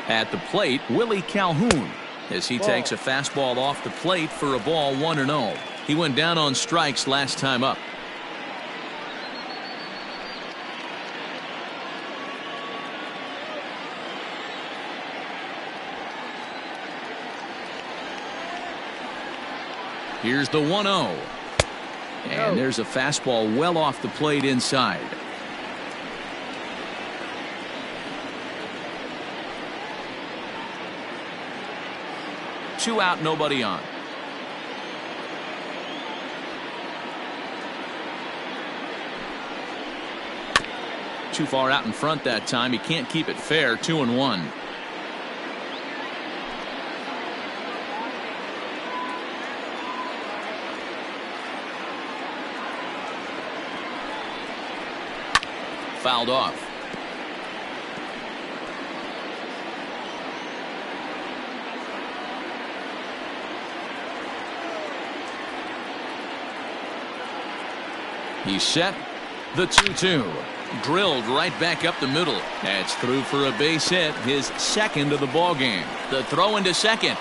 At the plate, Willie Calhoun, as he takes a fastball off the plate for a ball 1-0. He went down on strikes last time up. Here's the 1-0. And there's a fastball well off the plate inside. Two out, nobody on. Too far out in front that time. He can't keep it fair. 2-1. Fouled off. He's set. The 2-2. Drilled right back up the middle. That's through for a base hit, his 2nd of the ball game. The throw into second.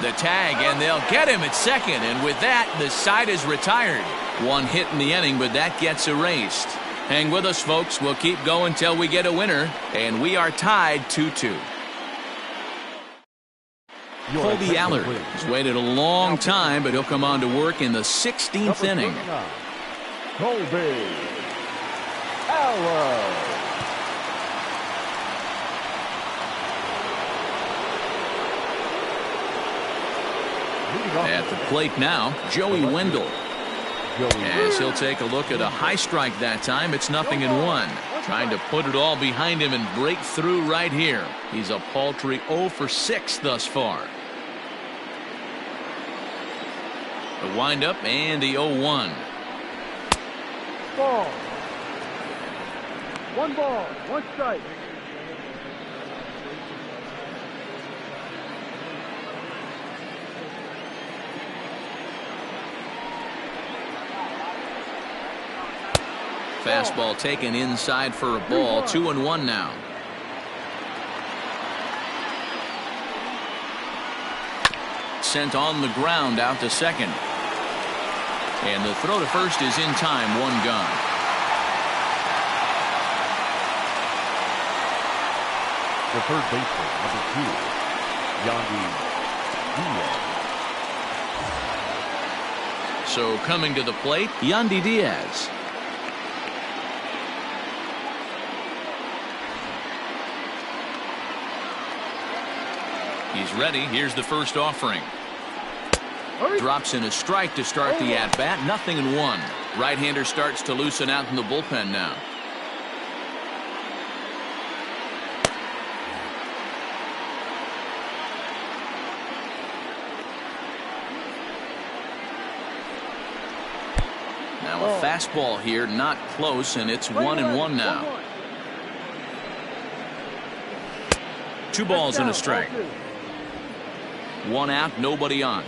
The tag, and they'll get him at second. And with that, the side is retired. 1 hit in the inning, but that gets erased. Hang with us, folks. We'll keep going till we get a winner. And we are tied 2-2. Colby Allard has waited a long time, but he'll come on to work in the 16th inning.
Colby Allard.
At the plate now, Joey Wendell. As he'll take a look at a high strike that time. It's 0-1. Trying to put it all behind him and break through right here. He's a paltry 0 for 6 thus far. The windup and the 0-1.
Ball. 1 ball, 1 strike.
Fastball taken inside for a ball. 2-1 now. Sent on the ground out to second. And the throw to first is in time. 1 gone.
The third baseman, number 2, Yandy Diaz.
So coming to the plate, Yandy Diaz. He's ready. Here's the first offering. Drops in a strike to start the at-bat. 0-1. Right-hander starts to loosen out in the bullpen now. Now a fastball here, not close, and it's 1-1 now. 2 balls and a strike. 1 out, nobody on.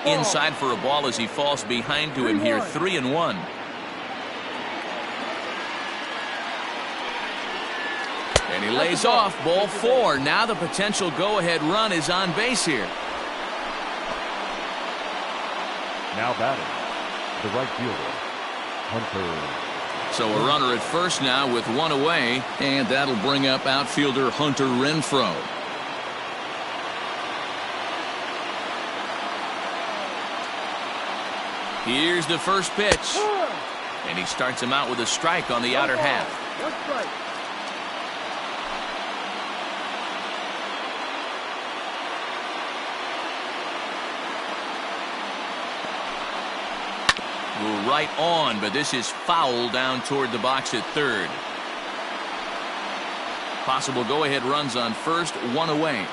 Inside for a ball as he falls behind to him here. 3-1. And he lays off. Ball 4. Now the potential go-ahead run is on base here.
Now batting, the right fielder, Hunter.
So a runner at first now with 1 away, and that'll bring up outfielder Hunter Renfroe. Here's the first pitch. And he starts him out with a strike on the outer half.
1 strike.
Right on, but this is foul down toward the box at third. Possible go-ahead runs on first, one away.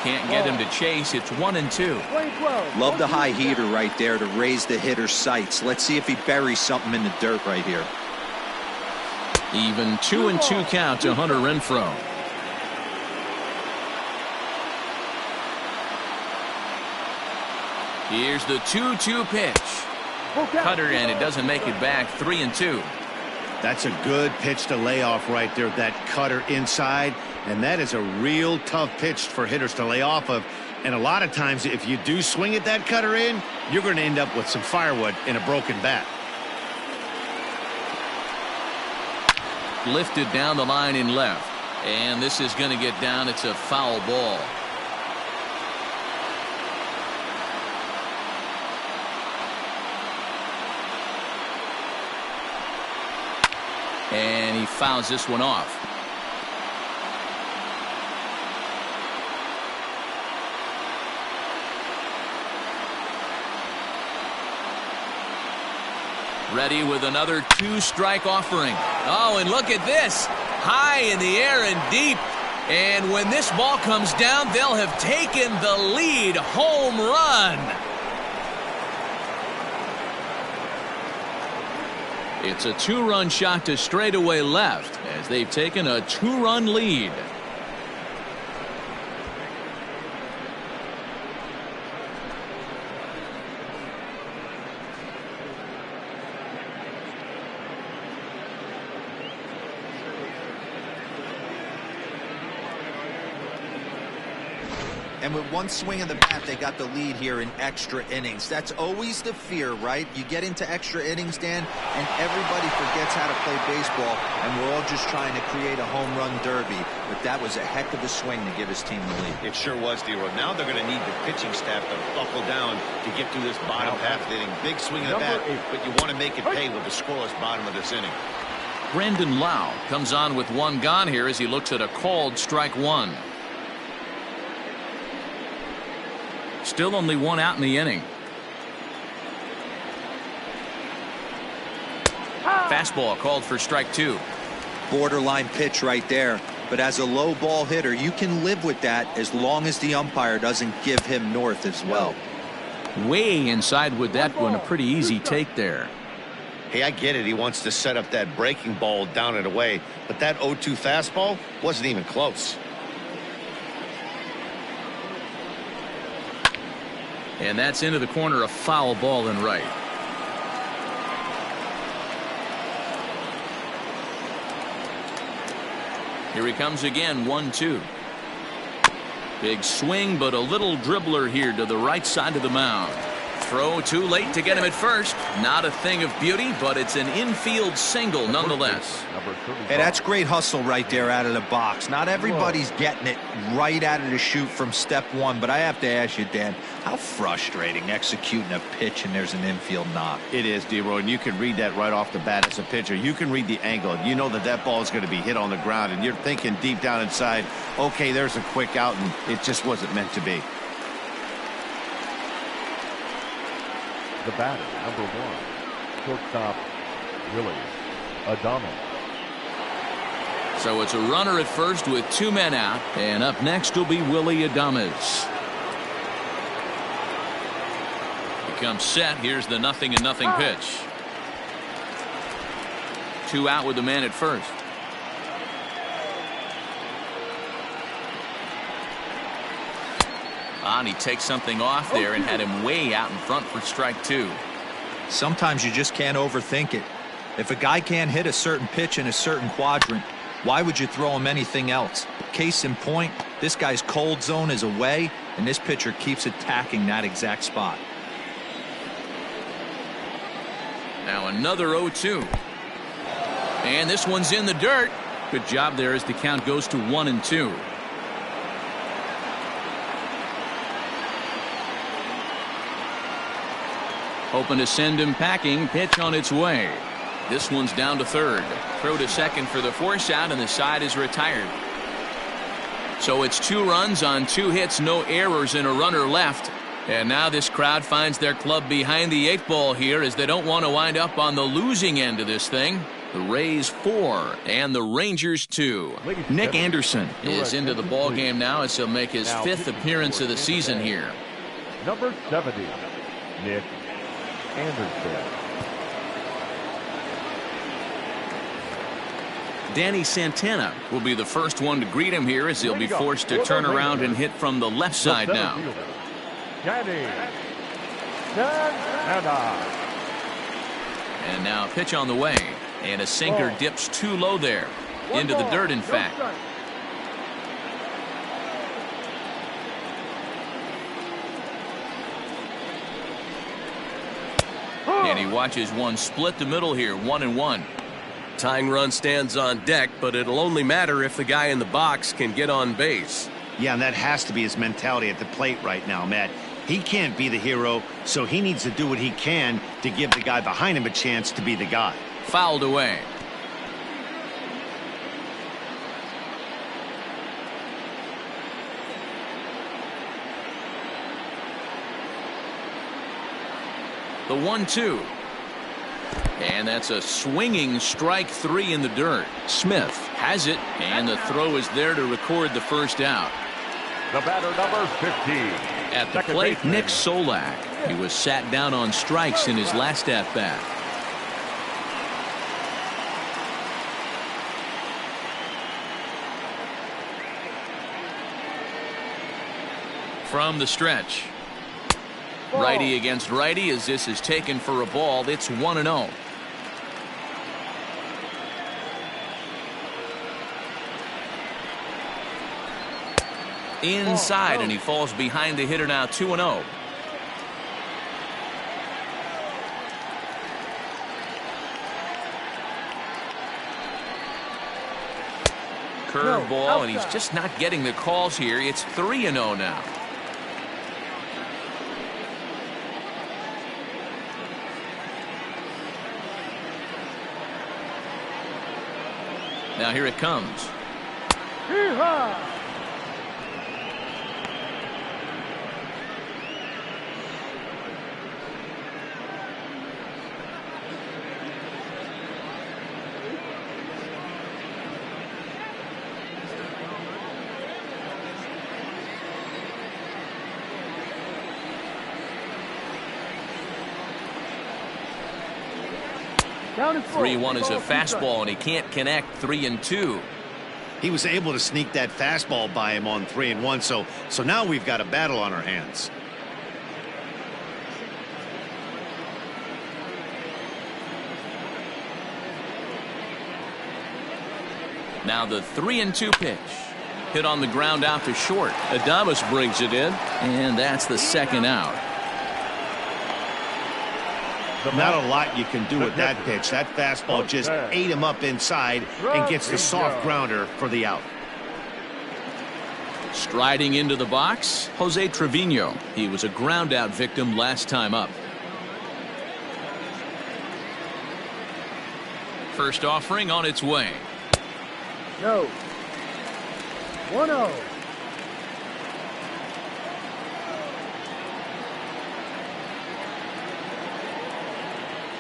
Can't get him to chase. It's 1-2.
Love the high heater right there to raise the hitter's sights. Let's see if he buries something in the dirt right here.
Even 2-2 count to Hunter Renfroe. Here's the 2-2 pitch. Cutter, and it doesn't make it back. 3-2.
That's a good pitch to lay off right there. That cutter inside. And that is a real tough pitch for hitters to lay off of. And a lot of times, if you do swing at that cutter in, you're going to end up with some firewood in a broken bat.
Lifted down the line in left. And this is going to get down. It's a foul ball. And he fouls this one off. Ready with another 2-strike offering. Oh, and look at this. High in the air and deep. And when this ball comes down, they'll have taken the lead. Home run. It's a 2-run shot to straightaway left as they've taken a 2-run lead.
And with one swing of the bat, they got the lead here in extra innings. That's always the fear, right? You get into extra innings, Dan, and everybody forgets how to play baseball, and we're all just trying to create a home run derby. But that was a heck of a swing to give his team the lead.
It sure was, D-Roy. Now they're going to need the pitching staff to buckle down to get through this bottom half of the inning. Big swing of the bat, but you want to make it pay with the scoreless bottom of this inning.
Brandon Lau comes on with one gone here as he looks at a called strike one. Still only one out in the inning. Fastball called for strike two.
Borderline pitch right there. But as a low ball hitter, you can live with that as long as the umpire doesn't give him north as well.
Way inside with that one. A pretty easy take there.
Hey, I get it. He wants to set up that breaking ball down and away. But that 0-2 fastball wasn't even close.
And that's into the corner, a foul ball and right. Here he comes again, 1-2. Big swing, but a little dribbler here to the right side of the mound. Throw too late to get him at first. Not a thing of beauty, but it's an infield single nonetheless.
Hey, that's great hustle right there out of the box. Not everybody's getting it right out of the chute from step one, but I have to ask you, Dan, how frustrating executing a pitch and there's an infield knock.
It is, D-Roy, and you can read that right off the bat as a pitcher. You can read the angle. You know that that ball is going to be hit on the ground, and you're thinking deep down inside, okay, there's a quick out, and it just wasn't meant to be.
The batter, number one, shortstop, Willie Adames.
So it's a runner at first with two men out, and up next will be Willie Adames. He comes set. Here's the 0-0 pitch. Two out with the man at first. And he takes something off there and had him way out in front for strike two.
Sometimes you just can't overthink it. If a guy can't hit a certain pitch in a certain quadrant, why would you throw him anything else? Case in point, this guy's cold zone is away, and this pitcher keeps attacking that exact spot.
Now another 0-2. And this one's in the dirt. Good job there as the count goes to 1-2. Hoping to send him packing. Pitch on its way. This one's down to third. Throw to second for the force out, and the side is retired. So it's 2 runs on 2 hits, no errors, and a runner left. And now this crowd finds their club behind the 8 ball here as they don't want to wind up on the losing end of this thing. The Rays 4 and the Rangers 2. Nick Anderson is into the ball game now as he'll make his 5th appearance of the season here.
Number 70, Nick Anderson.
Danny Santana will be the first one to greet him here as he'll be forced to turn around and hit from the left side now.
Danny Santana.
And now a pitch on the way. And a sinker dips too low there. Into the dirt, in fact. And he watches one split the middle here, 1-1.
Tying run stands on deck, but it'll only matter if the guy in the box can get on base.
Yeah, and that has to be his mentality at the plate right now, Matt. He can't be the hero, so he needs to do what he can to give the guy behind him a chance to be the guy.
Fouled away. The 1-2. And that's a swinging strike 3 in the dirt. Smith has it, and the throw is there to record the first out.
The batter, number 15.
At the plate, Nick Solak. He was sat down on strikes in his last at-bat. From the stretch. Righty against righty as this is taken for a ball. It's 1-0. Inside, and he falls behind the hitter now, 2-0. Curveball, and he's just not getting the calls here. It's 3-0 now. Now here it comes.
Down and
3-1 is a fastball, and he can't connect. 3-2.
He was able to sneak that fastball by him on 3-1, so now we've got a battle on our hands.
Now the 3-2 pitch. Hit on the ground out to short. Adames brings it in, and that's the second out.
Not a lot you can do with that pitch. That fastball just ate him up inside and gets the soft grounder for the out.
Striding into the box, Jose Trevino. He was a ground out victim last time up. First offering on its way.
No. 1-0.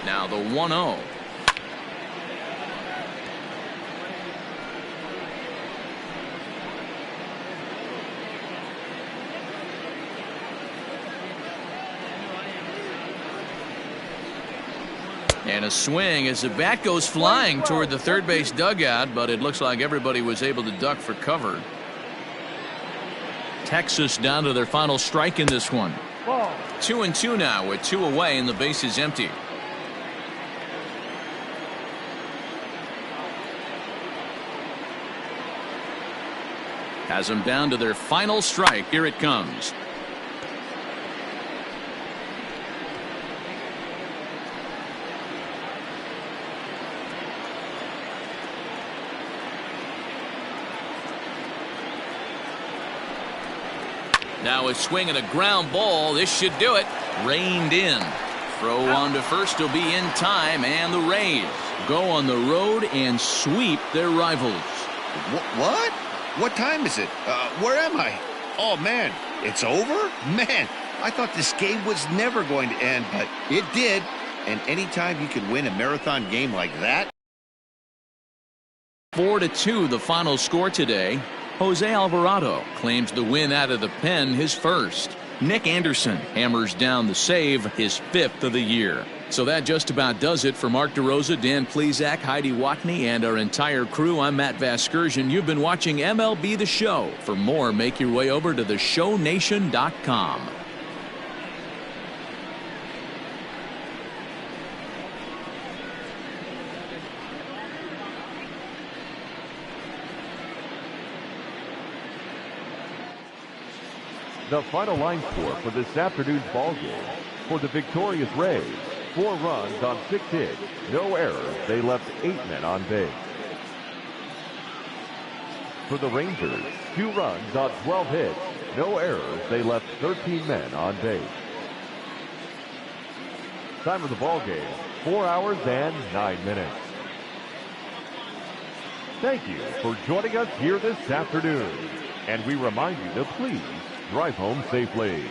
Now the 1-0. And a swing as the bat goes flying toward the third base dugout, but it looks like everybody was able to duck for cover. Texas down to their final strike in this one. 2-2 now with 2 away and the base is empty. Has them down to their final strike. Here it comes. Now a swing and a ground ball. This should do it. Reined in. Throw on to first will be in time, and the Rays go on the road and sweep their rivals.
What? What time is it? Where am I? Oh, man, it's over? Man, I thought this game was never going to end, but it did. And anytime you can win a marathon game like that.
4-2 the final score today. Jose Alvarado claims the win out of the pen, his first. Nick Anderson hammers down the save, his 5th of the year. So that just about does it for Mark DeRosa, Dan Plesac, Heidi Watney, and our entire crew. I'm Matt Vasgersian. You've been watching MLB The Show. For more, make your way over to theshownation.com.
The final line score for this afternoon's ball game. For the victorious Rays, 4 runs on 6 hits, no errors. They left 8 men on base. For the Rangers, 2 runs on 12 hits, no errors. They left 13 men on base. Time of the ball game, 4 hours and 9 minutes. Thank you for joining us here this afternoon. And we remind you to please drive home safely.